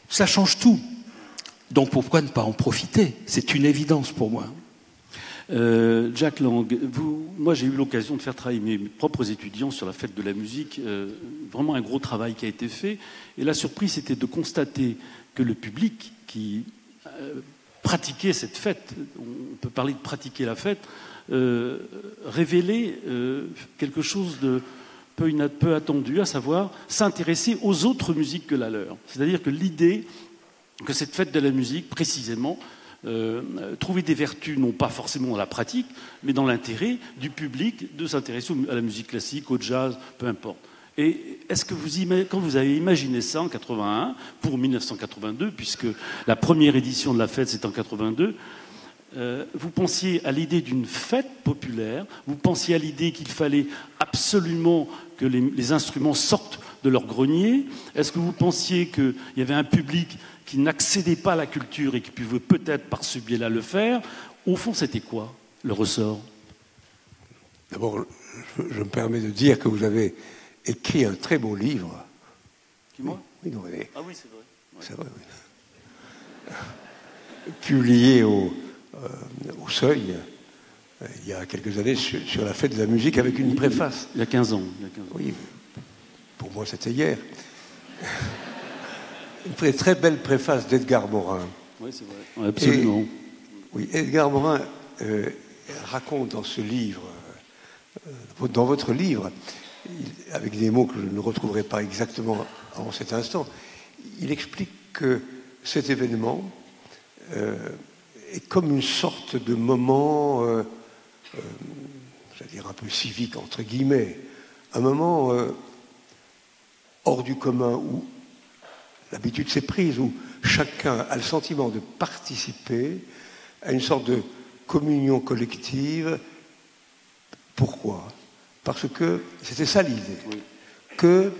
ça change tout. Donc pourquoi ne pas en profiter? C'est une évidence pour moi. Jacques Lang, moi j'ai eu l'occasion de faire travailler mes propres étudiants sur la fête de la musique, vraiment un gros travail qui a été fait, et la surprise c'était de constater que le public qui pratiquait cette fête, on peut parler de pratiquer la fête, révélait quelque chose de peu attendu, à savoir s'intéresser aux autres musiques que la leur. C'est-à-dire que l'idée que cette fête de la musique, précisément, trouver des vertus, non pas forcément dans la pratique, mais dans l'intérêt du public de s'intéresser à la musique classique, au jazz, peu importe. Et est-ce que quand vous avez imaginé ça en 81, pour 1982, puisque la première édition de la fête c'est en 82, vous pensiez à l'idée d'une fête populaire, vous pensiez à l'idée qu'il fallait absolument que les instruments sortent de leur grenier? Est-ce que vous pensiez qu'il y avait un public qui n'accédait pas à la culture et qui pouvait peut-être par ce biais-là le faire? Au fond, c'était quoi le ressort? D'abord, je me permets de dire que vous avez écrit un très beau livre. Qui, moi? Oui, non, mais... Ah oui, c'est vrai. Ouais. C'est vrai, oui. Publié au Seuil, il y a quelques années, sur la fête de la musique, avec une préface. Il y a 15 ans. Oui, pour moi c'était hier. Une très belle préface d'Edgar Morin. Oui, c'est vrai. Ouais, absolument. Oui, Edgar Morin raconte dans ce livre, dans votre livre, avec des mots que je ne retrouverai pas exactement en cet instant, il explique que cet événement est comme une sorte de moment, j'allais dire un peu civique, entre guillemets, un moment hors du commun où l'habitude s'est prise, où chacun a le sentiment de participer à une sorte de communion collective. Pourquoi? Parce que c'était ça l'idée, que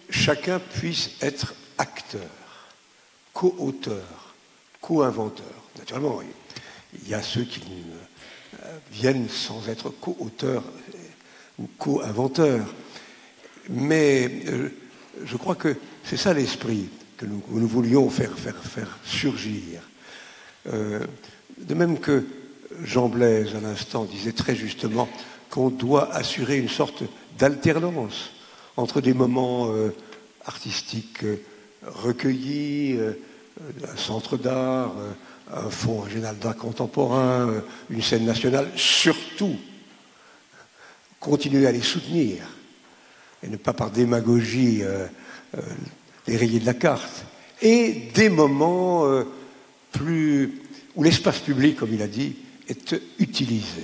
chacun puisse être acteur, co-auteur, co-inventeur. Naturellement, il y a ceux qui viennent sans être co-auteurs ou co-inventeurs. Mais je crois que c'est ça l'esprit que nous voulions faire surgir. De même que Jean Blaise, à l'instant, disait très justement qu'on doit assurer une sorte d'alternance entre des moments artistiques recueillis, un centre d'art, un fonds régional d'art contemporain, une scène nationale, surtout continuer à les soutenir et ne pas par démagogie des rayés de la carte, et des moments où l'espace public, comme il a dit, est utilisé,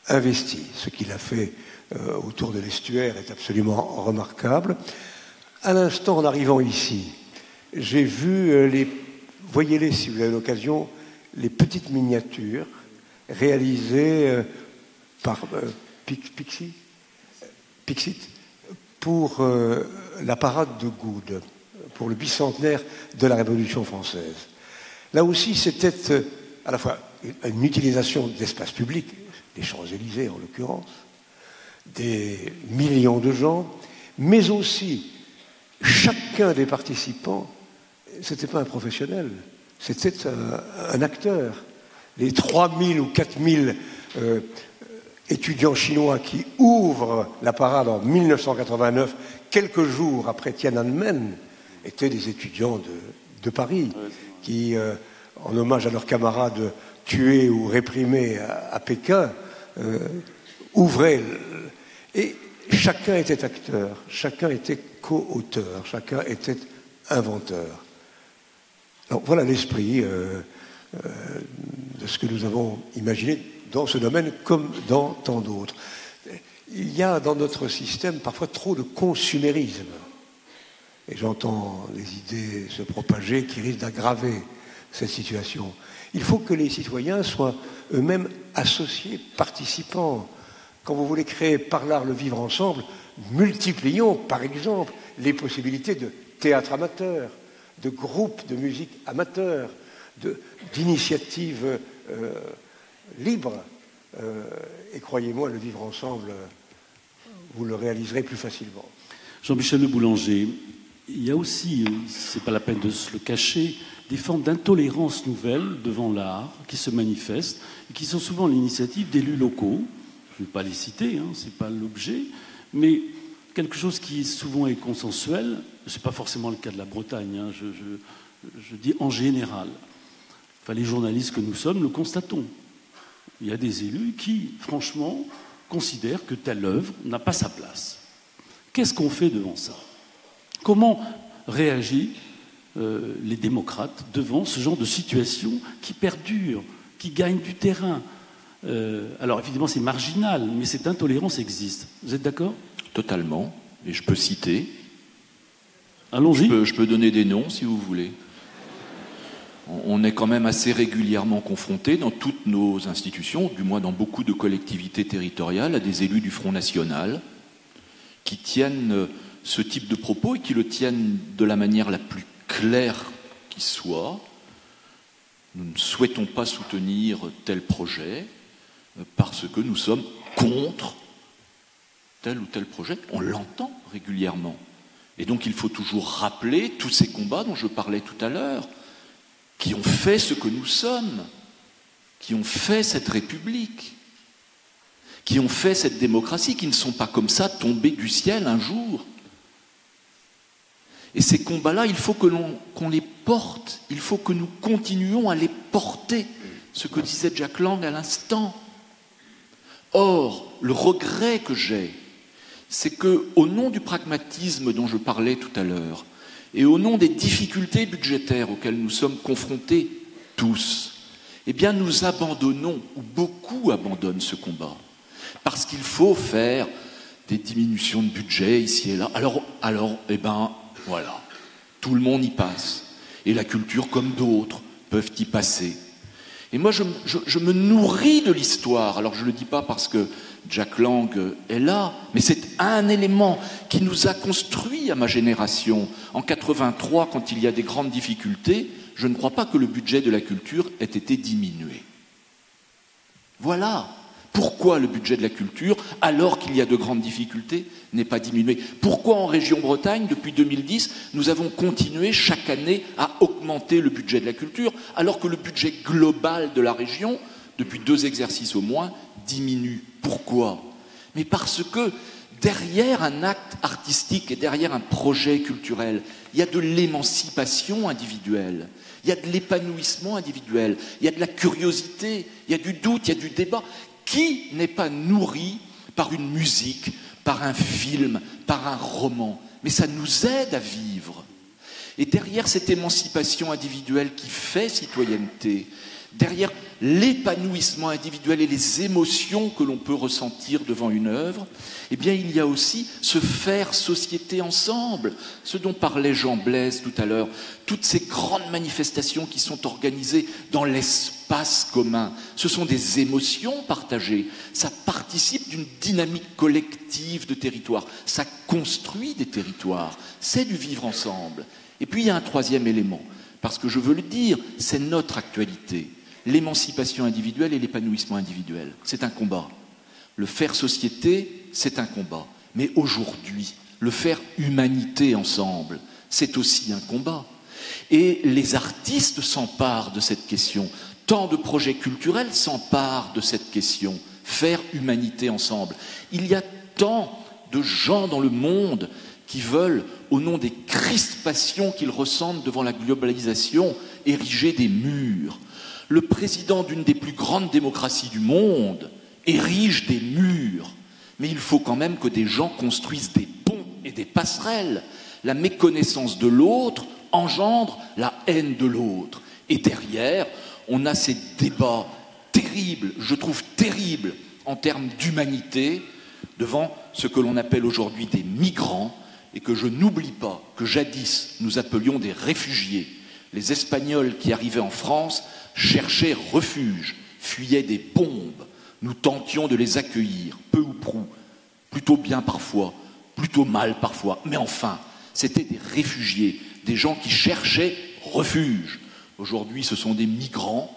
investi. Ce qu'il a fait autour de l'estuaire est absolument remarquable. À l'instant, en arrivant ici, j'ai vu voyez-les si vous avez l'occasion, les petites miniatures réalisées par Pixit pour la parade de Goudes, pour le bicentenaire de la Révolution française. Là aussi, c'était à la fois une utilisation d'espace public, des Champs-Élysées en l'occurrence, des millions de gens, mais aussi chacun des participants, c'était pas un professionnel, c'était un acteur. Les 3000 ou 4000 étudiants chinois qui ouvrent la parade en 1989, quelques jours après Tiananmen, étaient des étudiants de Paris, qui, en hommage à leurs camarades tués ou réprimés à Pékin, ouvraient. Et chacun était acteur, chacun était co-auteur, chacun était inventeur. Donc voilà l'esprit de ce que nous avons imaginé dans ce domaine comme dans tant d'autres. Il y a dans notre système parfois trop de consumérisme. Et j'entends les idées se propager qui risquent d'aggraver cette situation. Il faut que les citoyens soient eux-mêmes associés, participants. Quand vous voulez créer par l'art le vivre ensemble, multiplions par exemple les possibilités de théâtre amateur, de groupes de musique amateurs, d'initiatives libres. Et croyez-moi, le vivre ensemble, vous le réaliserez plus facilement. Jean-Michel Le Boulanger, il y a aussi, c'est pas la peine de se le cacher, des formes d'intolérance nouvelles devant l'art qui se manifestent et qui sont souvent l'initiative d'élus locaux. Je ne vais pas les citer, hein, c'est pas l'objet, mais quelque chose qui souvent est consensuel. C'est pas forcément le cas de la Bretagne, hein, je dis en général. Enfin, les journalistes que nous sommes le constatons. Il y a des élus qui, franchement, considèrent que telle œuvre n'a pas sa place. Qu'est-ce qu'on fait devant ça? Comment réagissent les démocrates devant ce genre de situation qui perdure, qui gagne du terrain? Alors évidemment c'est marginal, mais cette intolérance existe. Vous êtes d'accord? Totalement. Et je peux citer. Allons-y. Je peux donner des noms si vous voulez. On est quand même assez régulièrement confronté dans toutes nos institutions, du moins dans beaucoup de collectivités territoriales, à des élus du Front National qui tiennent ce type de propos et qui le tiennent de la manière la plus claire qui soit. Nous ne souhaitons pas soutenir tel projet parce que nous sommes contre tel ou tel projet. On l'entend régulièrement. Et donc il faut toujours rappeler tous ces combats dont je parlais tout à l'heure, qui ont fait ce que nous sommes, qui ont fait cette République, qui ont fait cette démocratie, qui ne sont pas comme ça tombés du ciel un jour. Et ces combats-là, il faut qu'on les porte, il faut que nous continuions à les porter, ce que disait Jack Lang à l'instant. Or, le regret que j'ai, c'est qu'au nom du pragmatisme dont je parlais tout à l'heure, et au nom des difficultés budgétaires auxquelles nous sommes confrontés tous, eh bien nous abandonnons, ou beaucoup abandonnent ce combat, parce qu'il faut faire des diminutions de budget ici et là. Alors, eh ben, voilà, tout le monde y passe, et la culture comme d'autres peuvent y passer. Et moi, je me nourris de l'histoire. Alors, je ne le dis pas parce que Jack Lang est là, mais c'est un élément qui nous a construit à ma génération. En 83, quand il y a des grandes difficultés, je ne crois pas que le budget de la culture ait été diminué. Voilà pourquoi le budget de la culture, alors qu'il y a de grandes difficultés, n'est pas diminué. Pourquoi en région Bretagne, depuis 2010, nous avons continué chaque année à augmenter le budget de la culture, alors que le budget global de la région, depuis 2 exercices au moins, diminue. Pourquoi? Mais parce que derrière un acte artistique et derrière un projet culturel, il y a de l'émancipation individuelle, il y a de l'épanouissement individuel, il y a de la curiosité, il y a du doute, il y a du débat. Qui n'est pas nourri par une musique, par un film, par un roman? Mais ça nous aide à vivre. Et derrière cette émancipation individuelle qui fait citoyenneté, derrière l'épanouissement individuel et les émotions que l'on peut ressentir devant une œuvre, eh bien, il y a aussi ce faire société ensemble, ce dont parlait Jean Blaise tout à l'heure, toutes ces grandes manifestations qui sont organisées dans l'espace commun. Ce sont des émotions partagées, ça participe d'une dynamique collective de territoire, ça construit des territoires, c'est du vivre ensemble. Et puis il y a un troisième élément, parce que je veux le dire, c'est notre actualité. L'émancipation individuelle et l'épanouissement individuel, c'est un combat. Le faire société, c'est un combat. Mais aujourd'hui, le faire humanité ensemble, c'est aussi un combat. Et les artistes s'emparent de cette question. Tant de projets culturels s'emparent de cette question. Faire humanité ensemble. Il y a tant de gens dans le monde qui veulent, au nom des crispations qu'ils ressentent devant la globalisation, ériger des murs. Le président d'une des plus grandes démocraties du monde érige des murs. Mais il faut quand même que des gens construisent des ponts et des passerelles. La méconnaissance de l'autre engendre la haine de l'autre. Et derrière, on a ces débats terribles, je trouve terribles, en termes d'humanité, devant ce que l'on appelle aujourd'hui des migrants, et que je n'oublie pas que jadis nous appelions des réfugiés. Les Espagnols qui arrivaient en France cherchaient refuge, fuyaient des bombes. Nous tentions de les accueillir, peu ou prou, plutôt bien parfois, plutôt mal parfois, mais enfin, c'était des réfugiés, des gens qui cherchaient refuge. Aujourd'hui, ce sont des migrants,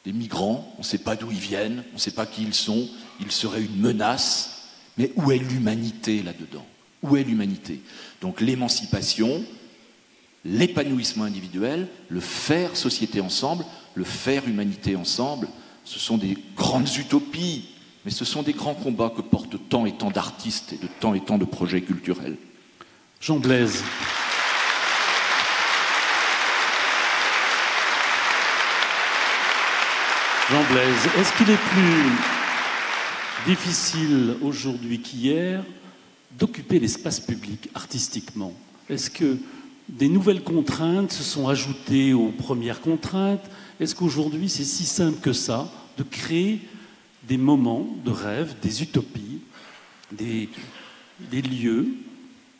on ne sait pas d'où ils viennent, on ne sait pas qui ils sont, ils seraient une menace, mais où est l'humanité là-dedans? Où est l'humanité? Donc l'émancipation, l'épanouissement individuel, le faire société ensemble, le faire humanité ensemble, ce sont des grandes utopies, mais ce sont des grands combats que portent tant et tant d'artistes et de tant et tant de projets culturels. Jean Blaise. Jean Blaise, est-ce qu'il est plus difficile aujourd'hui qu'hier d'occuper l'espace public artistiquement? Est-ce que des nouvelles contraintes se sont ajoutées aux premières contraintes? Est-ce qu'aujourd'hui c'est si simple que ça de créer des moments de rêve, des utopies, des lieux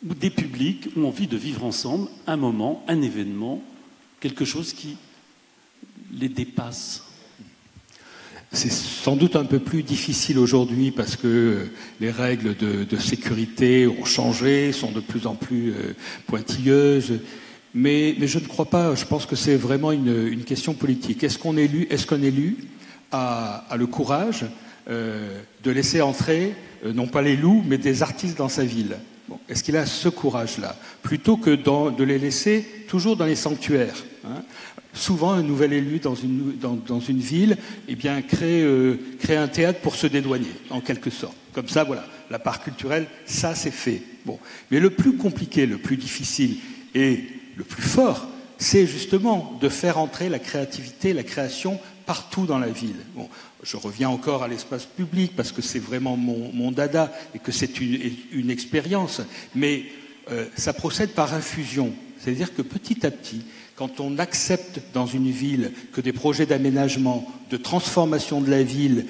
où des publics ont envie de vivre ensemble un moment, un événement, quelque chose qui les dépasse? C'est sans doute un peu plus difficile aujourd'hui parce que les règles de sécurité ont changé, sont de plus en plus pointilleuses. Mais je ne crois pas, je pense que c'est vraiment une question politique. Est-ce qu'un élu a le courage de laisser entrer, non pas les loups, mais des artistes dans sa ville? Bon, est-ce qu'il a ce courage-là? Plutôt que de les laisser toujours dans les sanctuaires, hein. Souvent, un nouvel élu dans une ville, eh bien, crée un théâtre pour se dédouaner, en quelque sorte. Comme ça, voilà, la part culturelle, ça, c'est fait. Bon. Mais le plus compliqué, le plus difficile et le plus fort, c'est justement de faire entrer la créativité, la création partout dans la ville. Bon, je reviens encore à l'espace public parce que c'est vraiment mon dada et que c'est une expérience. Mais ça procède par infusion. C'est-à-dire que petit à petit, quand on accepte dans une ville que des projets d'aménagement, de transformation de la ville,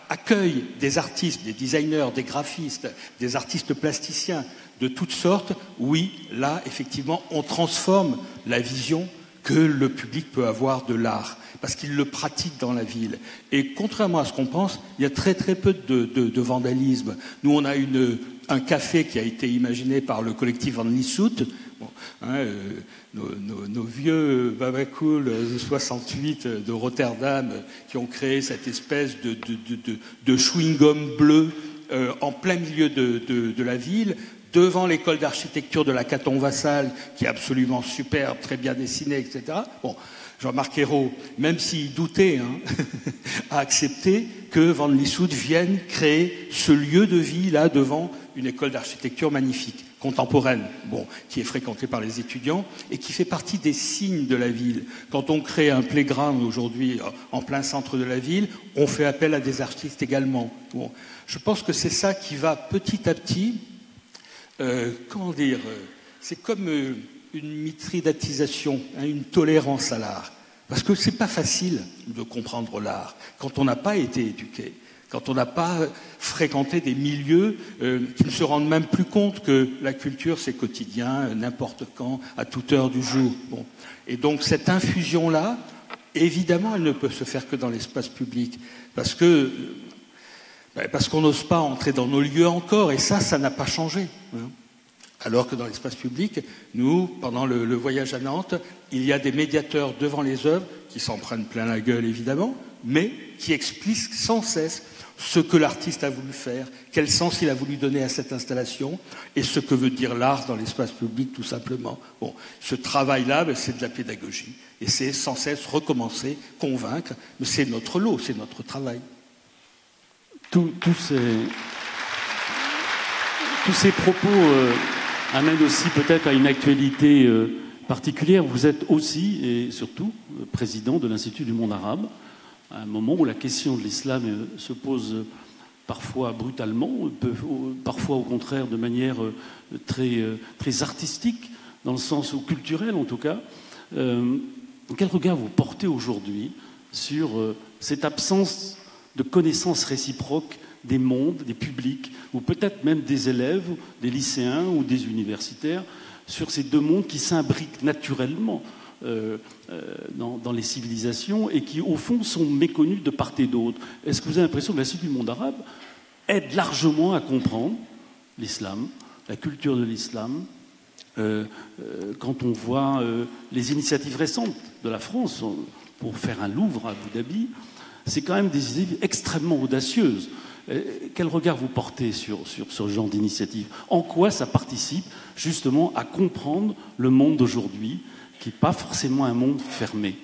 accueillent des artistes, des designers, des graphistes, des artistes plasticiens de toutes sortes, oui, là, effectivement, on transforme la vision que le public peut avoir de l'art, parce qu'il le pratique dans la ville. Et contrairement à ce qu'on pense, il y a très très peu de vandalisme. Nous, on a un café qui a été imaginé par le collectif Van Lieshout. Bon, hein, nos vieux Babacool de 68 de Rotterdam qui ont créé cette espèce de chewing-gum bleu en plein milieu de la ville, devant l'école d'architecture de la Caton-Vassal, qui est absolument superbe, très bien dessinée, etc. Bon, Jean-Marc Ayrault, même s'il doutait, a accepté que Van Lieshout vienne créer ce lieu de vie là devant une école d'architecture magnifique, contemporaine, bon, qui est fréquentée par les étudiants et qui fait partie des signes de la ville. Quand on crée un playground aujourd'hui en plein centre de la ville, on fait appel à des artistes également. Bon, je pense que c'est ça qui va petit à petit c'est comme une mithridatisation, hein, une tolérance à l'art. Parce que c'est pas facile de comprendre l'art quand on n'a pas été éduqué, quand on n'a pas fréquenté des milieux qui ne se rendent même plus compte que la culture c'est quotidien, n'importe quand, à toute heure du jour. Bon. Et donc cette infusion-là, évidemment, elle ne peut se faire que dans l'espace public, parce qu'on n'ose pas entrer dans nos lieux encore, et ça n'a pas changé. Hein. Alors que dans l'espace public, nous, pendant le voyage à Nantes, il y a des médiateurs devant les œuvres qui s'en prennent plein la gueule, évidemment, mais qui expliquent sans cesse ce que l'artiste a voulu faire, quel sens il a voulu donner à cette installation, et ce que veut dire l'art dans l'espace public, tout simplement. Bon, ce travail-là, c'est de la pédagogie, et c'est sans cesse recommencer, convaincre, mais c'est notre lot, c'est notre travail. Tous ces propos amènent aussi peut-être à une actualité particulière. Vous êtes aussi et surtout président de l'Institut du monde arabe, à un moment où la question de l'islam se pose parfois brutalement, parfois au contraire de manière très artistique, dans le sens où culturel en tout cas. Quel regard vous portez aujourd'hui sur cette absence de connaissances réciproques des mondes, des publics, ou peut-être même des élèves, des lycéens ou des universitaires, sur ces deux mondes qui s'imbriquent naturellement dans les civilisations et qui, au fond, sont méconnus de part et d'autre. Est-ce que vous avez l'impression que l'Institut du monde arabe aide largement à comprendre l'islam, la culture de l'islam, quand on voit les initiatives récentes de la France pour faire un Louvre à Abu Dhabi, c'est quand même des idées extrêmement audacieuses. Quel regard vous portez sur ce genre d'initiative? En quoi ça participe justement à comprendre le monde d'aujourd'hui, qui n'est pas forcément un monde fermé?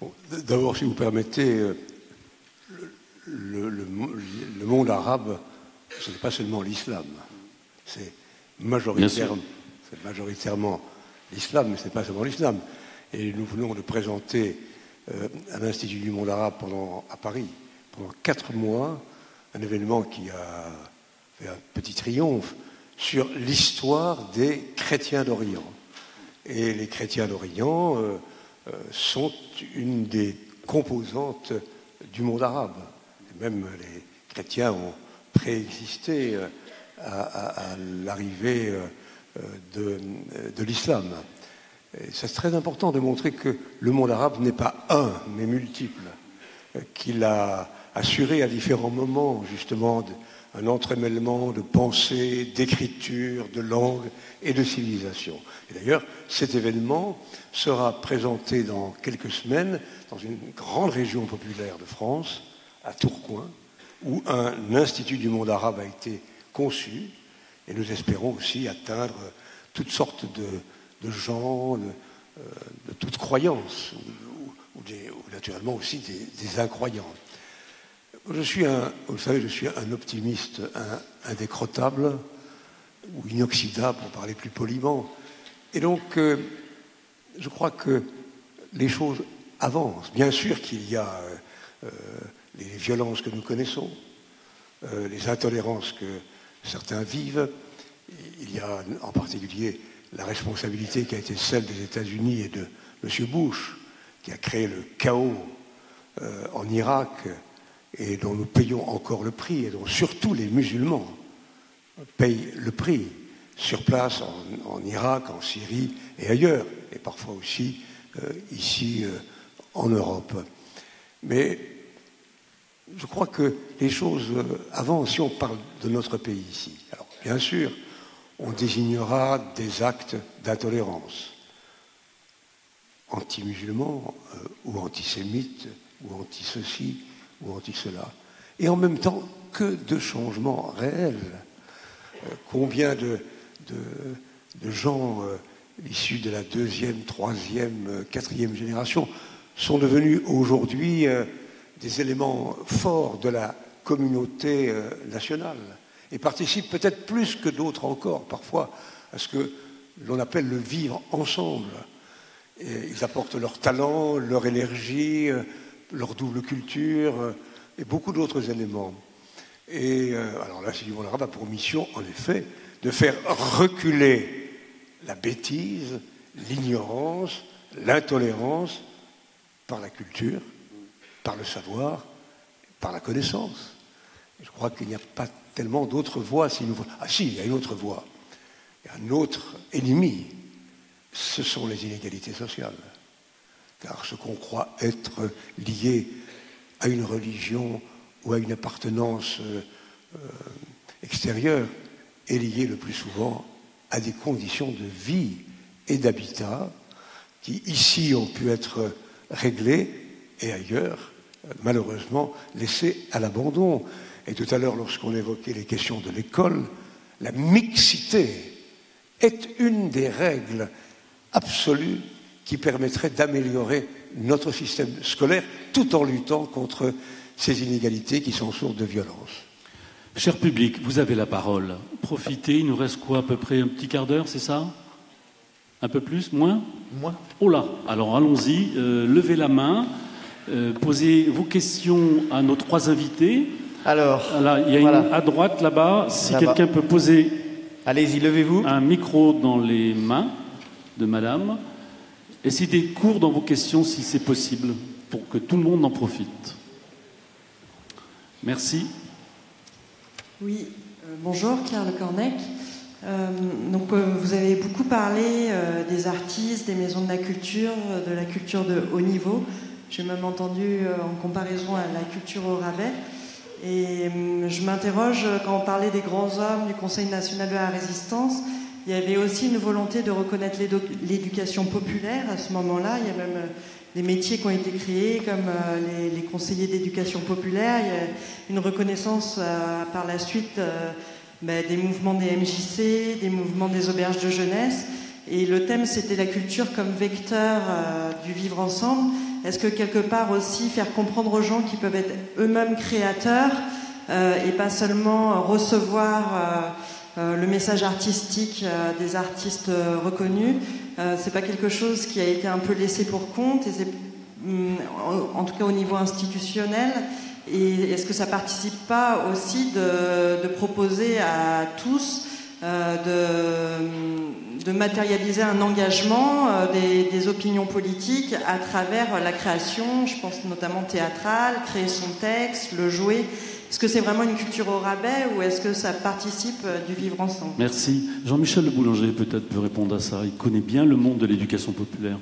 Bon, d'abord, si vous permettez, le monde arabe, ce n'est pas seulement l'islam. C'est majoritairement l'islam, mais ce n'est pas seulement l'islam. Et nous venons de présenter à l'Institut du monde arabe à Paris, pendant 4 mois, un événement qui a fait un petit triomphe sur l'histoire des chrétiens d'Orient. Et les chrétiens d'Orient sont une des composantes du monde arabe. Et même les chrétiens ont préexisté à l'arrivée de l'islam. C'est très important de montrer que le monde arabe n'est pas un, mais multiple, qu'il a assuré à différents moments, justement, un entremêlement de pensée, d'écriture, de langue et de civilisation. Et d'ailleurs, cet événement sera présenté dans quelques semaines dans une grande région populaire de France, à Tourcoing, où un institut du monde arabe a été conçu, et nous espérons aussi atteindre toutes sortes de gens, de toutes croyances, ou naturellement aussi des incroyants. Vous savez, je suis un optimiste indécrottable, ou inoxydable, pour parler plus poliment. Et donc, je crois que les choses avancent. Bien sûr qu'il y a les violences que nous connaissons, les intolérances que certains vivent. Il y a en particulier la responsabilité qui a été celle des États-Unis et de M. Bush, qui a créé le chaos en Irak et dont nous payons encore le prix, et dont surtout les musulmans payent le prix sur place en Irak, en Syrie et ailleurs, et parfois aussi ici en Europe. Mais je crois que les choses avancent si on parle de notre pays ici. Alors, bien sûr, on désignera des actes d'intolérance, anti-musulmans ou antisémites ou anti-ceci ou anti-cela. Et en même temps, que de changements réels. Combien de gens issus de la 2e, 3e, 4e génération sont devenus aujourd'hui des éléments forts de la communauté nationale et participent peut-être plus que d'autres encore, parfois, à ce que l'on appelle le vivre ensemble. Et ils apportent leur talent, leur énergie, leur double culture et beaucoup d'autres éléments. Et alors l'Institut du monde arabe a pour mission, en effet, de faire reculer la bêtise, l'ignorance, l'intolérance par la culture, par le savoir, par la connaissance. Je crois qu'il n'y a pas tellement d'autres voies. Ah si, il y a une autre voie. Il y a un autre ennemi. Ce sont les inégalités sociales. Car ce qu'on croit être lié à une religion ou à une appartenance extérieure est lié le plus souvent à des conditions de vie et d'habitat qui, ici, ont pu être réglées et ailleurs, malheureusement, laissées à l'abandon. Et tout à l'heure, lorsqu'on évoquait les questions de l'école, la mixité est une des règles absolues qui permettrait d'améliorer notre système scolaire tout en luttant contre ces inégalités qui sont sources de violence. Cher public, vous avez la parole. Profitez, il nous reste quoi, à peu près un petit quart d'heure, c'est ça? Un peu plus? Moins? Moins. Oh là, alors allons-y, levez la main, posez vos questions à nos trois invités. Alors, là, il y a voilà. une à droite là-bas, si Là-bas. quelqu'un peut poser allez-y, levez-vous. un micro dans les mains de madame. Essayez d'être court dans vos questions si c'est possible, pour que tout le monde en profite. Merci. Oui, bonjour, Claire Le Cornec. Vous avez beaucoup parlé des artistes, des maisons de la culture de haut niveau. J'ai même entendu en comparaison à la culture au rabais. Et je m'interroge, quand on parlait des grands hommes du Conseil national de la résistance, il y avait aussi une volonté de reconnaître l'éducation populaire à ce moment-là. Il y a même des métiers qui ont été créés comme les conseillers d'éducation populaire. Il y a une reconnaissance par la suite des mouvements des MJC, des mouvements des auberges de jeunesse. Et le thème, c'était la culture comme vecteur du vivre ensemble. Est-ce que quelque part aussi faire comprendre aux gens qu'ils peuvent être eux-mêmes créateurs et pas seulement recevoir le message artistique des artistes reconnus, c'est pas quelque chose qui a été un peu laissé pour compte, et c'est, en tout cas au niveau institutionnel. Et est-ce que ça participe pas aussi de proposer à tous de matérialiser un engagement des opinions politiques à travers la création, je pense notamment théâtrale, créer son texte, le jouer? Est-ce que c'est vraiment une culture au rabais ou est-ce que ça participe du vivre ensemble? Merci. Jean-Michel Le Boulanger peut-être peut répondre à ça. Il connaît bien le monde de l'éducation populaire.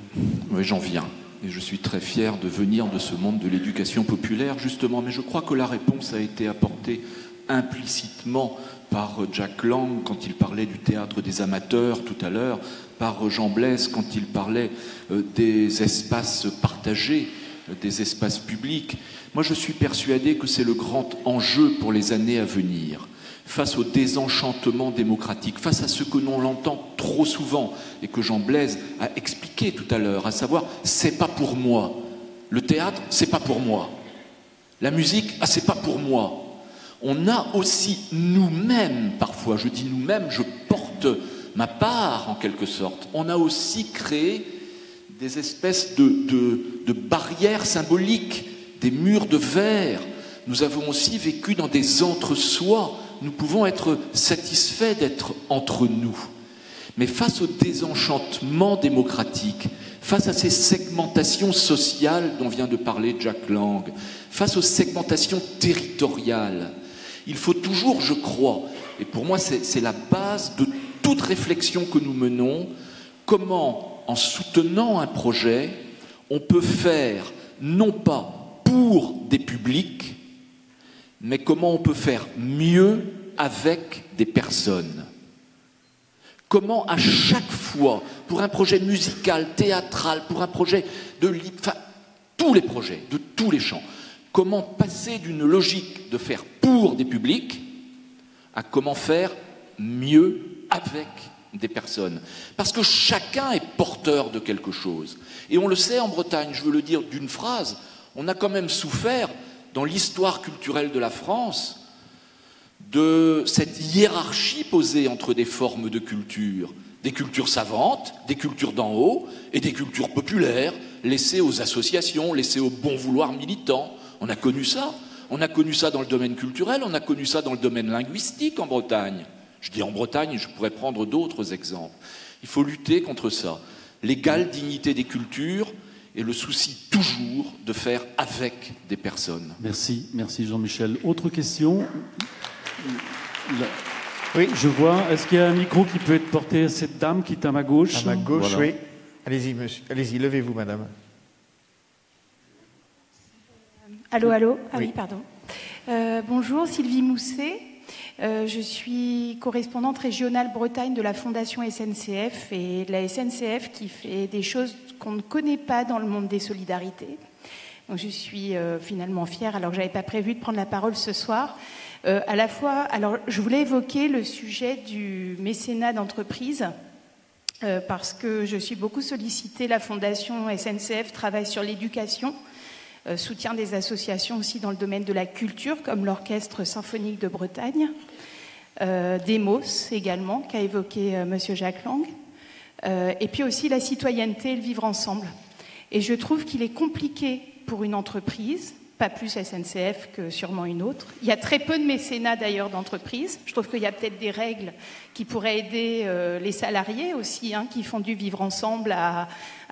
Oui, j'en viens. Et je suis très fier de venir de ce monde de l'éducation populaire, justement. Mais je crois que la réponse a été apportée implicitement par Jack Lang quand il parlait du théâtre des amateurs tout à l'heure, par Jean Blaise quand il parlait des espaces partagés, des espaces publics. Moi, je suis persuadé que c'est le grand enjeu pour les années à venir, face au désenchantement démocratique, face à ce que l'on entend trop souvent et que Jean Blaise a expliqué tout à l'heure, à savoir, c'est pas pour moi. Le théâtre, c'est pas pour moi. La musique, c'est pas pour moi. On a aussi nous-mêmes, parfois, je dis nous-mêmes, je porte ma part en quelque sorte, on a aussi créé des espèces de barrières symboliques, des murs de verre. Nous avons aussi vécu dans des entre-soi. Nous pouvons être satisfaits d'être entre nous. Mais face au désenchantement démocratique, face à ces segmentations sociales dont vient de parler Jack Lang, face aux segmentations territoriales, il faut toujours, je crois, et pour moi c'est la base de toute réflexion que nous menons, comment, en soutenant un projet, on peut faire, non pas pour des publics, mais comment on peut faire mieux avec des personnes. Comment à chaque fois, pour un projet musical, théâtral, pour un projet de livre, enfin, tous les projets, de tous les champs, comment passer d'une logique de faire pour des publics à comment faire mieux avec des personnes. Parce que chacun est porteur de quelque chose. Et on le sait en Bretagne, je veux le dire d'une phrase, on a quand même souffert dans l'histoire culturelle de la France de cette hiérarchie posée entre des formes de culture, des cultures savantes, des cultures d'en haut et des cultures populaires, laissées aux associations, laissées au bon vouloir militant. On a connu ça. On a connu ça dans le domaine culturel, on a connu ça dans le domaine linguistique en Bretagne. Je dis en Bretagne, je pourrais prendre d'autres exemples. Il faut lutter contre ça. L'égale dignité des cultures et le souci toujours de faire avec des personnes. Merci Jean-Michel. Autre question? Oui, je vois. Est-ce qu'il y a un micro qui peut être porté à cette dame qui est à ma gauche? À ma gauche, voilà. oui. Allez-y, monsieur. Allez-y, levez-vous, madame. Allô, allô. Ah oui, oui pardon. Bonjour, Sylvie Mousset. Je suis correspondante régionale Bretagne de la Fondation SNCF et de la SNCF qui fait des choses qu'on ne connaît pas dans le monde des solidarités. Donc je suis finalement fière, alors que je n'avais pas prévu de prendre la parole ce soir. À la fois, alors je voulais évoquer le sujet du mécénat d'entreprise parce que je suis beaucoup sollicitée. La Fondation SNCF travaille sur l'éducation. Soutien des associations aussi dans le domaine de la culture, comme l'Orchestre symphonique de Bretagne, Demos également, qu'a évoqué Monsieur Jacques Lang, et puis aussi la citoyenneté et le vivre ensemble. Et je trouve qu'il est compliqué pour une entreprise, pas plus SNCF que sûrement une autre. Il y a très peu de mécénat d'ailleurs d'entreprise. Je trouve qu'il y a peut-être des règles qui pourraient aider les salariés aussi, qui font du vivre ensemble à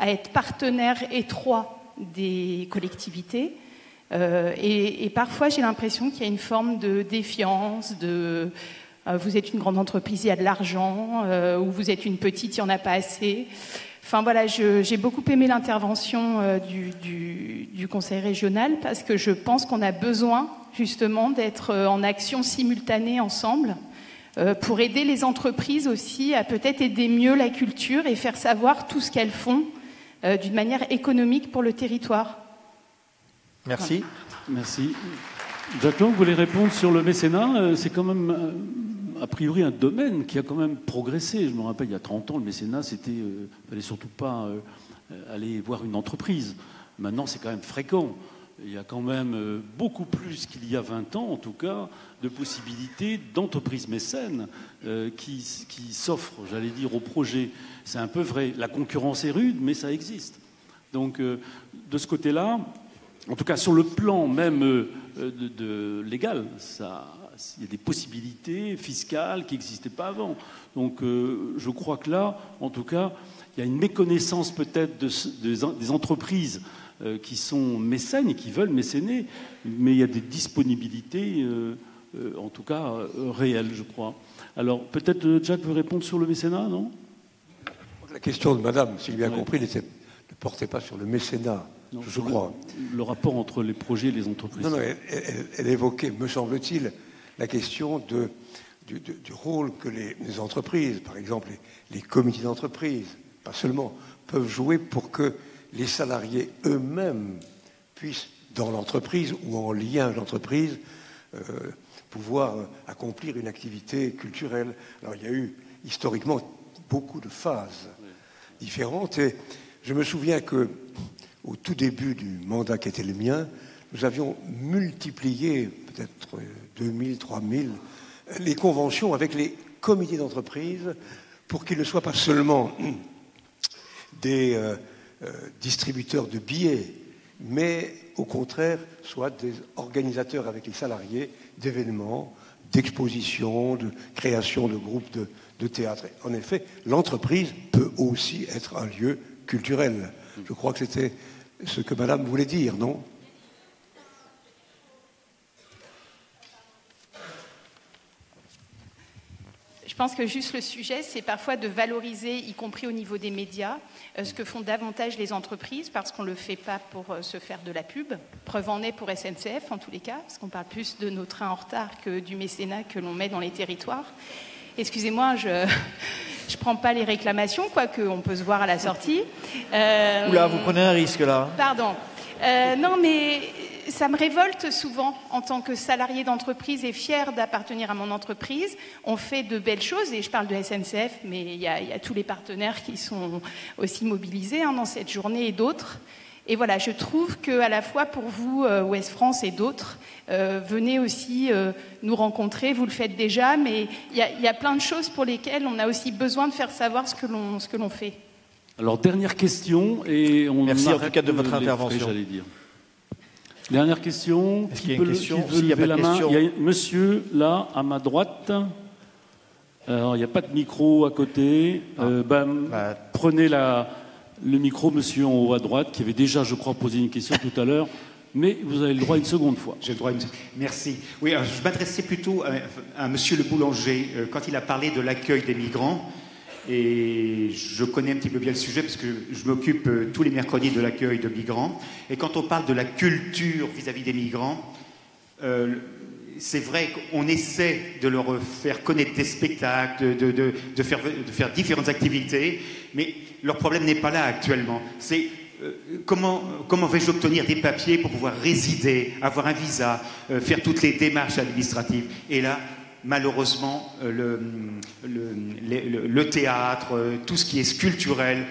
être partenaires étroits des collectivités et parfois j'ai l'impression qu'il y a une forme de défiance vous êtes une grande entreprise, il y a de l'argent ou vous êtes une petite, il n'y en a pas assez. Enfin voilà, j'ai beaucoup aimé l'intervention du conseil régional parce que je pense qu'on a besoin justement d'être en action simultanée ensemble pour aider les entreprises aussi à peut-être aider mieux la culture et faire savoir tout ce qu'elles font d'une manière économique pour le territoire. Merci. Merci. Jacques Lang, vous voulez répondre sur le mécénat? C'est quand même, a priori, un domaine qui a quand même progressé. Je me rappelle, il y a 30 ans, le mécénat, c'était... fallait surtout pas aller voir une entreprise. Maintenant, c'est quand même fréquent. Il y a quand même beaucoup plus qu'il y a 20 ans, en tout cas, de possibilités d'entreprises mécènes qui s'offrent, j'allais dire, au projet. C'est un peu vrai. La concurrence est rude, mais ça existe. Donc, de ce côté-là, en tout cas, sur le plan même légal, il y a des possibilités fiscales qui n'existaient pas avant. Donc, je crois que là, en tout cas, il y a une méconnaissance peut-être des entreprises qui sont mécènes et qui veulent mécéner, mais il y a des disponibilités, en tout cas, réelles, je crois. Alors, peut-être Jacques veut répondre sur le mécénat, non? La question de madame, si j'ai bien compris, ne portait pas sur le mécénat, non, je crois. Le rapport entre les projets et les entreprises. Non, elle évoquait, me semble-t-il, la question du rôle que les entreprises, par exemple les comités d'entreprise, pas seulement, peuvent jouer pour que les salariés eux-mêmes puissent, dans l'entreprise ou en lien avec l'entreprise, pouvoir accomplir une activité culturelle. Alors, il y a eu historiquement beaucoup de phases différentes et je me souviens que au tout début du mandat qui était le mien, nous avions multiplié, peut-être 2000, 3000, les conventions avec les comités d'entreprise pour qu'ils ne soient pas seulement des distributeurs de billets, mais au contraire soient des organisateurs avec les salariés d'événements, d'expositions, de création de groupes de théâtre. En effet, l'entreprise peut aussi être un lieu culturel. Je crois que c'était ce que madame voulait dire, non ? Je pense que juste le sujet, c'est parfois de valoriser, y compris au niveau des médias, ce que font davantage les entreprises, parce qu'on ne le fait pas pour se faire de la pub. Preuve en est pour SNCF, en tous les cas, parce qu'on parle plus de nos trains en retard que du mécénat que l'on met dans les territoires. Excusez-moi, je ne prends pas les réclamations, quoique on peut se voir à la sortie. Oula, vous prenez un risque, là. Pardon. Non, mais... ça me révolte souvent en tant que salarié d'entreprise et fière d'appartenir à mon entreprise. On fait de belles choses et je parle de SNCF, mais il y a tous les partenaires qui sont aussi mobilisés dans cette journée et d'autres. Et voilà, je trouve qu'à la fois pour vous, Ouest France et d'autres, venez aussi nous rencontrer, vous le faites déjà, mais il y a plein de choses pour lesquelles on a aussi besoin de faire savoir ce que l'on fait. Alors, dernière question, et on merci en tout cas de votre intervention. J'allais dire. Dernière question. Est-ce qu'il y a une question ? Qui veut lever la main ? Il y a un monsieur, là, à ma droite. Alors, il n'y a pas de micro à côté. Prenez le micro, monsieur en haut à droite, qui avait déjà, je crois, posé une question tout à l'heure. Mais vous avez le droit une seconde fois. J'ai le droit Merci. Oui, alors, je m'adressais plutôt à monsieur le boulanger quand il a parlé de l'accueil des migrants. Et je connais un petit peu bien le sujet parce que je m'occupe tous les mercredis de l'accueil de migrants. Et quand on parle de la culture vis-à-vis des migrants, c'est vrai qu'on essaie de leur faire connaître des spectacles, de faire différentes activités, mais leur problème n'est pas là actuellement. C'est comment vais-je obtenir des papiers pour pouvoir résider, avoir un visa, faire toutes les démarches administratives. Et là, malheureusement, le théâtre, tout ce qui est sculpturel,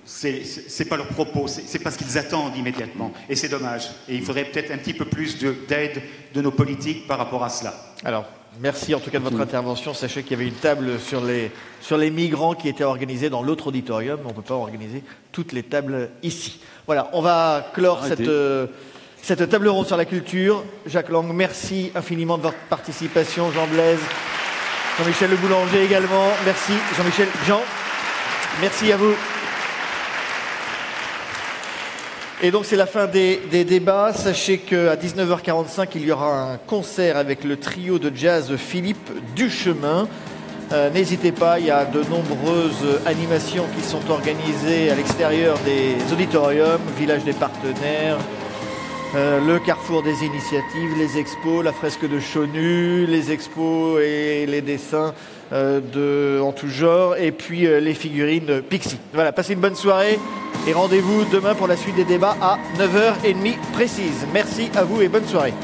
c'est pas leur propos, c'est pas ce qu'ils attendent immédiatement. Et c'est dommage. Et il faudrait peut-être un petit peu plus d'aide de nos politiques par rapport à cela. Alors, merci en tout cas de votre intervention. Sachez qu'il y avait une table sur les migrants qui était organisée dans l'autre auditorium. On ne peut pas organiser toutes les tables ici. Voilà, on va clore cette table ronde sur la culture. Jacques Lang, merci infiniment de votre participation. Jean Blaise, Jean-Michel Le Boulanger également. Merci Jean-Michel. Jean, merci à vous. Et donc c'est la fin des débats. Sachez qu'à 19h45, il y aura un concert avec le trio de jazz Philippe Duchemin. N'hésitez pas, il y a de nombreuses animations qui sont organisées à l'extérieur des auditoriums, village des partenaires, le carrefour des initiatives, les expos, la fresque de Chonu, les expos et les dessins en tout genre, et puis les figurines Pixie. Voilà, passez une bonne soirée et rendez-vous demain pour la suite des débats à 9h30 précise. Merci à vous et bonne soirée.